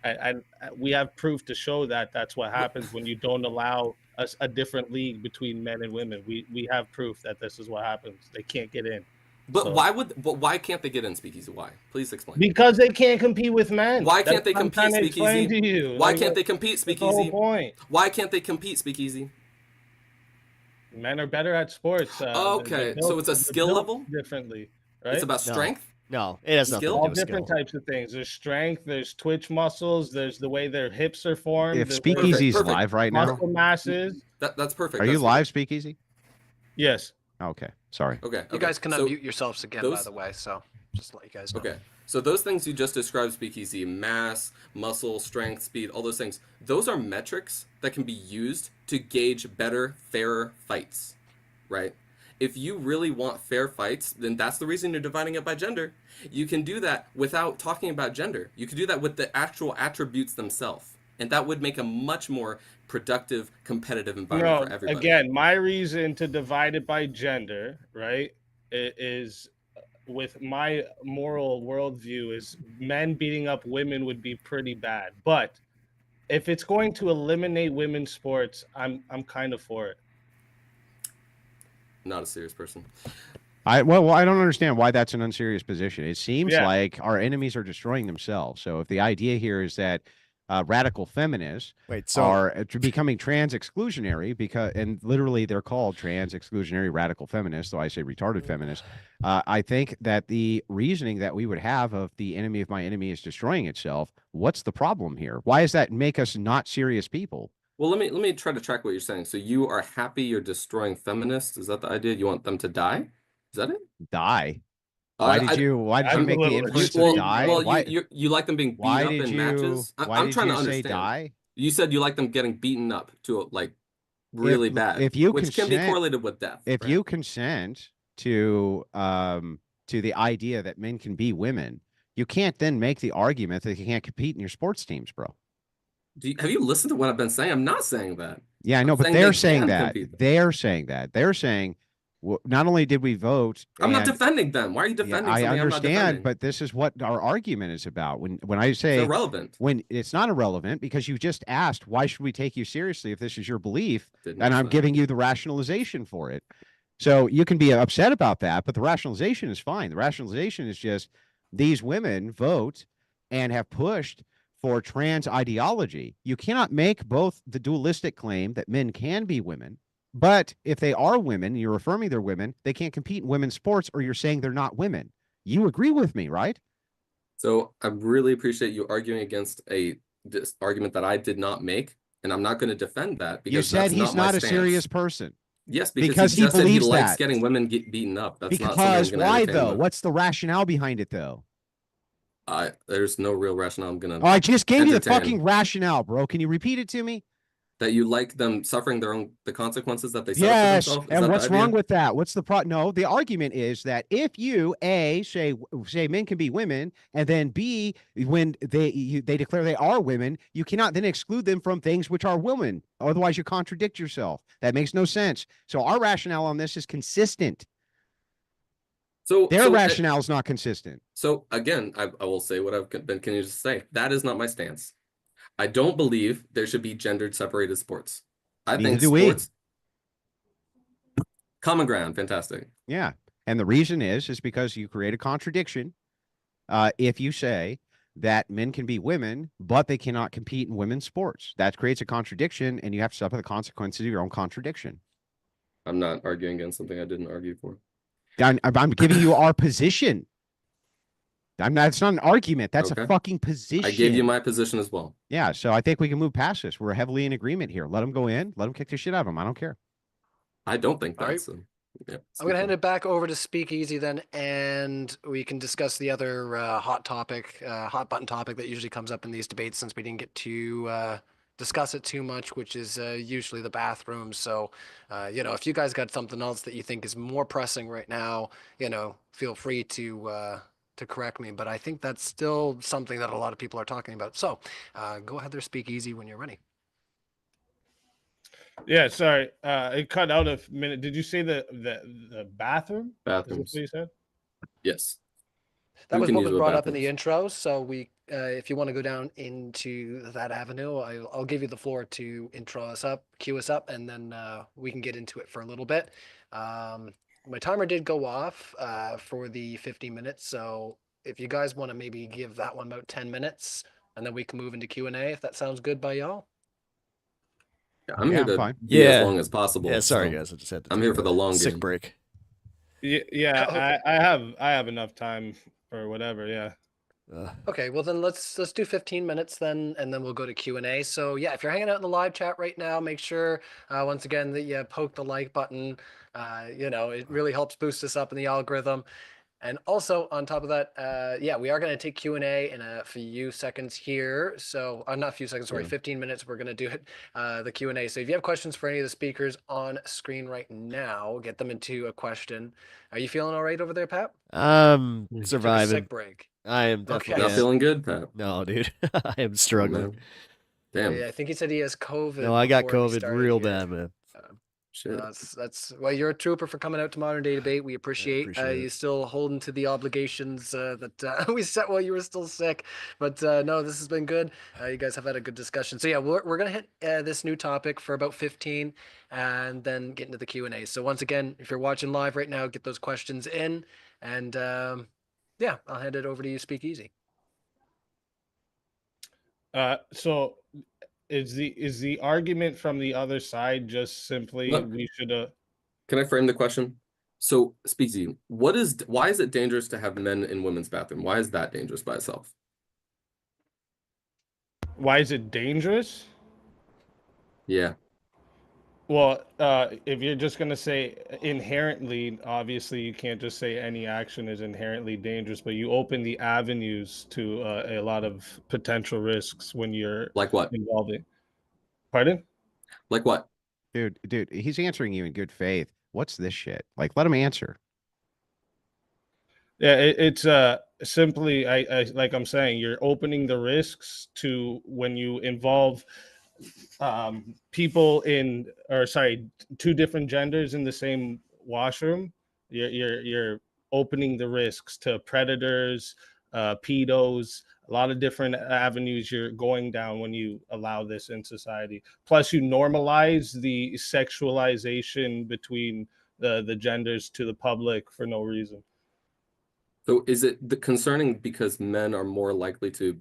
And we have proof to show that that's what happens when you don't allow a different league between men and women. We have proof that this is what happens. They can't get in. But So- why can't they get in Speakeasy? Why? Please explain. Because they can't compete with men. Why can't That's they what I'm compete, trying to explain Speakeasy? to you. Why Like, can't they compete, that's the whole Speakeasy? point. Why can't they compete, Speakeasy? Men are better at sports. Okay, so it's a skill built level? differently, right? It's about No. strength? No, it has nothing Skill? to all do with different skill. types of things. There's strength, there's twitch muscles, there's the way their hips are formed. If there's Speakeasy's Perfect. live right now, muscle masses. That's perfect. are you That's live, Speakeasy? Yes. Okay, sorry. Okay. You guys can so- unmute yourselves again, by those- the way. So just to let you guys know. Okay. So those things you just described, Speakeasy, mass, muscle, strength, speed, all those things, those are metrics that can be used to gauge better, fairer fights, right? If you really want fair fights, then that's the reason you're dividing it by gender. You can do that without talking about gender. You can do that with the actual attributes themselves. And that would make a much more productive, competitive environment No, for everybody. again, my reason to divide it by gender, right, is with my moral worldview is men beating up women would be pretty bad. But if it's going to eliminate women's sports, I'm kind of for it. Not a serious person. Well, I don't understand why that's an unserious position. It seems Yeah. like our enemies are destroying themselves. So if the idea here is that radical feminists Wait, so are becoming trans exclusionary and literally they're called trans exclusionary radical feminists, though I say retarded feminists. I think that the reasoning that we would have of the enemy of my enemy is destroying itself. What's the problem here? Why does that make us not serious people? Well, let me try to track what you're saying. So you are happy you're destroying feminists? Is that the idea? You want them to die? Is that it? Die. I- Why did you I'm make a the little inference extreme. of die? Well, Why, you like them being beat why up did in you matches? why I'm did trying you to say understand. die? You said you like them getting beaten up to like really bad, if you which can be consent- correlated with death. If right? you consent to the idea that men can be women, you can't then make the argument that you can't compete in your sports teams, bro. Have you listened to what I've been saying? I'm not saying that. Yeah, I know, I'm but saying they're they saying can that. compete. They're saying that. They're saying, not only did we vote, I'm not and- defending them. Why are you Yeah, defending I something I'm not understand, defending? but this is what our argument is about. When I It's say irrelevant. when it's not irrelevant because you just asked why should we take you seriously if this is your belief, Didn't and ask I'm that. giving you the rationalization for it. So you can be upset about that, but the rationalization is fine. The rationalization is just these women vote and have pushed for trans ideology. You cannot make both the dualistic claim that men can be women, but if they are women, you're affirming they're women, they can't compete in women's sports, or you're saying they're not women. You agree with me, right? So I really appreciate you arguing against this argument that I did not make, and I'm not going to defend that because You said that's he's not my not a stance. serious person. Yes, Because he he just said he believes likes that. getting women beaten up. That's not something I'm Because going to why entertain. though? What's the rationale behind it though? There's no real rationale I'm going Oh, to I just gave you the entertain. fucking rationale, bro. Can you repeat it to me? That you like them suffering the consequences that they suffer for Yes. themselves. Is And that what's the idea? wrong with that? What's the No, the argument is that if you say men can be women, and then B, when they declare they are women, you cannot then exclude them from things which are women. Otherwise, you contradict yourself. That makes no sense. So our rationale on this is consistent. Their rationale is not consistent. So again, I will say what I've been continuing to say. That is not my stance. I don't believe there should be gendered separated sports. I Neither think do we. sports. Common ground, fantastic. Yeah. And the reason is because you create a contradiction if you say that men can be women, but they cannot compete in women's sports. That creates a contradiction, and you have to suffer the consequences of your own contradiction. I'm not arguing against something I didn't argue for. I'm giving you our position. It's not an argument. That's Okay. a fucking position. I gave you my position as well. Yeah, so I think we can move past this. We're heavily in agreement here. Let them go in. Let them kick the shit out of them. I don't care. I don't think All right. that's. Yeah, I'm going to hand it back over to Speakeasy then, and we can discuss the other hot button topic that usually comes up in these debates, since we didn't get to discuss it too much, which is usually the bathroom. So, if you guys got something else that you think is more pressing right now, feel free to correct me. But I think that's still something that a lot of people are talking about. So go ahead there, Speakeasy, when you're ready. Yeah, sorry. It cut out a minute. Did you say the bathroom? Bathrooms. Is that what you said? Yes. That We was can what use was the brought up in bathrooms. the intro. So if you want to go down into that avenue, I'll give you the floor to intro us up, cue us up, and then we can get into it for a little bit. My timer did go off for the 50 minutes. So if you guys want to maybe give that one about 10 minutes, and then we can move into Q&A, if that sounds good by y'all. I'm Yeah, here I'm to fine. be as long as possible. Yeah, sorry so guys. I just had to I'm take here for a the long sick game. break. Yeah, Okay. I have enough time or whatever. Yeah. Okay, well then let's do 15 minutes then, and then we'll go to Q&A. So yeah, if you're hanging out in the live chat right now, make sure once again that you poke the like button. It really helps boost us up in the algorithm. And also on top of that, we are going to take Q&A in a few seconds here. So not a few seconds, sorry, 15 minutes. We're going to do it, the Q&A. So if you have questions for any of the speakers on screen right now, get them into a question. Are you feeling all right over there, Pat? I'm Took a surviving. sick break. I am Okay. definitely Not feeling good, Pat. No, dude. I am Oh, struggling. man. Damn. Yeah, I think he said he has COVID. No, I got before we COVID started real here. bad, man. Shit. That's well, you're a trooper for coming out to Modern Day Debate. We appreciate, appreciate you it. still holding to the obligations that we set while you were still sick. But no, this has been good. You guys have had a good discussion. So yeah, we're gonna hit this new topic for about 15, and then get into the Q&A. So once again, if you're watching live right now, get those questions in, and I'll hand it over to you, Speakeasy. So is the argument from the other side just simply Look. we should have? Can I frame the question? So, Speaksy, why is it dangerous to have men in women's bathroom? Why is that dangerous by itself? Why is it dangerous? Yeah. Well, if you're just gonna say inherently, obviously you can't just say any action is inherently dangerous, but you open the avenues to a lot of potential risks when you're Like what? involving. Pardon? Like what? Dude, he's answering you in good faith. What's this shit? Like, let him answer. Yeah, it's simply I like I'm saying, you're opening the risks to when you involve people two different genders in the same washroom. You're opening the risks to predators, pedos, a lot of different avenues you're going down when you allow this in society. Plus, you normalize the sexualization between the genders to the public for no reason. So is it concerning because men are more likely to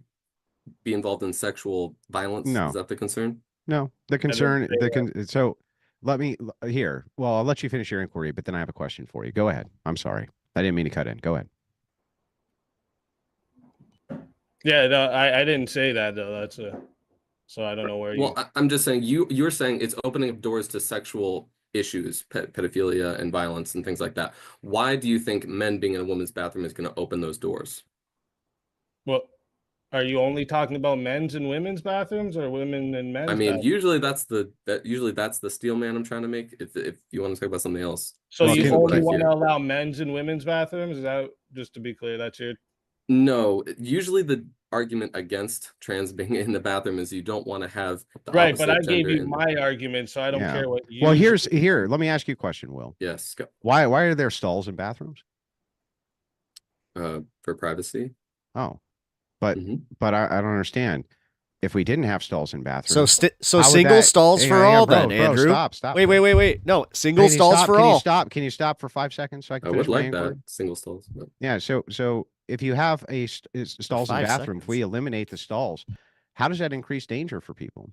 be involved in sexual violence? No. Is that the concern? No, the didn't concern, say so let me here. Well, I'll let you finish your inquiry, but then I have a question for you. Go ahead. I'm sorry. I didn't mean to cut in. Go ahead. Yeah, no, I didn't say that though. So I don't know where Well, you. I'm just saying you're saying it's opening up doors to sexual issues, pedophilia and violence and things like that. Why do you think men being in a woman's bathroom is going to open those doors? Well, are you only talking about men's and women's bathrooms, or women and men's? I mean, bathrooms? usually that's the steel man I'm trying to make. If you want to talk about something else. So Well, you can- only can- want to allow men's and women's bathrooms? Is that, just to be clear, that's your. No, usually the argument against trans being in the bathroom is you don't want to have the Right, but I opposite gave gender you in- my argument, so I don't Yeah. care what you. Well, here. Let me ask you a question, Will. Yes, go. Why are there stalls in bathrooms? For privacy. Oh, but Mhm. I don't understand. If we didn't have stalls in So bathrooms, so how would single that- stalls Hang for on, hang on, all bro, then, bro, Andrew. Stop. Wait. No, single Can you stalls stop? for Can all. you stop? Can you stop for 5 seconds so I can I finish would my like that inquiry? single stalls. But Yeah. So if you have stalls in 5 bathrooms, if we seconds. eliminate the stalls, how does that increase danger for people?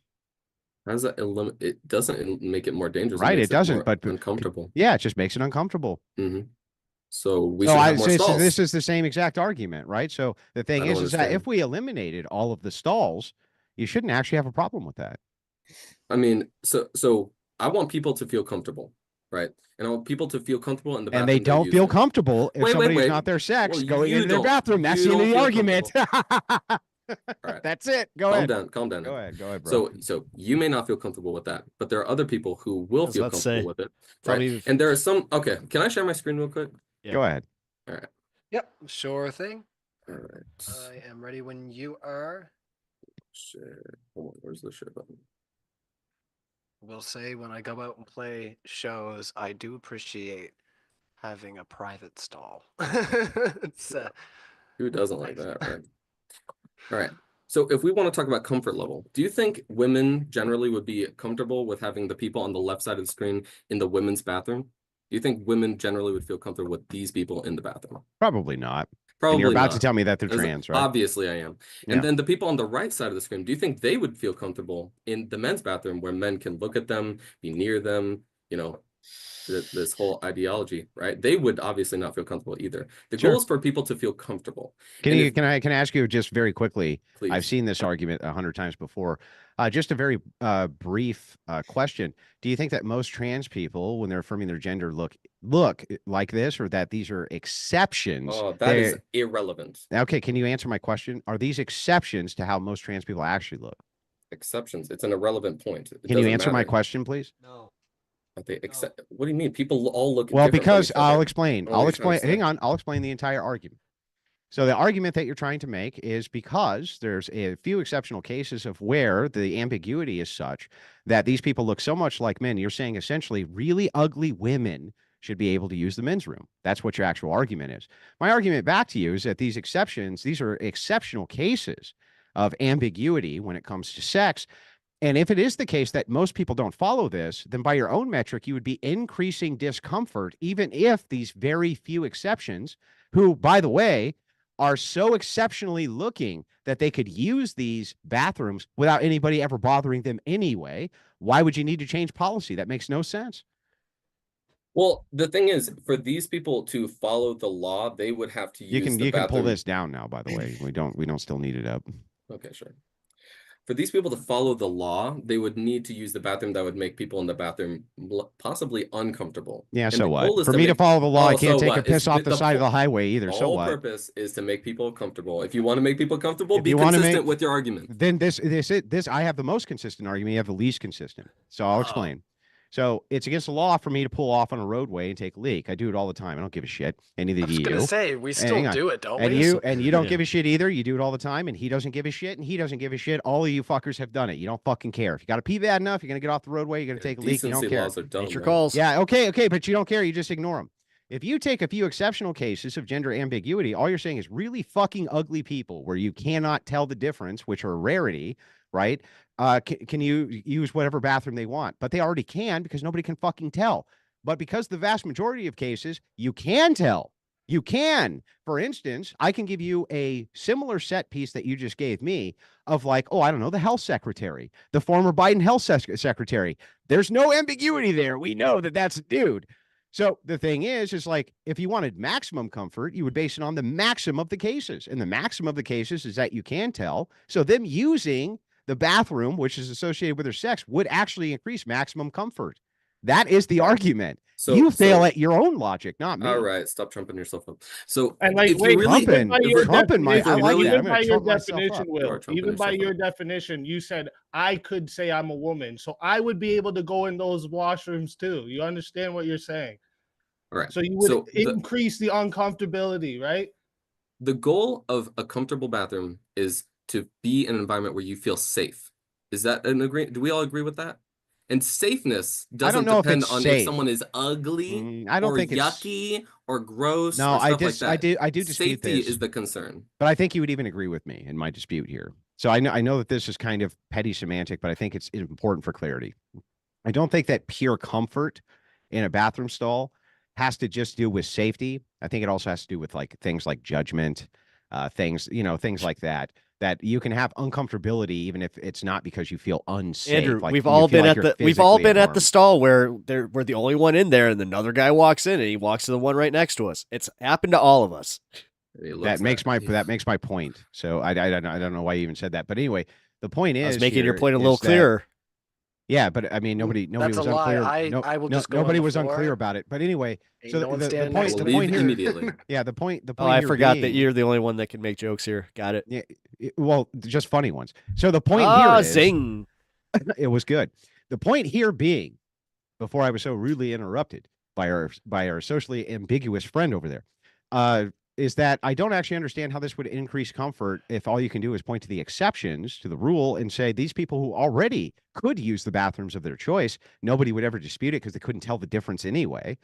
how does that eliminate? It doesn't make it more dangerous. Right, makes it doesn't, more but- uncomfortable. Yeah, it just makes it uncomfortable. hmm So we So should I have more say stalls. this is the same exact argument, right? So the thing I don't is that understand. if we eliminated all of the stalls, you shouldn't actually have a problem with that. I mean, so I want people to feel comfortable, right? And I want people to feel comfortable in the bathroom. And they they're don't feel using. comfortable if Wait, somebody's wait. not their sex Well, going you into their don't- bathroom. That's you the end of don't the feel argument. All right. That's it. Go Calm ahead. down. Calm down. Go ahead, bro. So you may not feel comfortable with that, but there are other people who will was feel about to comfortable say, with it, tell right? me if- And there are some. Okay, can I share my screen real quick? Yeah. Go ahead. Yep, sure thing. All right. I am ready when you are. Share. Hold on, where's the share button? Will say when I go out and play shows, I do appreciate having a private stall. It's Who doesn't like Nice. that, right? All right. So if we want to talk about comfort level, do you think women generally would be comfortable with having the people on the left side of the screen in the women's bathroom? Do you think women generally would feel comfortable with these people in the bathroom? Probably not. Probably And you're about not. to tell me that they're As- trans, right? Obviously, I am. Yeah. And then the people on the right side of the screen, do you think they would feel comfortable in the men's bathroom where men can look at them, be near them, this whole ideology, right? They would obviously not feel comfortable either. The Sure. goal is for people to feel comfortable. Can And you if- can I ask you just very quickly? Please. I've seen this argument 100 times before. Just a very brief question. Do you think that most trans people, when they're affirming their gender, look like this, or that these are exceptions? Oh, that is irrelevant. Okay. Can you answer my question? Are these exceptions to how most trans people actually look? Exceptions. It's an irrelevant point. It Can you doesn't answer my matter. question, please? no. Are they accept? What do you mean? People all look. Well, different from because each other. I'll explain. Oh, what are I'll you trying to explain. Hang say? on. I'll explain the entire argument. So the argument that you're trying to make is because there's a few exceptional cases of where the ambiguity is such that these people look so much like men. You're saying essentially really ugly women should be able to use the men's room. That's what your actual argument is. My argument back to you is that these exceptions, these are exceptional cases of ambiguity when it comes to sex. And if it is the case that most people don't follow this, then by your own metric, you would be increasing discomfort, even if these very few exceptions, who, by the way, are so exceptionally looking that they could use these bathrooms without anybody ever bothering them anyway. Why would you need to change policy? That makes no sense. Well, the thing is, for these people to follow the law, they would have to use You can the pull bathroom. this down now, by the way. We don't still need it up. Okay, sure. For these people to follow the law, they would need to use the bathroom that would make people in the bathroom possibly uncomfortable. Yeah, And so the what? goal is For to me to make- follow the law, I Oh, can't so take a what? piss It's off the side of the whole- highway either. So what? purpose is to make people comfortable. If you want to make people comfortable, If be you wanna consistent make- with your argument. Then this I have the most consistent argument. You have the least consistent. So I'll explain. So it's against the law for me to pull off on a roadway and take a leak. I do it all the time. I don't give a shit. And neither I was do gonna you. say we still hang on. do it, don't And we? you don't Yeah. give a shit either. You do it all the time, and he doesn't give a shit, and he doesn't give a shit. All of you fuckers have done it. You don't fucking care. If you got to pee bad enough, you're gonna get off the roadway. You're gonna take a leak. You don't Decency care. laws are dumb. Nature man. calls. Yeah, okay, but you don't care. You just ignore them. If you take a few exceptional cases of gender ambiguity, all you're saying is really fucking ugly people where you cannot tell the difference, which are a rarity, right? Can you use whatever bathroom they want? But they already can because nobody can fucking tell. But because the vast majority of cases, you can tell. You can. For instance, I can give you a similar set piece that you just gave me of like, oh, I don't know, the health secretary, the former Biden health secretary. There's no ambiguity there. We know that that's a dude. So the thing is like, if you wanted maximum comfort, you would base it on the maximum of the cases. And the maximum of the cases is that you can tell. So them using the bathroom, which is associated with their sex, would actually increase maximum comfort. That is the argument. So you fail at your own logic, not me. All right, stop trumping yourself up. So And like, if wait, you really, Trumping, by your trumping my, I definition, like really- that. I'm even gonna by your trump myself definition, up. You Will, are trumping even by yourself your up. definition, you said I could say I'm a woman, so I would be able to go in those washrooms too. You understand what you're saying? all right. So you would So increase the uncomfortability, right? the goal of a comfortable bathroom is to be in an environment where you feel safe. Is that an agreement? Do we all agree with that? And safeness doesn't know if depend it's on safe. if someone is ugly I don't or think it's yucky or gross no. or stuff like that. I do dispute Safety this, is the concern. but I think you would even agree with me in my dispute here. So I know that this is kind of petty semantic, but I think it's important for clarity. I don't think that pure comfort in a bathroom stall has to just do with safety. I think it also has to do with like things like judgment, things like that. That you can have uncomfortability even if it's not because you feel unsafe. Andrew, like we've you all feel been like at you're we've all physically been at the harmed. stall where we're the only one in there, and another guy walks in and he walks to the one right next to us. It's happened to all of us. That makes my point. So I don't know why you even said that, but anyway, the point is I was making your here point a is little that- clear. Yeah, but I mean, nobody That's was a lie. unclear. I will just go on nobody the was unclear floor. about it. But anyway, Ain't so no one the standing point, next We'll to the me. point leave here, immediately. yeah, the point Oh, I here forgot that being- you're the only one that can make jokes here. Got it. Yeah, well, just funny ones. So the point Ah, here is, zing. it was good. The point here being, before I was so rudely interrupted by our socially ambiguous friend over there, is that I don't actually understand how this would increase comfort if all you can do is point to the exceptions to the rule and say these people who already could use the bathrooms of their choice, nobody would ever dispute it because they couldn't tell the difference anyway.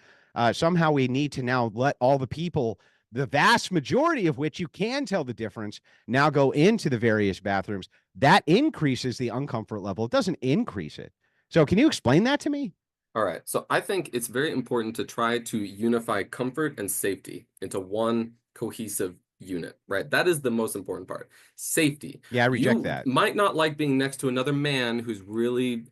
Somehow we need to now let all the people, the vast majority of which you can tell the difference, now go into the various bathrooms. That increases the uncomfort level. It doesn't increase it. So can you explain that to me? All right. So I think it's very important to try to unify comfort and safety into one cohesive unit, right? That is the most important part. Safety. Yeah, I reject You that. might not like being next to another man who's really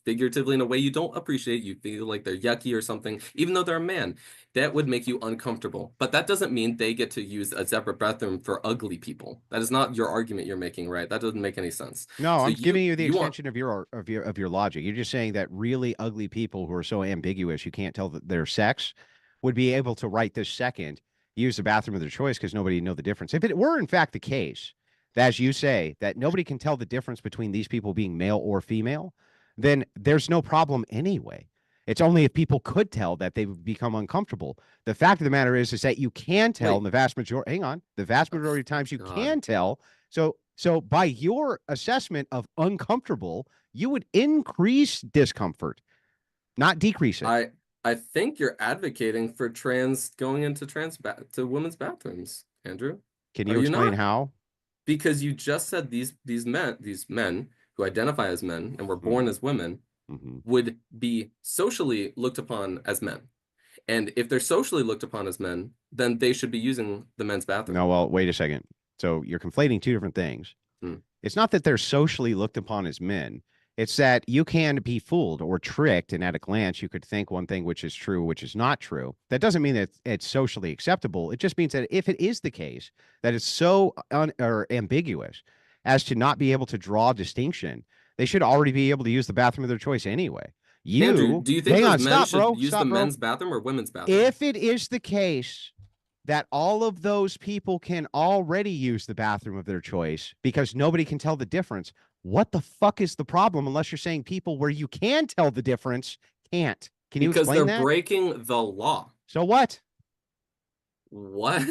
figuratively in a way you don't appreciate. You feel like they're yucky or something, even though they're a man. That would make you uncomfortable. But that doesn't mean they get to use a separate bathroom for ugly people. That is not your argument you're making, right? That doesn't make any sense. No, So I'm giving you the you want- extension of your logic. You're just saying that really ugly people who are so ambiguous you can't tell their sex would be able to right this second use the bathroom of their choice because nobody know the difference. If it were in fact the case, that, as you say, that nobody can tell the difference between these people being male or female, then there's no problem anyway. It's only if people could tell that they would become uncomfortable. The fact of the matter is that you can tell Wait. in the vast majority. Hang on, the vast majority of times you God. can tell. So by your assessment of uncomfortable, you would increase discomfort, not decrease it. I think you're advocating for going into to women's bathrooms, Andrew. Can Are you you explain not? how? Because you just said these men who identify as men and were born as women Mhm. would be socially looked upon as men. And if they're socially looked upon as men, then they should be using the men's bathroom. No, well, wait a second. So you're conflating two different things. Hmm. It's not that they're socially looked upon as men. It's that you can be fooled or tricked, and at a glance, you could think one thing which is true, which is not true. That doesn't mean that it's socially acceptable. It just means that if it is the case that it's so ambiguous as to not be able to draw distinction, they should already be able to use the bathroom of their choice anyway. Andrew, do you think hang those on, men stop, should bro. use Stop, the bro. men's bathroom or women's bathroom? If it is the case that all of those people can already use the bathroom of their choice because nobody can tell the difference, what the fuck is the problem unless you're saying people where you can tell the difference can't? Can you because explain they're that? breaking the law. So what? What?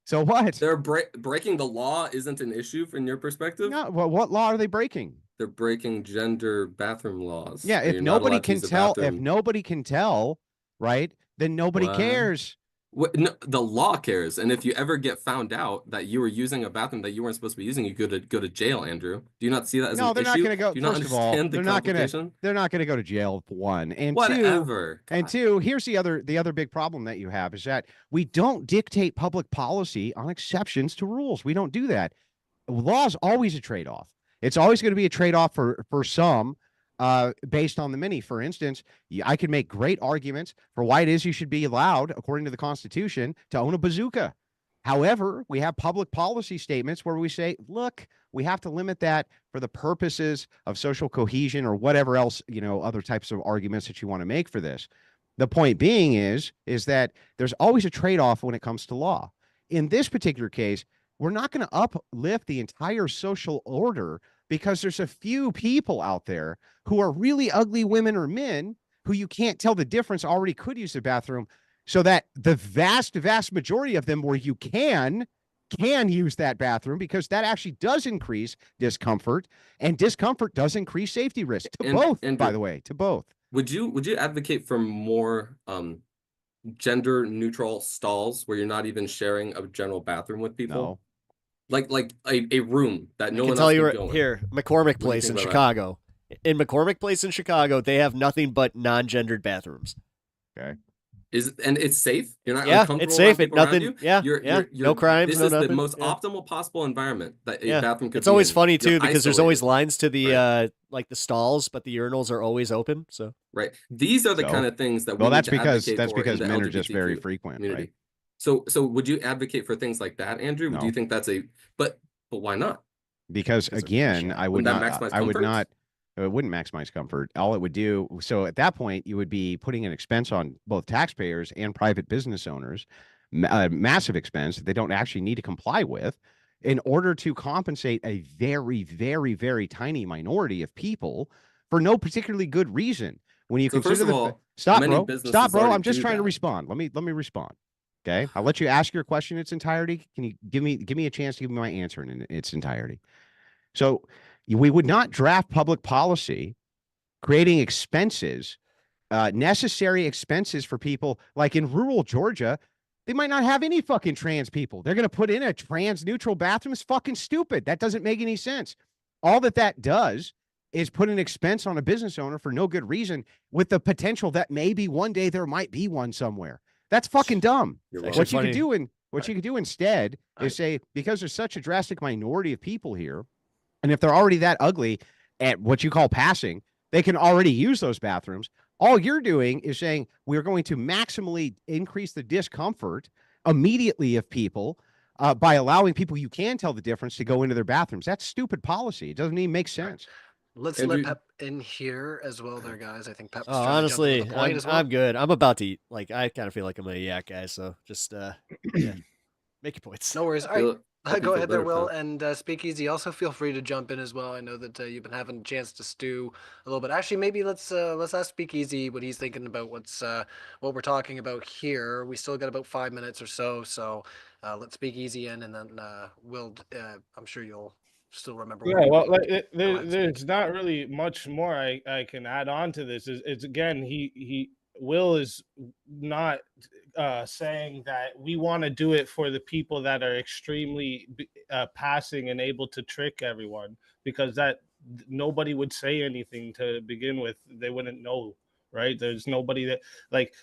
So what? They're breaking the law isn't an issue from your perspective? No, well, what law are they breaking? They're breaking gender bathroom laws. Yeah, where if you're not nobody allowed to can use the tell, bathroom. right, then nobody What? cares. No, the law cares, and if you ever get found out that you were using a bathroom that you weren't supposed to be using, you go to jail, Andrew. Do you not see that as No, an they're not issue? going to go. Do you not First of all, understand the complication? they're not going to go to jail. One and two, Whatever. and God. two. Here's the other big problem that you have is that we don't dictate public policy on exceptions to rules. We don't do that. Law is always a trade-off. It's always going to be a trade-off for some, based on the many. For instance, I can make great arguments for why it is you should be allowed, according to the Constitution, to own a bazooka. However, we have public policy statements where we say, look, we have to limit that for the purposes of social cohesion or whatever else, other types of arguments that you want to make for this. The point being is that there's always a trade-off when it comes to law. In this particular case, we're not going to uplift the entire social order because there's a few people out there who are really ugly women or men who you can't tell the difference already could use the bathroom, so that the vast majority of them where you can use that bathroom, because that actually does increase discomfort, and discomfort does increase safety risk to both, by the way, to both. Would you advocate for more gender neutral stalls where you're not even sharing a general bathroom with people? No. Like a room that no I one can tell else you can go in. here, McCormick What do you Place think in about that? Chicago. In McCormick Place in Chicago, they have nothing but non-gendered bathrooms. Okay. And it's safe. You're not Yeah, uncomfortable it's safe. around people around Nothing. you? Yeah, no crimes. This no is nothing. the most yeah. optimal possible environment that a Yeah. bathroom could It's be always in. funny You're too because there's always isolated. lines to the Right. like the stalls, but the urinals are always open. So Right. These are the So- kind of things that we Well, need that's to because advocate for in the men are just very LGBTQ frequent, community. right? So would you advocate for things like that, Andrew? No. Do you think that's but why not? Because Because of again, cliche. I would Wouldn't that not. maximize I would comfort? not. It wouldn't maximize comfort. All it would do. So at that point, you would be putting an expense on both taxpayers and private business owners, massive expense that they don't actually need to comply with, in order to compensate a very, very, very tiny minority of people for no particularly good reason. When you So consider first of all, stop, many bro, businesses stop, bro. already I'm just do trying to that. respond. Let me respond. Okay, I'll let you ask your question in its entirety. Can you give me a chance to give me my answer in its entirety? So we would not draft public policy creating expenses, necessary expenses for people like in rural Georgia. They might not have any fucking trans people. They're going to put in a trans neutral bathroom. It's fucking stupid. That doesn't make any sense. All that does is put an expense on a business owner for no good reason, with the potential that maybe one day there might be one somewhere. That's fucking dumb. You're Actually What you funny. could do instead Right. is say, because there's such a drastic minority of people here, and if they're already that ugly at what you call passing, they can already use those bathrooms. All you're doing is saying we're going to maximally increase the discomfort immediately of people by allowing people you can tell the difference to go into their bathrooms. That's stupid policy. It doesn't even make sense. Let's Andrew- let Pep in here as well there, guys. I think Pep's Oh, trying to jump honestly, into the point as well. I'm good. I'm about to eat. Like I kind of feel like I'm a yak guy. So just yeah, make your points. No worries. All right. Feel- hope you Go feel ahead there, better, Will, Phil. and Speakeasy. Also, feel free to jump in as well. I know that you've been having a chance to stew a little bit. Actually, maybe let's ask Speakeasy what he's thinking about what we're talking about here. We still got about 5 minutes or so, so let's Speakeasy in, and then Will. I'm sure you'll still remember. Yeah, well, what like, Go ahead, there's not really much more I can add on to this. It's again, he Will is not saying that we want to do it for the people that are extremely passing and able to trick everyone, because that nobody would say anything to begin with. They wouldn't know, right? There's nobody that like,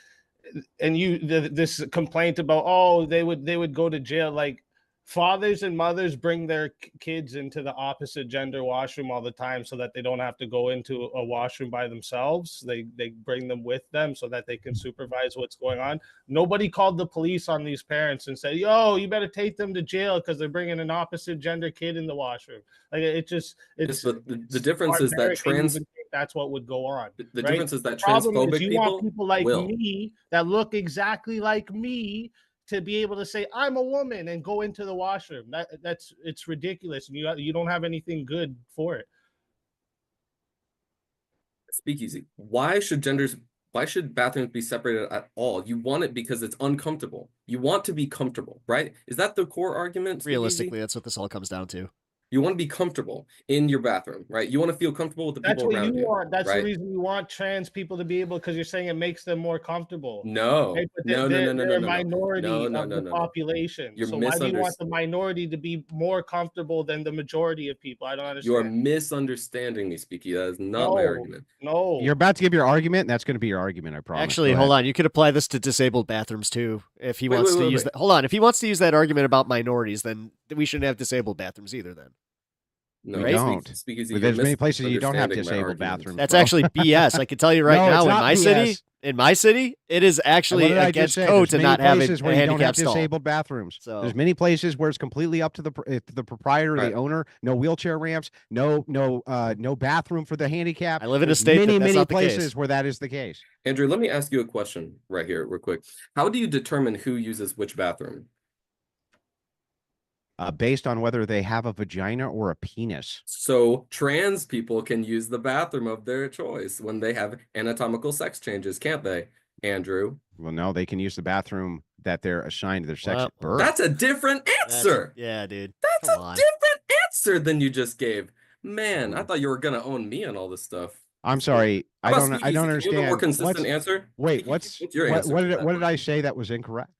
and this complaint about, oh, they would go to jail. Like, fathers and mothers bring their kids into the opposite gender washroom all the time so that they don't have to go into a washroom by themselves. They bring them with them so that they can supervise what's going on. Nobody called the police on these parents and said, yo, you better take them to jail because they're bringing an opposite gender kid in the washroom. Like, it's Yes, but the difference is that barbaric and even think that's what would go on. the right? difference is that Problem transphobic is you want people people like will. me that look exactly like me to be able to say I'm a woman and go into the washroom. It's ridiculous, and you don't have anything good for it. Speakeasy. Why should bathrooms be separated at all? You want it because it's uncomfortable. You want to be comfortable, right? Is that the core argument? Speakeasy? Realistically, that's what this all comes down to. You want to be comfortable in your bathroom, right? You want to feel comfortable with the That's people what around you you, want. That's the right? reason you want trans people to be able, because you're saying it makes them more comfortable. No, Right? But no, no, they're, no, no, they're no, a no, no, minority no, no, of no, the no, no. population. You're So why do you want the misunderstanding. minority to be more comfortable than the majority of people? I don't You are understand. misunderstanding me, Speaky. That is not my No, argument. no. You're about to give your argument, and that's going to be your argument. I promise. Actually, Go hold ahead. on. You could apply this to disabled bathrooms too. If he Wait, wants wait, to wait, use wait. that, hold on. If he wants to use that argument about minorities, then we shouldn't have disabled bathrooms either. Then No, We Right? don't. Speakeasy, But you're there's many places you don't have misunderstanding my disabled argument. bathrooms. that's bro. actually BS. I can tell you right No, it's now. In not my city, BS. it is And what actually did I just against say? code There's to many not have a places where you don't have handicap stall. disabled bathrooms. So- There's many places where it's completely up to the proprietor, Right. the owner. No wheelchair ramps. No bathroom for the handicap. I live in a There's state many that's not the places case. where that is the case. Andrew, let me ask you a question right here, real quick. How do you determine who uses which bathroom? Based on whether they have a vagina or a penis. So trans people can use the bathroom of their choice when they have anatomical sex changes, can't they, Andrew? Well, no, they can use the bathroom that they're assigned to their sex Well, at birth. That's a different answer. Yeah, dude. That's Come a on. different answer than you just gave. Man, I Mm. thought you were gonna own me on all this stuff. I'm sorry. I How about don't Speakeasy? Can you have a understand. more consistent What's- answer? Wait, Speakeasy, what's your answer what to did that what did I question? say that was incorrect?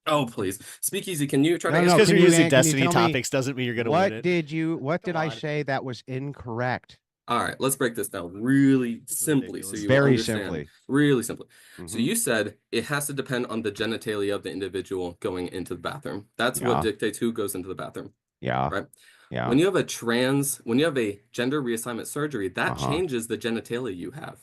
Oh, please. Speakeasy, can you try No, to no, answer? Just because can you're you using an- can you Destiny tell me topics doesn't mean you're going to win What it. what did Come I on. say that was incorrect? All right, let's break this down really This is simply so ridiculous. you Very understand. simply. Really simply. So Mhm. you said it has to depend on the genitalia of the individual going into the bathroom. That's Yeah. what dictates who goes into the bathroom, Yeah. right? Yeah. When you have a gender reassignment surgery, that Uh-huh. changes the genitalia you have.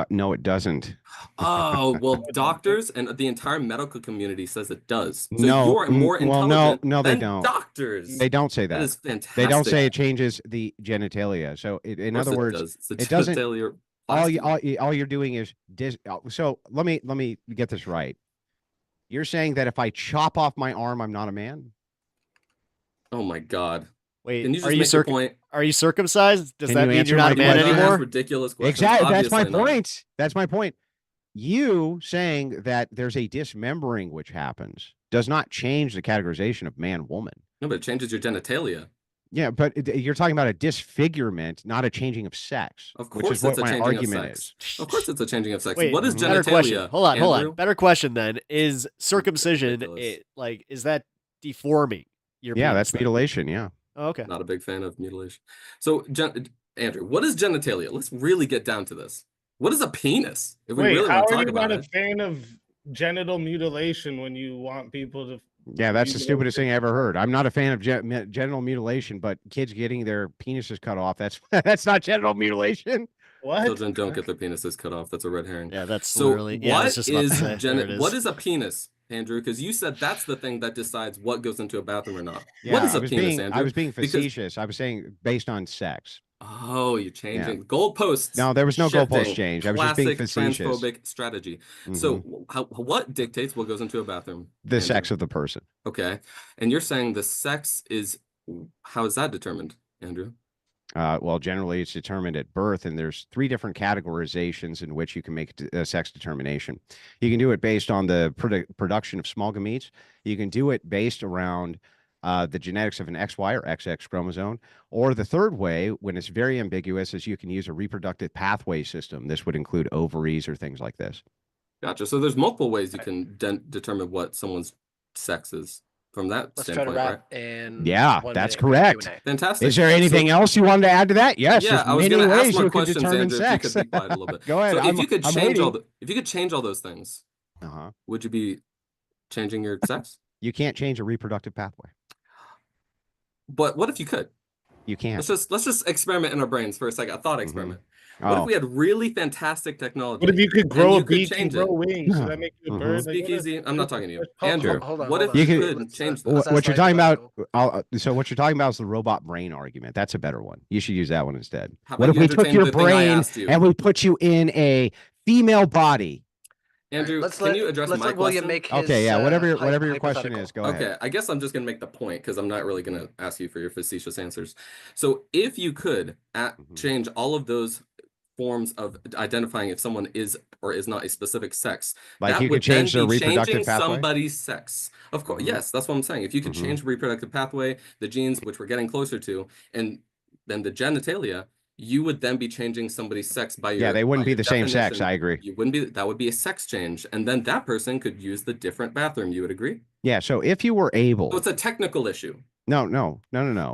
No, it doesn't. Oh, well, doctors and the entire medical community says it does. So No, you're more well, intelligent no, they than don't. doctors. They don't say That that. is fantastic. They don't say it changes the genitalia. So in Of course other it words, does. It's a it doesn't- genitalia all you, plasty. all you're doing is so let me get this right. You're saying that if I chop off my arm, I'm not a man? Oh my God. Wait, Can you just are you make your point? are you circumcised? Does Can that you mean answer you're not my a man question? Ask anymore? ridiculous questions. Exactly. That's my Obviously not. point. That's my point. You saying that there's a dismembering which happens does not change the categorization of man woman. No, but it changes your genitalia. Yeah, but you're talking about a disfigurement, not a changing of sex. Of which course is what it's a my changing of argument sex. is. Of course it's a changing of sex. Wait, What is better genitalia? question. Hold on. Andrew? Better question then. Is circumcision Ridiculous. is that deforming your Yeah, penis that's then? mutilation. Yeah. Oh, okay. Not a big fan of mutilation. So, Andrew, what is genitalia? Let's really get down to this. What is a penis? If we Wait, really how want to are talk you about not a it. fan of genital mutilation when you want people to? Yeah, that's the Mutilation. stupidest thing I ever heard. I'm not a fan of genital mutilation, but kids getting their penises cut off, that's that's not genital mutilation. What? Children don't get their penises cut off. That's a red herring. Yeah, that's So literally. Yeah, I was what just about to is say. There it what is. is a penis, Andrew? Because you said that's the thing that decides what goes into a bathroom or not. Yeah, What is I a was penis, being Andrew? I was being Because- facetious. I was saying based on sex. Oh, you're changing goalposts. No, there was no goalpost Shifting. change. I was just being Classic facetious. transphobic strategy. Mhm. So, what dictates what goes into a bathroom? the Andrew? sex of the person. Okay, and you're saying the sex is how is that determined, Andrew? Well, generally it's determined at birth, and there's 3 different categorizations in which you can make a sex determination. You can do it based on the production of small gametes. You can do it based around the genetics of an XY or XX chromosome. Or the third way, when it's very ambiguous, is you can use a reproductive pathway system. This would include ovaries or things like this. Gotcha. So there's multiple ways you can determine what someone's sex is from that Let's try to standpoint, right? wrap in. Yeah, 1 that's minute for correct. Q&A. Fantastic. Is there anything So- else you wanted to add to that? Yes, Yeah, there's I was many going to ask ways more you could questions, determine Andrew. sex. If you could be quiet a little bit. Go ahead. So if I'm- you could I'm change waiting. if you could change all those things, Uh-huh. would you be changing your sex? You can't change a reproductive pathway. But what if you could? You can't. Let's just experiment in our brains for a second. A thought experiment. What if Oh, we had really fantastic technology? What if you could grow you a could beak and change grow it? wings? Does Yeah. that make you a Mhm. bird? Like, Speak what if- easy. I'm not talking to you, Hold- Andrew. hold on, what hold if on. you You could Let's, change let's this? what you're ask talking Michael. about? So what you're talking about is the robot brain argument. That's a better one. You should use that one instead. How What about if we you took entertain your the thing I brain asked you? and we put you in a female body? Andrew, Let's can let, you address let's my let William question? make his. Okay, yeah, whatever hy- whatever your question hypothetical. is, go ahead. Okay, I guess I'm just gonna make the point because I'm not really gonna ask you for your facetious answers. So if you could Mhm. change all of those forms of identifying if someone is or is not a specific sex. Like That you would could change then their be reproductive changing pathway. somebody's sex. Of course, Mhm. yes, that's what I'm saying. If you could Mhm. change the reproductive pathway, the genes, which we're getting closer to, and then the genitalia, you would then be changing somebody's sex by your Yeah, they wouldn't by be your the same sex. definition. I agree. You wouldn't be. That would be a sex change, and then that person could use the different bathroom. You would agree? Yeah. So if you were So able, it's a technical issue, no.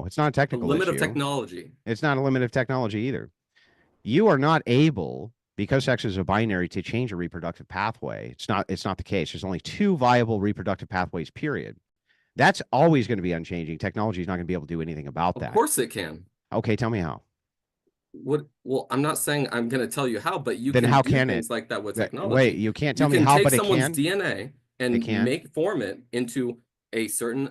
It's not a a technical limit issue. of technology. It's not a limit of technology either. You are not able, because sex is a binary, to change a reproductive pathway. It's not the case. There's only 2 viable reproductive pathways, period. That's always going to be unchanging. Technology is not going to be able to do anything about that. Of course it can. Okay, tell me how. What? Well, I'm not saying I'm going to tell you how, but you Then can how do can things it? like that with Wait, technology. you can't You tell me can how, take but it someone's can. DNA and can. form it into a certain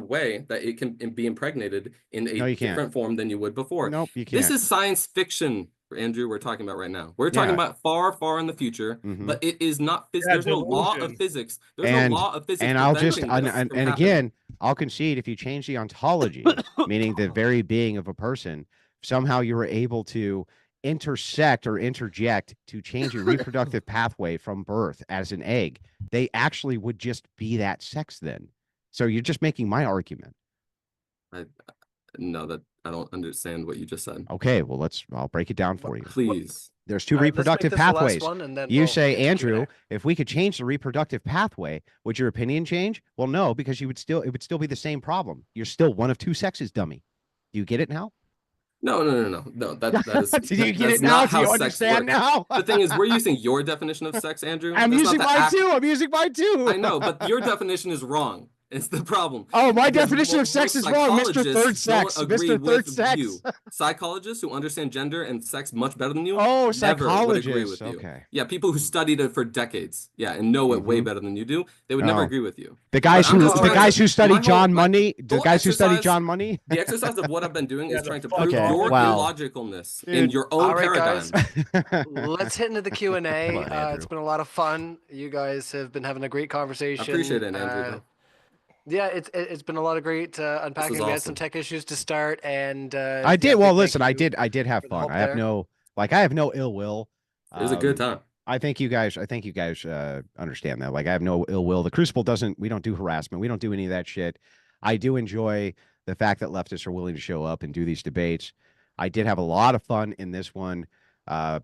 way that it can be impregnated in No, a you can't. different form than you would before. Nope, you This can't. is science fiction, Andrew, we're talking about right now. We're talking Yeah. about far, far in the future, Mhm. but it is not Yeah, there's no law of delusion. physics. There's And- no law of physics And I'll just preventing this and from happening. again, I'll concede if you change the ontology, meaning the very being of a person, somehow you were able to intersect or interject to change a reproductive pathway from birth as an egg, they actually would just be that sex then. So you're just making my argument. No, that I don't understand what you just said. Okay, well I'll break it down for you. Please. There's 2 All right, let's make reproductive this the last pathways. one, and then You we'll say, get to Andrew, Q&A. if we could change the reproductive pathway, would your opinion change? Well, no, because it would still be the same problem. You're still one of 2 sexes, dummy. Do you get it now? No. That is. Do you get that's it now? not Do how you sex understand works. now? The thing is, we're using your definition of sex, Andrew. I'm That's not using the mine act- too. I'm using mine too. I know, but your definition is wrong. It's the problem. Oh, my Because definition of sex most is wrong, Mr. psychologists Third don't Sex. agree Mr. Third with Sex. you. Psychologists who understand gender and sex much better than you Oh, never would agree with psychologists. you. Okay. Yeah, people who studied it for decades, and know it way Mhm. better than you do, they would never Oh. agree with you. The guys But I'm just trying to- study my John whole- Money, the whole guys who study exercise- John Money. The exercise of what I've been doing is Yeah, trying to the prove Okay, your wow. illogicalness in Dude. your own All right, paradigm. guys. Let's hit into the Q&A. Come on, It's Andrew. been a lot of fun. You guys have been having a great conversation. I appreciate it, Andrew. though. Yeah, it's been a lot of great unpacking. We had some awesome. tech issues to start, and I did. yeah, Well, big listen, thank you. I did have for the fun. help I have there. no ill will. It was a good time. I think you guys understand that. Like, I have no ill will. The Crucible we don't do harassment. We don't do any of that shit. I do enjoy the fact that leftists are willing to show up and do these debates. I did have a lot of fun in this one,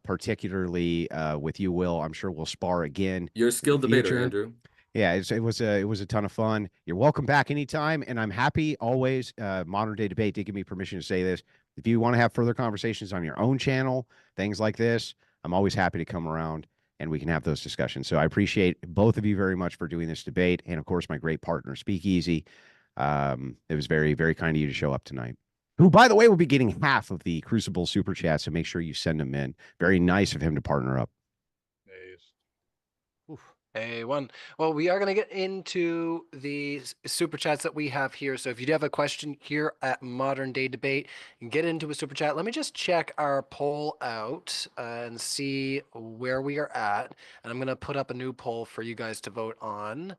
particularly with you, Will. I'm sure we'll spar again. You're a skilled the debater, future. Andrew. Yeah, it was a ton of fun. You're welcome back anytime, and I'm happy always. Modern Day Debate did give me permission to say this. If you want to have further conversations on your own channel, things like this, I'm always happy to come around and we can have those discussions. So I appreciate both of you very much for doing this debate, and of course my great partner Speakeasy. It was very, very kind of you to show up tonight. Who, by the way, will be getting half of the Crucible super chat, so make sure you send them in. Very nice of him to partner up. A1. Well, we are going to get into the super chats that we have here. So if you do have a question here at Modern Day Debate, you can get into a super chat. Let me just check our poll out and see where we are at. And I'm going to put up a new poll for you guys to vote on.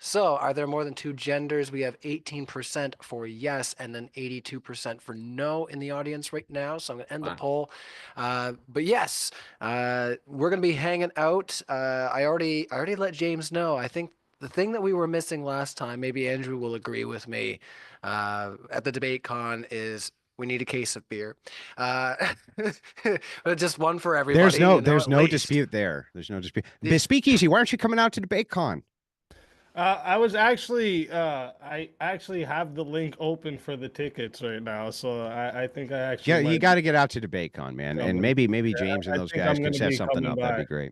So are there more than 2 genders? We have 18% for yes, and then 82% for no in the audience right now. So I'm going to end the Wow. poll. But yes, we're going to be hanging out. I already let James know. I think the thing that we were missing last time, maybe Andrew will agree with me, at the debate con is we need a case of beer. Just one for everybody. There's no at least. dispute there. There's no dispute. The- Speakeasy, why aren't you coming out to DebateCon? I was actually, I actually have the link open for the tickets right now, so I think I actually. Yeah, you might- got to get out to DebateCon, man, Yeah, and but- maybe yeah, James and I those think guys I'm can gonna set be something coming up. That'd be by. great.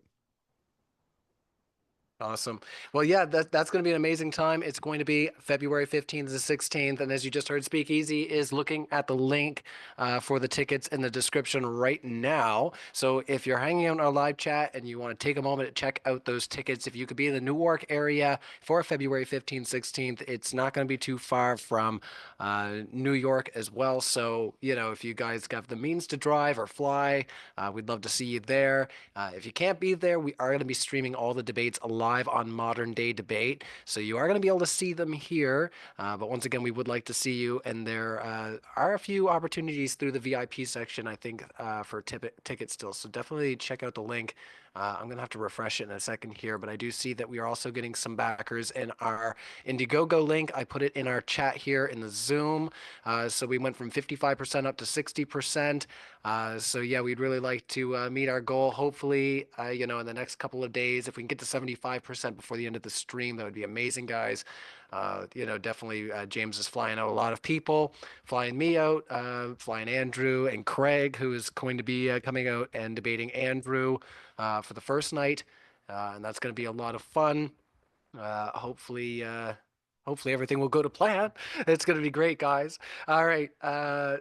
Awesome. Well, yeah, that's going to be an amazing time. It's going to be February 15th to 16th. And as you just heard, Speakeasy is looking at the link for the tickets in the description right now. So if you're hanging out in our live chat and you want to take a moment to check out those tickets, if you could be in the Newark area for February 15th, 16th, it's not going to be too far from New York as well. So, if you guys have the means to drive or fly, we'd love to see you there. If you can't be there, we are going to be streaming all the debates live live on Modern Day Debate. So you are going to be able to see them here. But once again, we would like to see you. And there are a few opportunities through the VIP section, I think, for tickets still. So definitely check out the link. I'm going to have to refresh it in a second here, but I do see that we are also getting some backers in our Indiegogo link. I put it in our chat here in the Zoom. So we went from 55% up to 60%. So yeah, we'd really like to meet our goal. Hopefully, in the next couple of days, if we can get to 75% before the end of the stream, that would be amazing, guys. Definitely James is flying out a lot of people, flying me out, flying Andrew and Craig, who is going to be coming out and debating Andrew for the first night. And that's going to be a lot of fun. Hopefully everything will go to plan. It's going to be great, guys. All right.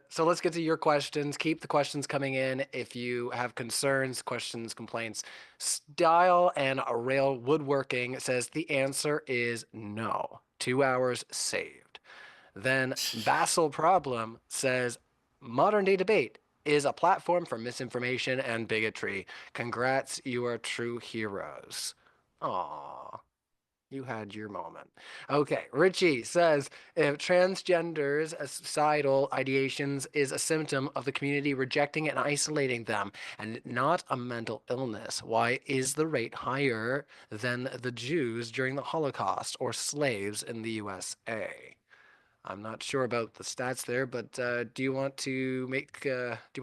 So let's get to your questions. Keep the questions coming in. If you have concerns, questions, complaints, Style and Rail Woodworking says the answer is no. 2 hours saved. Then Basil Problem says Modern Day Debate is a platform for misinformation and bigotry. Congrats, you are true heroes. Aww. You had your moment. Okay, Richie says, if transgenders' societal ideations is a symptom of the community rejecting and isolating them and not a mental illness, why is the rate higher than the Jews during the Holocaust or slaves in the USA? I'm not sure about the stats there, but do you want to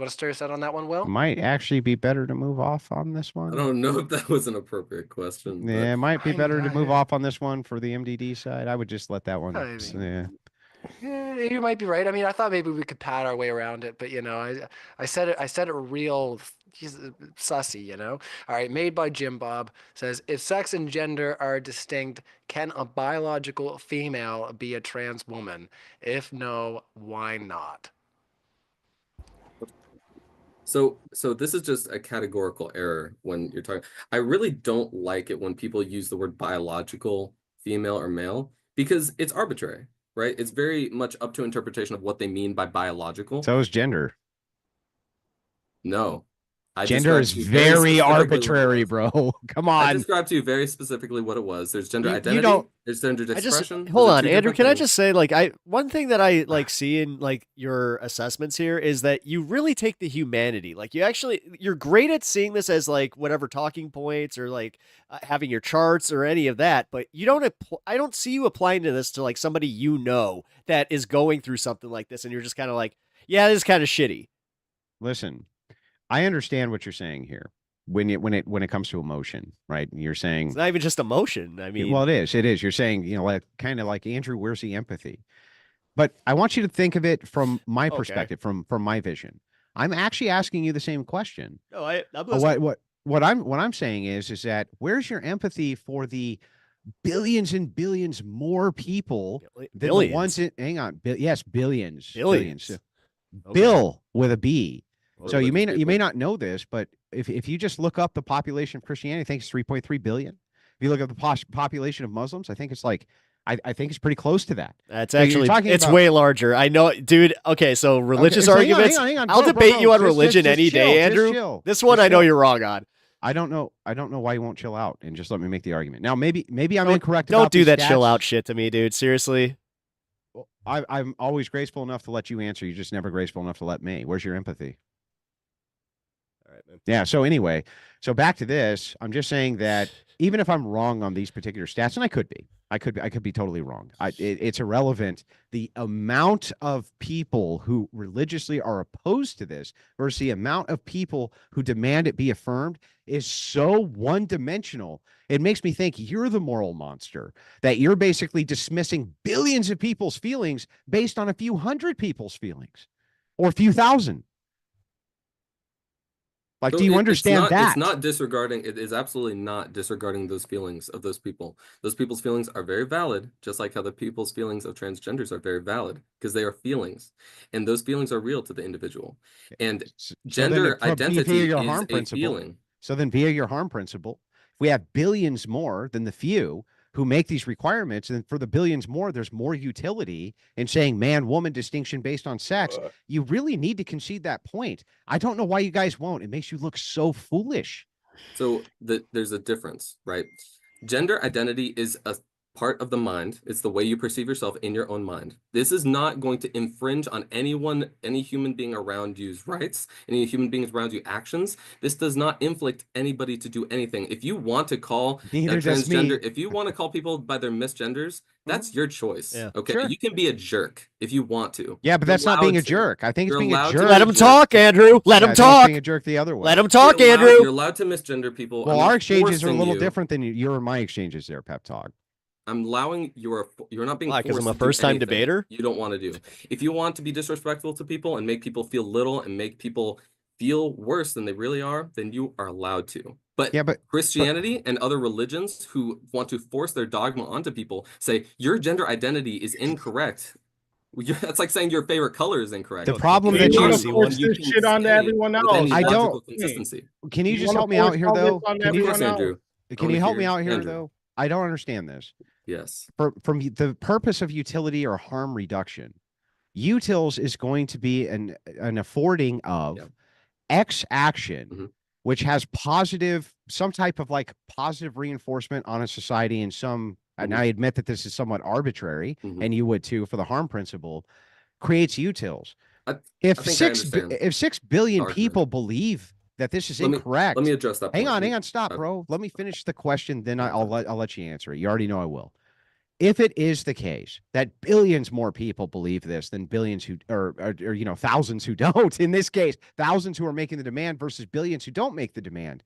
start us out on that one, Will? Might actually be better to move off on this one. I don't know if that was an appropriate question. Yeah, it might be I- better to move I- off on this one for the MDD side. I would just let that one. I mean, Yeah. Yeah, you might be right. I mean, I thought maybe we could pad our way around it, but I said it real sussy, All right, made by Jim Bob says, if sex and gender are distinct, can a biological female be a trans woman? If no, why not? So this is just a categorical error when you're talking. I really don't like it when people use the word biological, female or male, because it's arbitrary, right? It's very much up to interpretation of what they mean by biological. So is gender. No. I Gender described is to you very very specifically what it arbitrary, was. bro. Come I on. described to you very specifically what it was. There's gender You identity. don't- There's gender I just expression. hold Those are on, two Andrew. different Can I things. just say, one thing that I see in your assessments here is that you really take the humanity. You're great at seeing this as whatever talking points or having your charts or any of that, but you don't. I don't see you applying to this to somebody that is going through something like this, and you're just kind of yeah, this is kind of shitty. Listen, I understand what you're saying here. When it comes to emotion, right? You're saying It's not even just emotion. I mean, well, it is. It is. You're saying, kind of like Andrew, where's the empathy? But I want you to think of it from my Okay. perspective, from my vision. I'm actually asking you the same question. no, I'm listening. What I'm saying is that where's your empathy for the billions and billions more people than the ones Billions. hang on, yes, billions, Billions. billions. Okay. Bill with a B. So With you may people. not know this, but if you just look up the population of Christianity, I think it's 3.3 billion. If you look at the population of Muslims, I think it's I think it's pretty close to that. That's So you're actually talking it's about- way larger. I know, dude. Okay, so religious Okay, so hang on, arguments. hang on. I'll Bro, debate you on just religion any chill, day, just Andrew. chill. This one Just I know chill. you're wrong on. I don't know why you won't chill out and just let me make the argument. Now maybe I'm Don't- incorrect. Don't about do these that chill stats. out shit to me, dude. Seriously. I'm always graceful enough to let you answer. You're just never graceful enough to let me. Where's your empathy? All right, man. Yeah. So anyway, so back to this. I'm just saying that even if I'm wrong on these particular stats, and I could be totally wrong. It's irrelevant. The amount of people who religiously are opposed to this versus the amount of people who demand it be affirmed is so one-dimensional. It makes me think you're the moral monster, that you're basically dismissing billions of people's feelings based on a few hundred people's feelings or a few thousand. So Do you understand that? It's not disregarding. It is absolutely not disregarding those feelings of those people. Those people's feelings are very valid, just like how the people's feelings of transgenders are very valid, because they are feelings, and those feelings are real to the individual. And So then gender it- via identity your is harm a principle- feeling. So then via your harm principle, if we have billions more than the few who make these requirements, and for the billions more, there's more utility in saying man-woman distinction based on sex. You really need to concede that point. I don't know why you guys won't. It makes you look so foolish. So there's a difference, right? Gender identity is a part of the mind. It's the way you perceive yourself in your own mind. This is not going to infringe on any human being around you's rights, any human beings around you actions. This does not inflict anybody to do anything. If you want to call Neither does me. transgender, if you want to call people by their misgenders, that's your choice. Yeah. Okay, Sure. you can be a jerk if you want to. Yeah, but You're that's not being a allowed to. jerk. I think it's You're being a allowed to jerk. Let him jerk. talk, Andrew. Let Yeah, I think him it's talk. being a jerk the other way. Let him talk, You're allowed- Andrew. You're allowed to misgender people. Well, I'm our exchanges are a forcing little you. different than your and my exchanges there, Pep Talk. I'm allowing you're not being Why? Because I'm forced a to do first-time anything debater? you don't want to do. If you want to be disrespectful to people and make people feel little and make people feel worse than they really are, then you are allowed to. But Yeah, but Christianity and other religions who want to force their dogma onto people say your gender identity is incorrect. That's like saying your favorite color is incorrect. the problem You that you want you to see force one. You this can shit onto say everyone with else. any I logical don't- consistency. can you You just wanna help me out force here all this though? on Can you, everyone Yes, Andrew. can you wanna help me hear out here Andrew. though? I don't understand this. Yes. From the purpose of utility or harm reduction, utils is going to be an affording of Yeah. X action, Mhm. which has some type of like positive reinforcement on a society and and Mhm. I admit that this is somewhat arbitrary, Mhm. and you would too for the harm principle, creates utils. I If think I 6 understand billion the argument. people believe that this is Let me- incorrect, Let me address that hang point. on, stop, Okay. bro. Let me finish the question, then Okay. I'll let you answer it. You already know I will. If it is the case that billions more people believe this than billions who or thousands who don't, in this case, thousands who are making the demand versus billions who don't make the demand,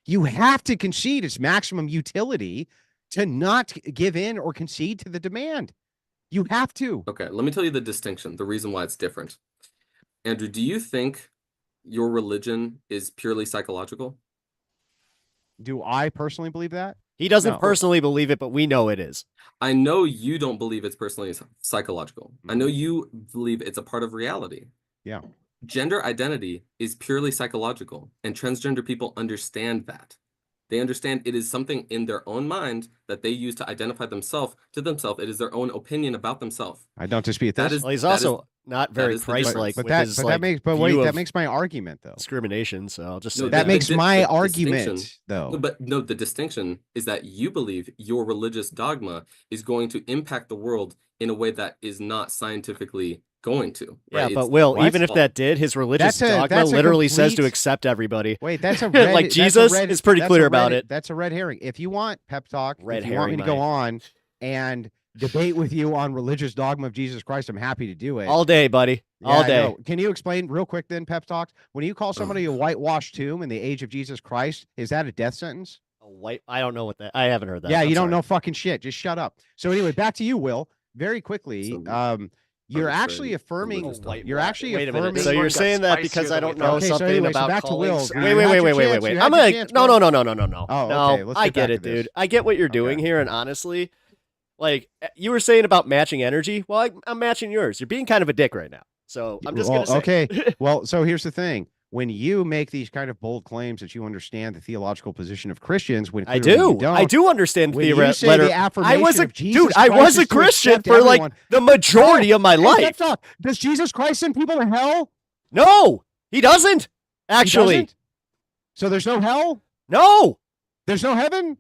you have to concede its maximum utility to not give in or concede to the demand. You have to. Okay, let me tell you the distinction, the reason why it's different. Andrew, do you think your religion is purely psychological? Do I personally believe that? He doesn't No. personally believe it, but we know it is. I know you don't believe it's personally psychological. I Mm-hmm. know you believe it's a part of reality. Yeah. Gender identity is purely psychological, and transgender people understand that. They understand it is something in their own mind that they use to identify themselves to themselves. It is their own opinion about themselves. I don't dispute That this. is- Well, he's that is- also not very is the Christ-like difference. but with that his but like that makes but view wait, that of makes my argument though. discrimination. So I'll just No, say That the- makes the- my the argument distinction- though. But no, the distinction is that you believe your religious dogma is going to impact the world in a way that is not scientifically going to. Yeah, right? but It's- Will, What? even if that did, his religious dogma that's a literally says to complete- accept everybody. Wait, that's a Like red, that's a Jesus red- is pretty that's clear a about red- it. That's a red herring. If you want pep talk, Red if you want me herring, to go mate. on and debate with you on religious dogma of Jesus Christ, I'm happy to do it. All day, buddy. Yeah, All I day. know. Can you explain real quick then, pep talks? When you call somebody a whitewashed tomb in the age of Jesus Christ, is that a death sentence? A white. I don't know what that. I haven't heard that. Yeah, I'm you don't sorry. know fucking shit. Just shut up. So anyway, back to you, Will. Very quickly, So, you're arbitrary actually affirming. religious dogma. You're actually Wait a affirming. minute. So This one you're got saying that spicier because than I don't we know thought. Okay, so something anyway, so about back to calling. Will. Wait, You wait, had wait, your wait, wait, chance. wait, wait. You I'm had your gonna. chance, No, bud. no, no, no, no, no. Oh, no. okay, let's I get get back it, to this. dude. I get what you're doing Okay. here, and honestly, like you were saying about matching energy. Well, I'm matching yours. You're being kind of a dick right now. So I'm just gonna say. Okay. Well, so here's the thing. When you make these kind of bold claims that you understand the theological position of Christians, when I clearly you do. don't, I do understand when the you say letter. the affirmation I was a of Jesus dude. I Christ was a is to Christian accept for like everyone. the majority of my Hey, life. that's all. Does Jesus Christ send people to hell? No, he doesn't. He Actually, doesn't? So there's no hell? no. There's no heaven?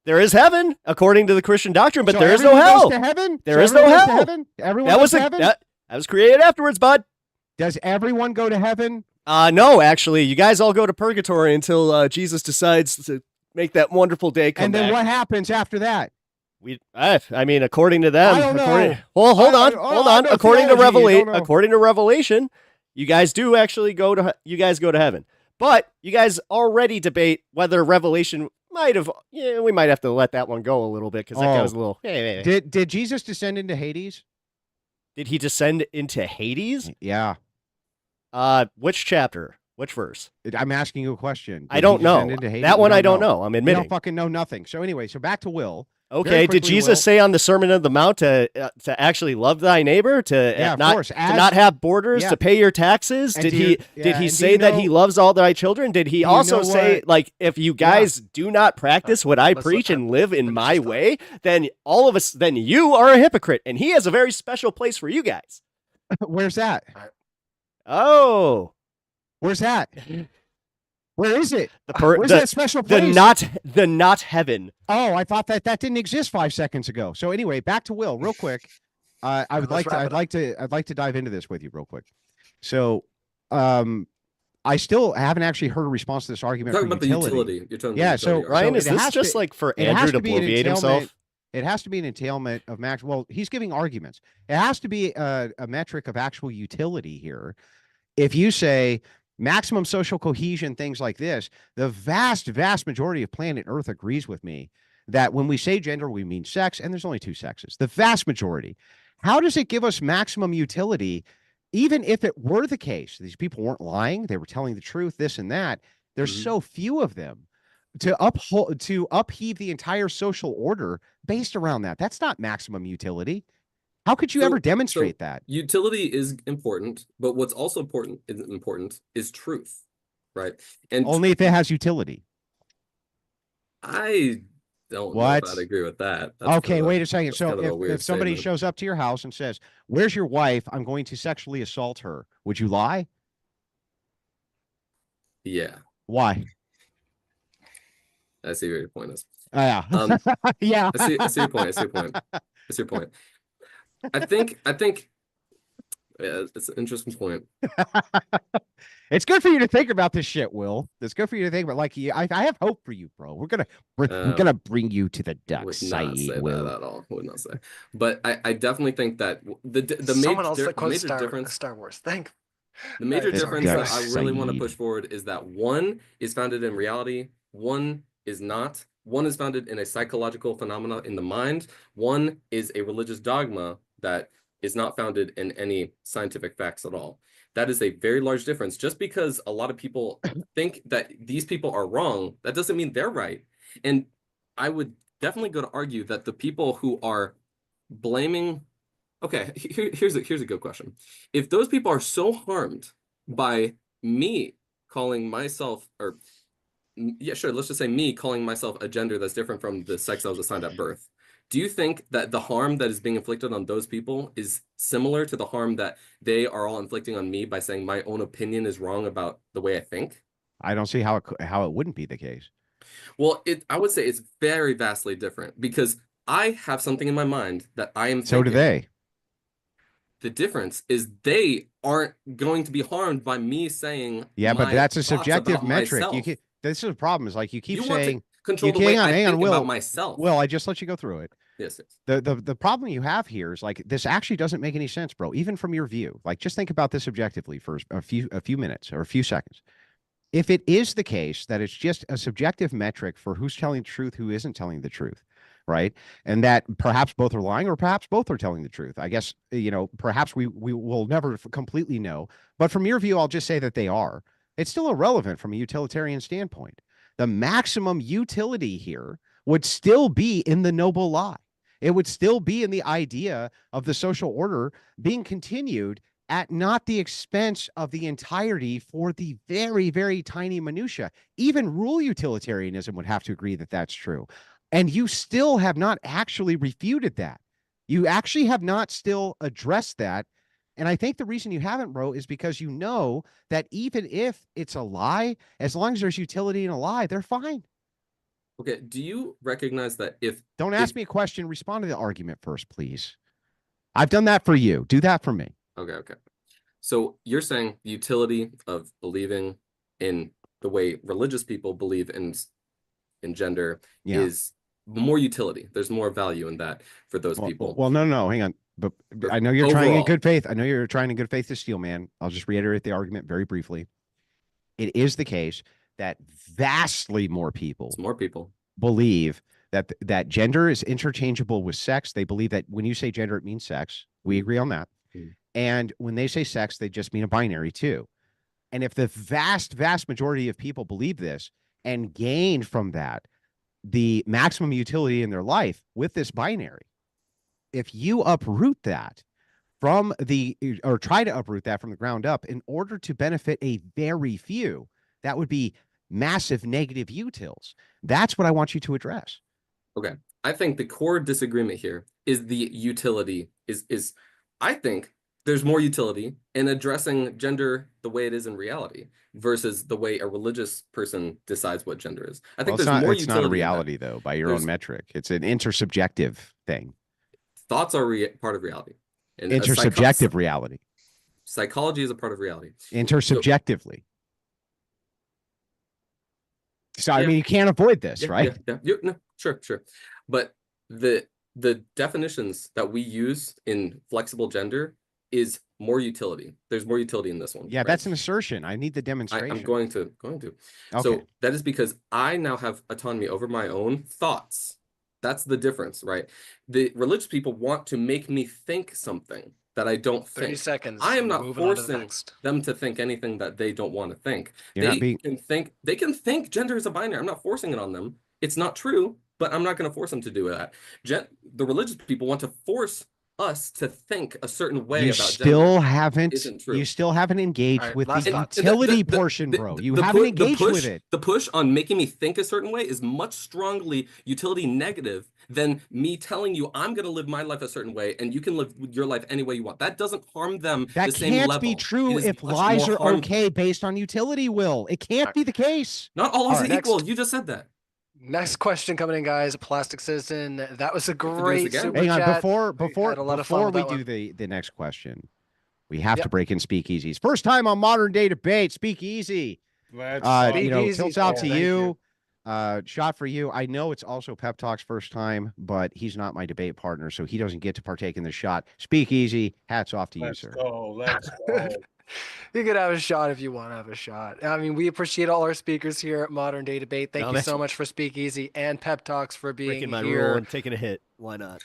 There is heaven according to the Christian doctrine, but So there is no everyone goes hell. to heaven? There So is no everyone goes to hell. heaven? Everyone That goes was to a, heaven? that was created afterwards, bud. Does everyone go to heaven? No, actually, you guys all go to purgatory until Jesus decides to make that wonderful day come And then back. what happens after that? I mean, according to them, I don't know. well, hold I on, don't hold on. know According to theology, I don't know. According to Revelation, you guys do actually go to heaven. But you guys already debate whether Revelation might have. Yeah, we might have to let that one go a little bit because that guy Oh. was a little. Hey. Did Jesus descend into Hades? Did he descend into Hades? Yeah. Which chapter? Which verse? I'm asking you a question. I Did don't he descend know. into Hades? That You one I don't know. I'm You admitting. don't fucking know nothing. So anyway, so back to Will. Okay, did quickly, Jesus Will. say on the Sermon on the Mount to actually love thy neighbor, to Yeah, of not course. to As- not have borders, yeah. to pay your taxes? And Did do he you- did yeah, he and do say you that he know- loves all thy children? Did he you also know say what? like if you guys do not practice what I Let's preach let and that live in finish my his thought. way, then all of us then you are a hypocrite, and he has a very special place for you guys. Where's that? Oh, Where's that? Where is it? The Where's that special place? the not heaven. Oh, I thought that didn't exist 5 seconds ago. So anyway, back to Will, real quick. I would Let's wrap it I'd like to dive into this with you real quick. So, I still haven't actually heard a response to this You're argument talking for about the utility. You're talking Yeah, about the utility so Ryan, argument. is it this has just to- like for it has Andrew to to be an bloviate himself? entailment. It has to be an entailment of max. Well, he's giving arguments. It has to be a metric of actual utility here. If you say maximum social cohesion, things like this, the vast majority of planet Earth agrees with me that when we say gender, we mean sex, and there's only 2 sexes. The vast majority. How does it give us maximum utility, even if it were the case? These people weren't lying; they were telling the truth. This and that. There's Mhm. so few of them to upheave the entire social order based around that. That's not maximum utility. How could you So- ever so demonstrate that? Utility is important, but what's also important is truth, right? And Only if it has utility. I don't know What? if I'd agree with that. That's Okay, kind of a- wait a second. that's So kind of a weird if somebody statement. shows up to your house and says, "Where's your wife? I'm going to sexually assault her." Would you lie? Yeah, Why? I see where your point is. Yeah. Um, yeah. I see your point. I see your point. I see your point. I think yeah, it's an interesting point. It's good for you to think about this shit, Will. It's good for you to think about. Like, I have hope for you, bro. We're gonna bring you to the dark Would side, not say Will. that at all. Would not say. But I definitely think that the Someone major else that quotes difference Star Wars. Thank. the major Right, difference sorry. that I really want to Side. push forward is that one is founded in reality, one is not. One is founded in a psychological phenomena in the mind. One is a religious dogma that is not founded in any scientific facts at all. That is a very large difference. Just because a lot of people think that these people are wrong, that doesn't mean they're right. And I would definitely go to argue that the people who are blaming, okay, here's a good question. If those people are so harmed by me calling myself, or yeah, sure, let's just say me calling myself a gender that's different from the sex I was assigned at birth, do you think that the harm that is being inflicted on those people is similar to the harm that they are all inflicting on me by saying my own opinion is wrong about the way I think? I don't see how it wouldn't be the case. Well, I would say it's very vastly different because I have something in my mind that I am So do thinking. they. The difference is they aren't going to be harmed by me saying Yeah, but my that's a thoughts subjective about metric. myself. This is a problem. Is like you keep You want to saying, control the hang way on, I hang on, think Will. about myself. Will, I just let you go through it. Yes. The problem you have here is like this actually doesn't make any sense, bro. Even from your view, like just think about this objectively for a few minutes or a few seconds. If it is the case that it's just a subjective metric for who's telling the truth, who isn't telling the truth, right? And that perhaps both are lying or perhaps both are telling the truth. I guess, perhaps we will never completely know. But from your view, I'll just say that they are. It's still irrelevant from a utilitarian standpoint. The maximum utility here would still be in the noble lie. It would still be in the idea of the social order being continued at not the expense of the entirety for the very, very tiny minutia. Even rule utilitarianism would have to agree that that's true. And you still have not actually refuted that. You actually have not still addressed that. And I think the reason you haven't, bro, is because you know that even if it's a lie, as long as there's utility in a lie, they're fine. Okay. Do you recognize that if Don't ask me a question, respond to the argument first, please. I've done that for you. Do that for me. okay. So you're saying the utility of believing in the way religious people believe in gender Yeah. is more utility. There's more value in that for those people. Well, no, hang on. But But I know you're trying in overall- good faith. I know you're trying in good faith to steal, man. I'll just reiterate the argument very briefly. It is the case that vastly more people It's more people. believe that gender is interchangeable with sex. They believe that when you say gender, it means sex. We agree on that. Mm. And when they say sex, they just mean a binary too. And if the vast majority of people believe this and gain from that the maximum utility in their life with this binary, if you uproot that or try to uproot that from the ground up in order to benefit a very few, that would be massive negative utils. That's what I want you to address. Okay. I think the core disagreement here is the utility is I think there's more utility in addressing gender the way it is in reality versus the way a religious person decides what gender is. I think Well, there's more it's not a utility in that. reality though, by your There's- own metric. It's an intersubjective thing. Thoughts are part of reality. And Intersubjective reality. psychology is a part of reality. Intersubjectively. So I Yeah. mean, you can't avoid this, Yeah, right? no, sure. But the definitions that we use in flexible gender is more utility. There's more utility in this one. Yeah, right? that's an assertion. I need the demonstration. I'm going to. Okay. So that is because I now have autonomy over my own thoughts. That's the difference, right? The religious people want to make me think something that I don't 30 think. seconds. I am not moving on to the forcing next. them to think anything that they don't want to think. You're not being- They can think gender is a binary. I'm not forcing it on them. It's not true, but I'm not going to force them to do that. The religious people want to force us to think a certain way you about still gender. haven't isn't true. you still haven't engaged All right, with last the thoughts. utility portion, bro. You haven't engaged with it. The push on making me think a certain way is much strongly utility negative than me telling you I'm going to live my life a certain way and you can live your life any way you want. That doesn't harm them That the same can't level. be true It is if much lies more are okay based on utility, Will. It can't be the case. Not all lies All right, are equal. next. You just said that. Next question coming in, guys. Plastic Citizen. That was a have to do this great again? super Hang on, chat. before had a lot of fun with we that do one. the next question, we have Yep. to break in speakeasies. First time on Modern Day Debate, speakeasy. Let's Speakeasy, Tilts out to thank you. Shot for you. I know it's also Pep Talk's first time, but he's not my debate partner, so he doesn't get to partake in the shot. Speakeasy, hats off to you, Let's sir. go. Let's go. You could have a shot if you want to have a shot. I mean, we appreciate all our speakers here at Modern Day Debate. Thank No, you that's- so much for Speakeasy and Pep Talks for being Breaking my here. rule and taking a hit. Why not?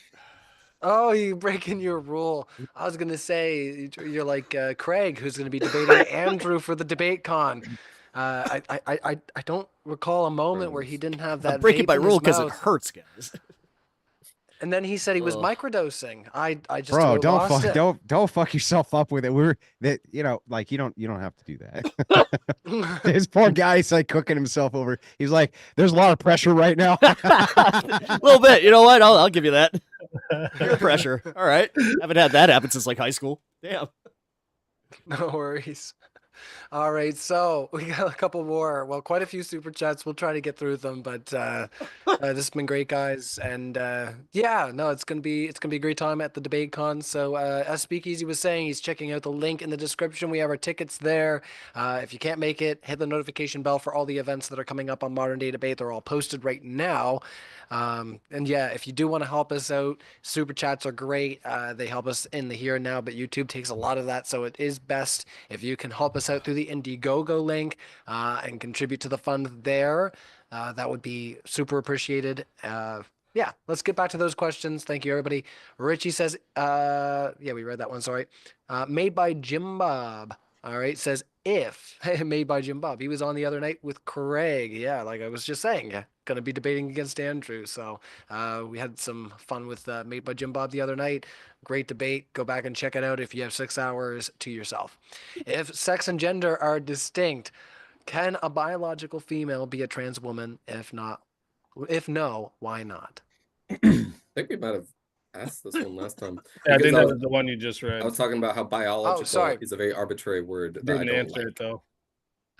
Oh, you breaking your rule. I was going to say, you're like Craig, who's going to be debating Andrew for the debate con. I don't recall a moment where he didn't have that I'm breaking vape my in rule his because it mouth. hurts, guys. And then he said he was Ugh. microdosing. I just Bro, lost it. don't fuck yourself up with it. You don't have to do that. This poor guy, he's like cooking himself over. He's like, there's a lot of pressure right now. A little bit. You know what? I'll give you that. Peer pressure. All right. Haven't had that happen since like high school. Damn. No worries. All right, so we got a couple more. Well, quite a few super chats. We'll try to get through them, but this has been great, guys. And yeah, no, it's gonna be a great time at the debate con. So as Speakeasy was saying, he's checking out the link in the description. We have our tickets there. If you can't make it, hit the notification bell for all the events that are coming up on Modern Day Debate. They're all posted right now. And yeah, if you do want to help us out, super chats are great. They help us in the here and now, but YouTube takes a lot of that. So it is best if you can help us out through the Indiegogo link and contribute to the fund there. That would be super appreciated. Yeah, let's get back to those questions. Thank you, everybody. Richie says, yeah, we read that one. Sorry. Made by Jim Bob. All right, says if made by Jim Bob. He was on the other night with Craig. Yeah, like I was just saying, going to be debating against Andrew. So we had some fun with Made by Jim Bob the other night. Great debate. Go back and check it out if you have 6 hours to yourself. If sex and gender are distinct, can a biological female be a trans woman? If no, why not? I think we might have asked this one last time. Yeah, I Because think that was the one you just read. I was talking about how biological sorry. is a very arbitrary word that I Didn't don't answer like. it though.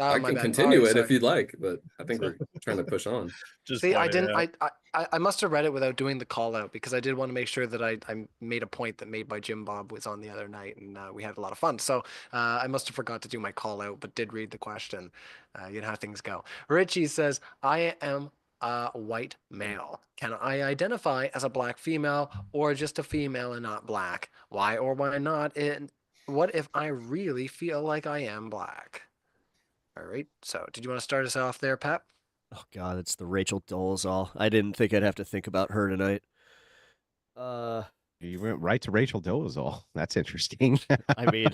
Oh, I my can bad. continue Sorry, it if sorry. you'd like, but I think we're trying to push on. Just See, I pointed didn't. out. I must have read it without doing the call out because I did want to make sure that I made a point that Made by Jim Bob was on the other night and we had a lot of fun. So I must have forgot to do my call out, but did read the question. You know how things go. Richie says, "I am a white male. Can I identify as a black female or just a female and not black? Why or why not? And what if I really feel like I am black?" All right. So, did you want to start us off there, Pep? Oh God, it's the Rachel Dolezal. I didn't think I'd have to think about her tonight. You went right to Rachel Dolezal. That's interesting. I mean,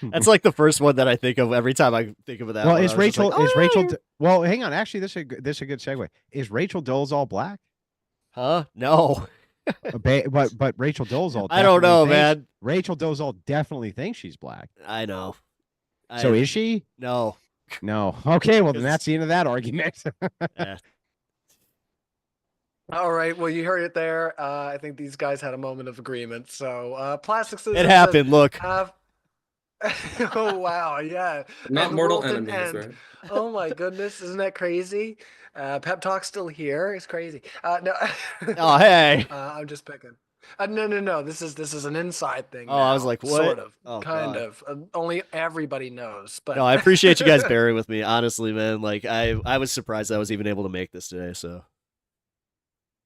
that's like the first one that I think of every time I think of that. Well, one. is I was just Rachel? like, Is Rachel? "Oh." Well, hang on. Actually, this is a good segue. Is Rachel Dolezal black? Huh? No. But Rachel Dolezal. I don't know, definitely thinks- man. Rachel Dolezal definitely thinks she's black. I know. So is she? No. No. Okay. Well, then It's- that's the end of that argument. Eh. All right. Well, you heard it there. I think these guys had a moment of agreement. So, Plastic Citizen It says, happened. Look. Oh wow, yeah. Not And mortal Wilton enemies, and right? oh my goodness, isn't that crazy? Pep Talk's still here. It's crazy. No, Oh, hey. I'm just picking. No. This is an inside thing Oh, I was now, like, sort what? of, Oh, kind God. of. Only everybody knows, but No, I appreciate you guys bearing with me. Honestly, man. Like, I was surprised I was even able to make this today. So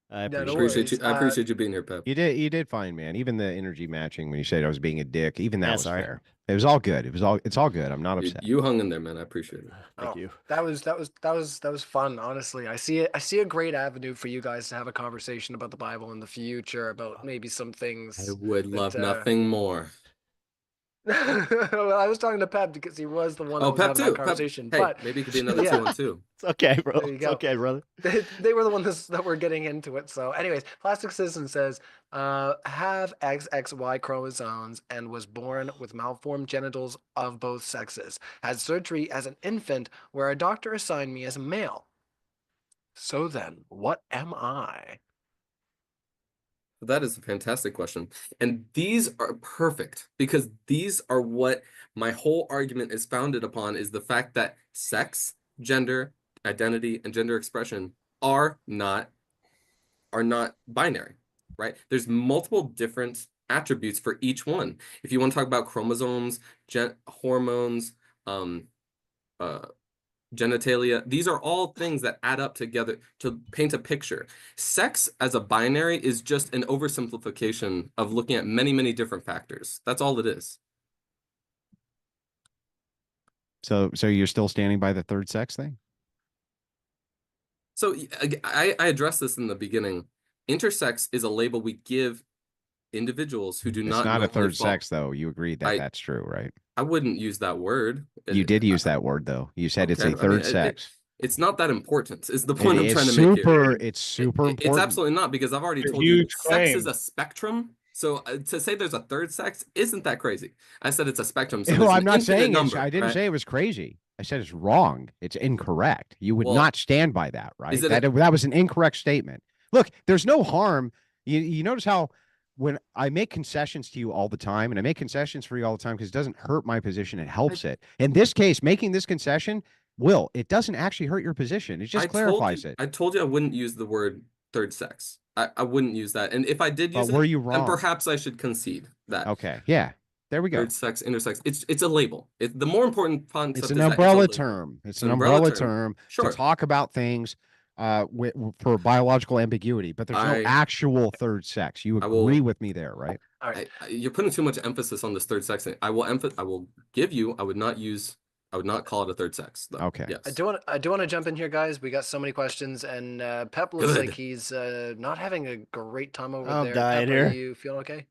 I Yeah, no appreciate it. worries. I appreciate you being here, Pep. You did fine, man. Even the energy matching when you said I was being a dick, even that Yeah, was sorry. fair. It was all good. It's all good. I'm not You, upset. you hung in there, man. I appreciate it. Thank Oh, you. that was fun. Honestly, I see a great avenue for you guys to have a conversation about the Bible in the future, about maybe some I things would that. love nothing more. Well, I was talking to Pep because he was the one that Oh, was Pep having that too. Pep. conversation. Hey, But maybe it could be another yeah, 2-on-2. It's okay, bro. there you It's go. okay, brother. They were the ones that were getting into it. So, anyways, Plastic Citizen says, have XXY chromosomes and was born with malformed genitals of both sexes. Had surgery as an infant where a doctor assigned me as a male. So then, what am I? That is a fantastic question. And these are perfect because these are what my whole argument is founded upon is the fact that sex, gender, identity, and gender expression are not binary, right? There's multiple different attributes for each one. If you want to talk about chromosomes, hormones, um, genitalia, these are all things that add up together to paint a picture. Sex as a binary is just an oversimplification of looking at many, many different factors. That's all it is. So you're still standing by the third sex thing? So I addressed this in the beginning. Intersex is a label we give individuals who do It's not not a normally third fall. sex though. You agreed that I- that's true, right? I wouldn't use that word. You did use that word though. You said it's a Okay, I mean, third sex. it's not that important, is the It point I'm is trying to make here. it's super It's important. absolutely not because I've already It's a told you huge sex is claim. a spectrum. So to say there's a third sex isn't that crazy. I said it's a spectrum. So Well, there's I'm an not infinite saying number. I didn't right? say it was crazy. I said it's wrong. It's incorrect. You would Well, not stand by that, right? is it That was an incorrect statement. Look, there's no harm. You notice how when I make concessions to you all the time, and I make concessions for you all the time because it doesn't hurt my position, it helps it. In this case, making this concession, it doesn't actually hurt your position. It just clarifies it. I told you I wouldn't use the word third sex. I wouldn't use that. And if I did use were it, you then wrong? perhaps I should concede that. Okay. Yeah. There we go. Third sex, intersex. It's a label. The more important concept It's is an that umbrella it's a label. term. It's an umbrella term Sure. to talk about things for biological ambiguity, but there's no actual third sex. You agree with me there, right? All right. You're putting too much emphasis on this third sex thing. I will give you. I would not call it a third sex. Though. Okay. Yes. I do want to jump in here, guys. We got so many questions, and Pep looks Good. like he's not having a great time over I'm there. dying Pep, here. Are you feeling okay?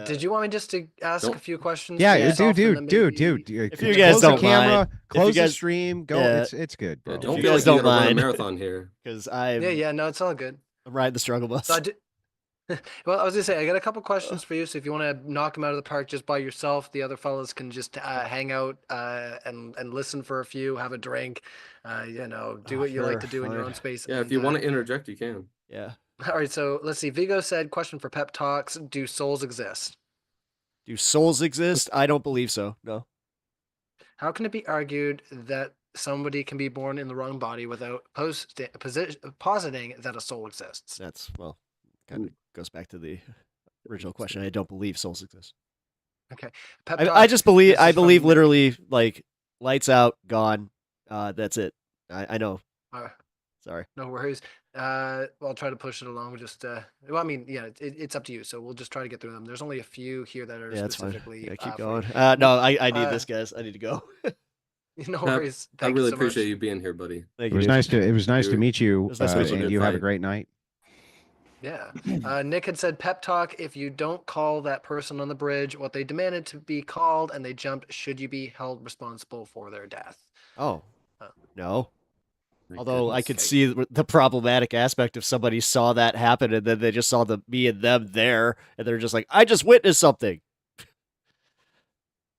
Did you want me just to ask Don't- a few questions? Yeah, for yourself, and then dude. maybe- If you guys close the don't camera, mind. close the guys- stream, go. Yeah. It's good, bro. Yeah, don't you feel guys like you don't gotta run a mind. marathon here. Because I'm Yeah. No, it's all good. riding the struggle bus. So I did. Well, I was gonna say I got a couple questions for you. So if you want to knock them out of the park just by yourself, the other fellas can just hang out and listen for a few, have a drink, do what you like to do in your fine. own space. Yeah, if you want to interject, you can. Yeah. All right, so let's see. Vigo said, question for Pep Talks: do souls exist? Do souls exist? I don't believe so. No. How can it be argued that somebody can be born in the wrong body without positing that a soul exists? That's kind of goes back to the original question. I don't believe souls exist. Okay, Pep I Talks, just believe this I is believe from- literally like lights out, gone. That's it. I know. Uh, Sorry. No worries. I'll try to push it along. It's up to you. So we'll just try to get through them. There's only a few here that are Yeah, that's fine. specifically. Yeah, keep for going. you. No, I need this, guys. I need to go. No Pep, worries. I Thank really you so appreciate much. you being here, buddy. Thank It you. was dude. nice to You're- meet you, was nice to meet you. and Good you have a fight. great night. Yeah. Nick had said, Pep Talk, if you don't call that person on the bridge what they demanded to be called and they jumped, should you be held responsible for their death? Oh, Oh. no. My Although I goodness. could see the problematic aspect if somebody saw that happen and then they just saw me and them there and they're just like, I just witnessed something.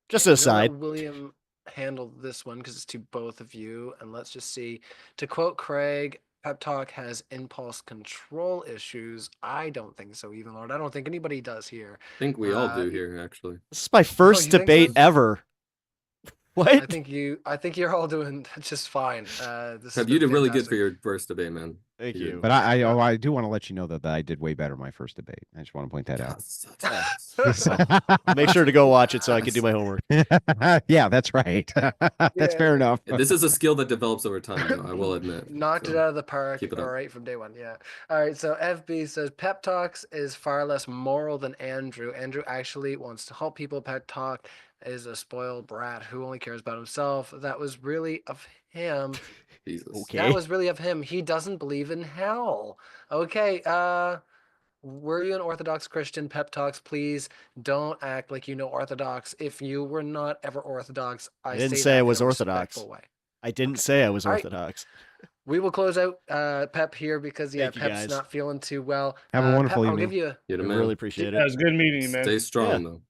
Just an I'm gonna let aside. William handle this one because it's to both of you. And let's just see. To quote Craig, Pep Talk has impulse control issues. I don't think so, even Lord. I don't think anybody does here. I think we all do here, actually. This is my first you think debate so? ever. What? I think you're all doing just fine. This Pep, has you been did really good fantastic. for your first debate, man. Thank You you. did. But I do want to let you know that I did way better my first debate. I just want to point that out. I'll make sure to go watch it so I can do my homework. Yeah, that's right. That's Yeah. fair enough. This is a skill that develops over time, though, I will admit. Knocked it So, out of the park. keep it All up. right, from day one. Yeah. All right. So FB says Pep Talks is far less moral than Andrew. Andrew actually wants to help people. Pep Talk is a spoiled brat who only cares about himself. That was really of him. Jesus. Okay. That was really of him. He doesn't believe in hell. Okay. Were you an Orthodox Christian? Pep Talks, please don't act like you know Orthodox. If you were not ever Orthodox, I didn't say say that I in was a Orthodox. respectful way. I didn't say I was All right. Orthodox. We will close out Pep here because Thank you, Pep's guys. not feeling too well. Have a wonderful Pep, I'll evening. give you You're I the man. really appreciate Yeah, it. it's good meeting you, man. Stay strong, Yeah. though.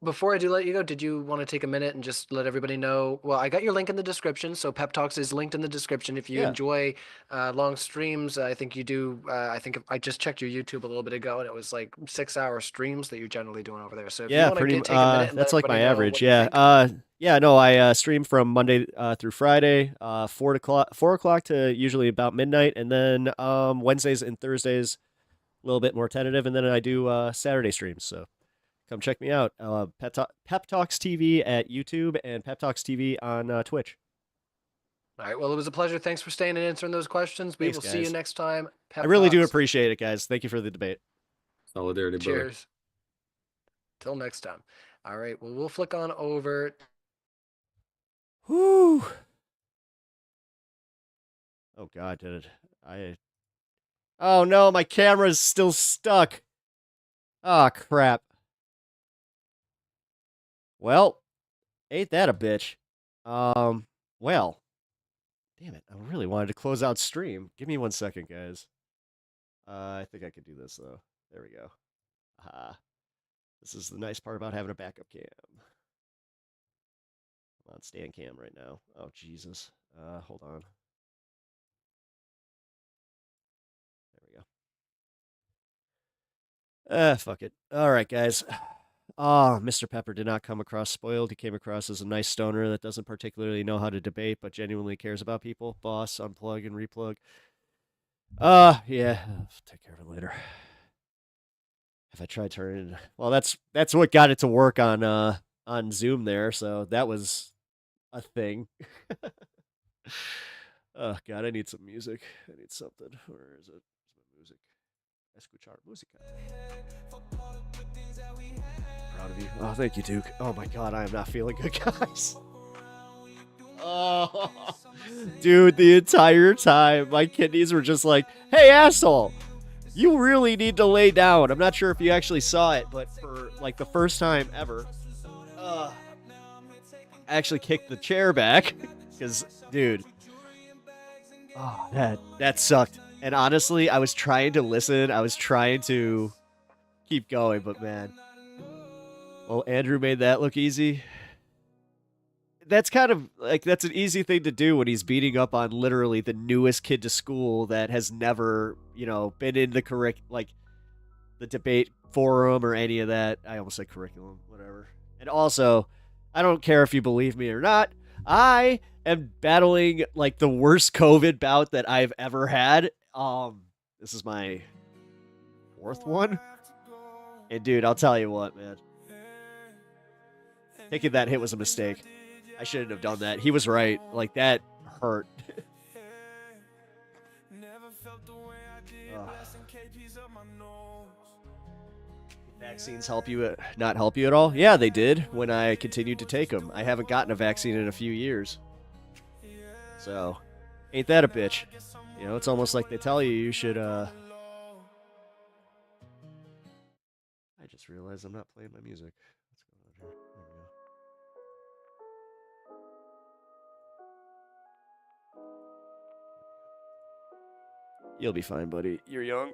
before I do let you go, did you want to take a minute and just let everybody know? Well, I got your link in the description, so Pep Talks is linked in the description. If you Yeah. enjoy long streams, I think you do. I think I just checked your YouTube a little bit ago, and it was like 6-hour streams that you're generally doing over there. So if you Yeah, want pretty. to take a minute, and That's let like my everybody know average. what you Yeah. think. Yeah. No, I stream from Monday through Friday, 4 o'clock to usually about midnight, and then Wednesdays and Thursdays a little bit more tentative, and then I do Saturday streams. So come check me out. Pep Talks TV at YouTube and Pep Talks TV on Twitch. All right. Well, it was a pleasure. Thanks for staying and answering those questions. We Thanks, will see you guys. next time. Pep I really do Talks. appreciate it, guys. Thank you for the debate. Solidarity, brother. Cheers. Till next time. All right. Well, we'll flick on over. Whew. Oh God, did it? Oh no, my camera's still stuck. Ah, crap. Well, ain't that a bitch? Well, damn it. I really wanted to close out stream. Give me 1 second, guys. I think I could do this though. There we go. This is the nice part about having a backup cam. I'm on stand cam right now. Oh Jesus. Hold on. There we go. Fuck it. All right, guys. Oh, Mr. Pepper did not come across spoiled. He came across as a nice stoner that doesn't particularly know how to debate, but genuinely cares about people. Boss, unplug and replug. Yeah. I'll take care of it later. If I try turning, well, that's what got it to work on Zoom there. So that was a thing. Oh God, I need some music. I need something. Where is it? Where's my music? Escuchar música. Proud of you. Oh, thank you, Duke. Oh my God, I am not feeling good, guys. Oh, dude, the entire time my kidneys were just like, "Hey, asshole, you really need to lay down." I'm not sure if you actually saw it, but for like the first time ever, I actually kicked the chair back because, dude, oh, that sucked. And honestly, I was trying to listen. I was trying to keep going, but man. Well, Andrew made that look easy. That's kind of like, that's an easy thing to do when he's beating up on literally the newest kid to school that has never, been in the the debate forum or any of that. I almost said curriculum, whatever. And also, I don't care if you believe me or not. I am battling like the worst COVID bout that I've ever had. This is my 4th one. And dude, I'll tell you what, man. Taking that hit was a mistake. I shouldn't have done that. He was right. Like, that hurt. Vaccines not help you at all? Yeah, they did when I continued to take them. I haven't gotten a vaccine in a few years. So, ain't that a bitch? It's almost like they tell you should, I just realized I'm not playing my music. What's going on here? There we go. You'll be fine, buddy. You're young.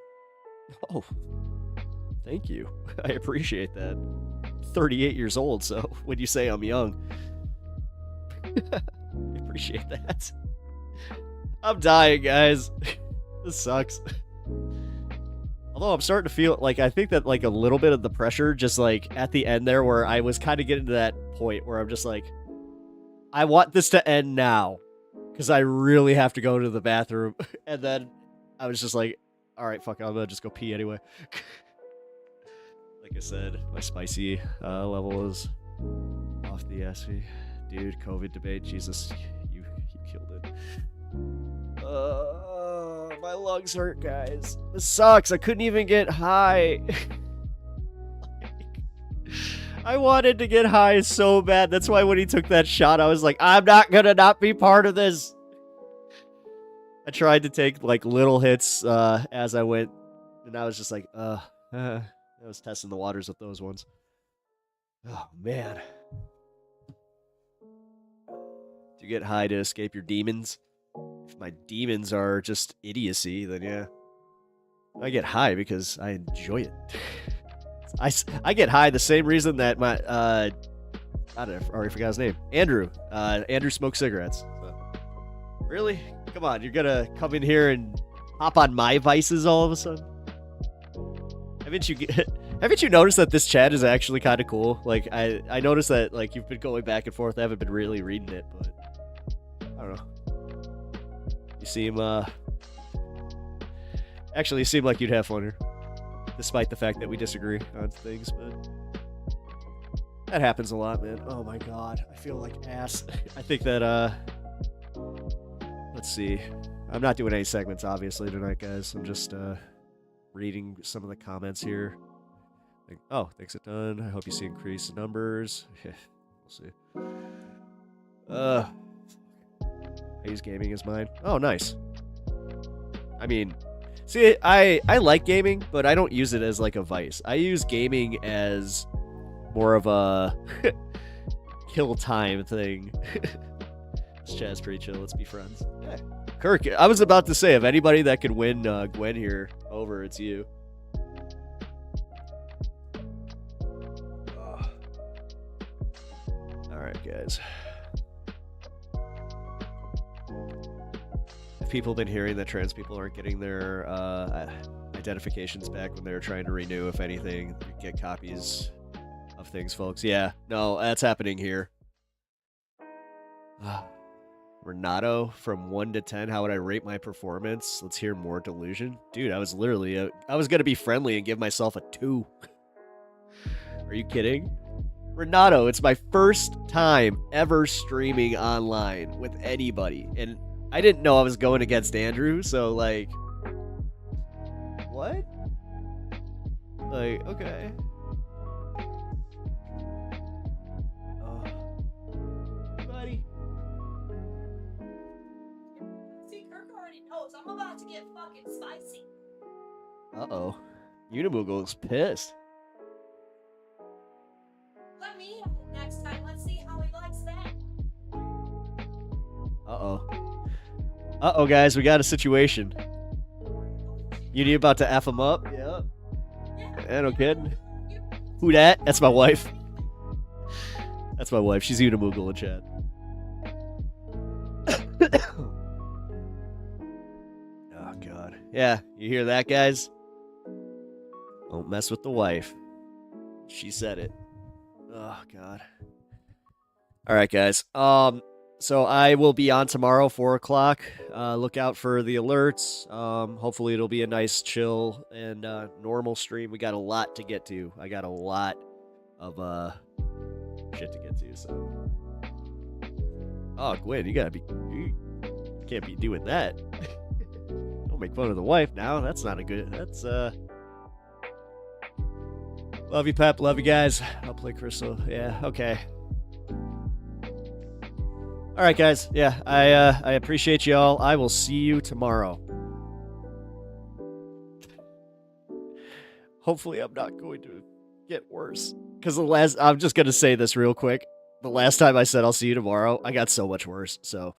Oh, thank you. I appreciate that. 38 years old, so when you say I'm young, I appreciate that. I'm dying, guys. This sucks. Although I'm starting to feel like, I think that like a little bit of the pressure just like at the end there where I was kind of getting to that point where I'm just like, I want this to end now because I really have to go to the bathroom. And then I was just like, all right, fuck it, I'm gonna just go pee anyway. Like I said, my spicy level is off the SV. Dude, COVID debate, Jesus, you killed it. My lungs hurt, guys. This sucks. I couldn't even get high. I wanted to get high so bad. That's why when he took that shot, I was like, I'm not gonna not be part of this. I tried to take like little hits as I went, and I was just like, I was testing the waters with those ones. Oh man. Do you get high to escape your demons? If my demons are just idiocy, then yeah. I get high because I enjoy it. I get high the same reason that my I already forgot his name. Andrew. Andrew smokes cigarettes. So. Really? Come on, you're gonna come in here and hop on my vices all of a sudden? Haven't you noticed that this chat is actually kind of cool? Like I noticed that like you've been going back and forth. I haven't been really reading it, but I don't know. You seem actually you seem like you'd have fun here. Despite the fact that we disagree on things, but that happens a lot, man. Oh my god, I feel like ass. I think that let's see. I'm not doing any segments obviously tonight, guys. I'm just reading some of the comments here. Like, oh, thanks a ton. I hope you see increased numbers. We'll see. I use gaming as mine. Oh, nice. I mean, see, I like gaming, but I don't use it as like a vice. I use gaming as more of a kill time thing. This chat's pretty chill. Let's be friends. Yeah. Kirk, I was about to say, if anybody that could win Gwen here over, it's you. Alright, guys. Have people been hearing that trans people aren't getting their identifications back when they're trying to renew? If anything, get copies of things, folks. Yeah, no, that's happening here. Renato, from 1 to 10, how would I rate my performance? Let's hear more delusion. Dude, I was literally, I was going to be friendly and give myself a 2. Are you kidding? Renato, it's my first time ever streaming online with anybody. And I didn't know I was going against Andrew, so like, what? Like, okay. Buddy. See, Kirk already knows I'm about to get fucking spicy. Uh-oh. Unimoogle is pissed. Let me have it next time. Let's see how he likes that. Uh-oh. Uh-oh, guys, we got a situation. You about to F him up? Yeah. Yeah, no kidding. Who dat? That's my wife. That's my wife. She's Unimoogle in chat. Oh, God. Yeah, you hear that, guys? Don't mess with the wife. She said it. Oh, God. All right, guys. So I will be on tomorrow, 4 o'clock. Look out for the alerts. Hopefully it'll be a nice, chill, and normal stream. We got a lot to get to. I got a lot of shit to get to. So, oh, Gwen, you can't be doing that. Don't make fun of the wife now. That's not a good. That's Love you, Pep. Love you guys. I'll play Crystal. Yeah. Okay. All right, guys. Yeah, I appreciate y'all. I will see you tomorrow. Hopefully, I'm not going to get worse. Because I'm just gonna say this real quick. The last time I said I'll see you tomorrow, I got so much worse. So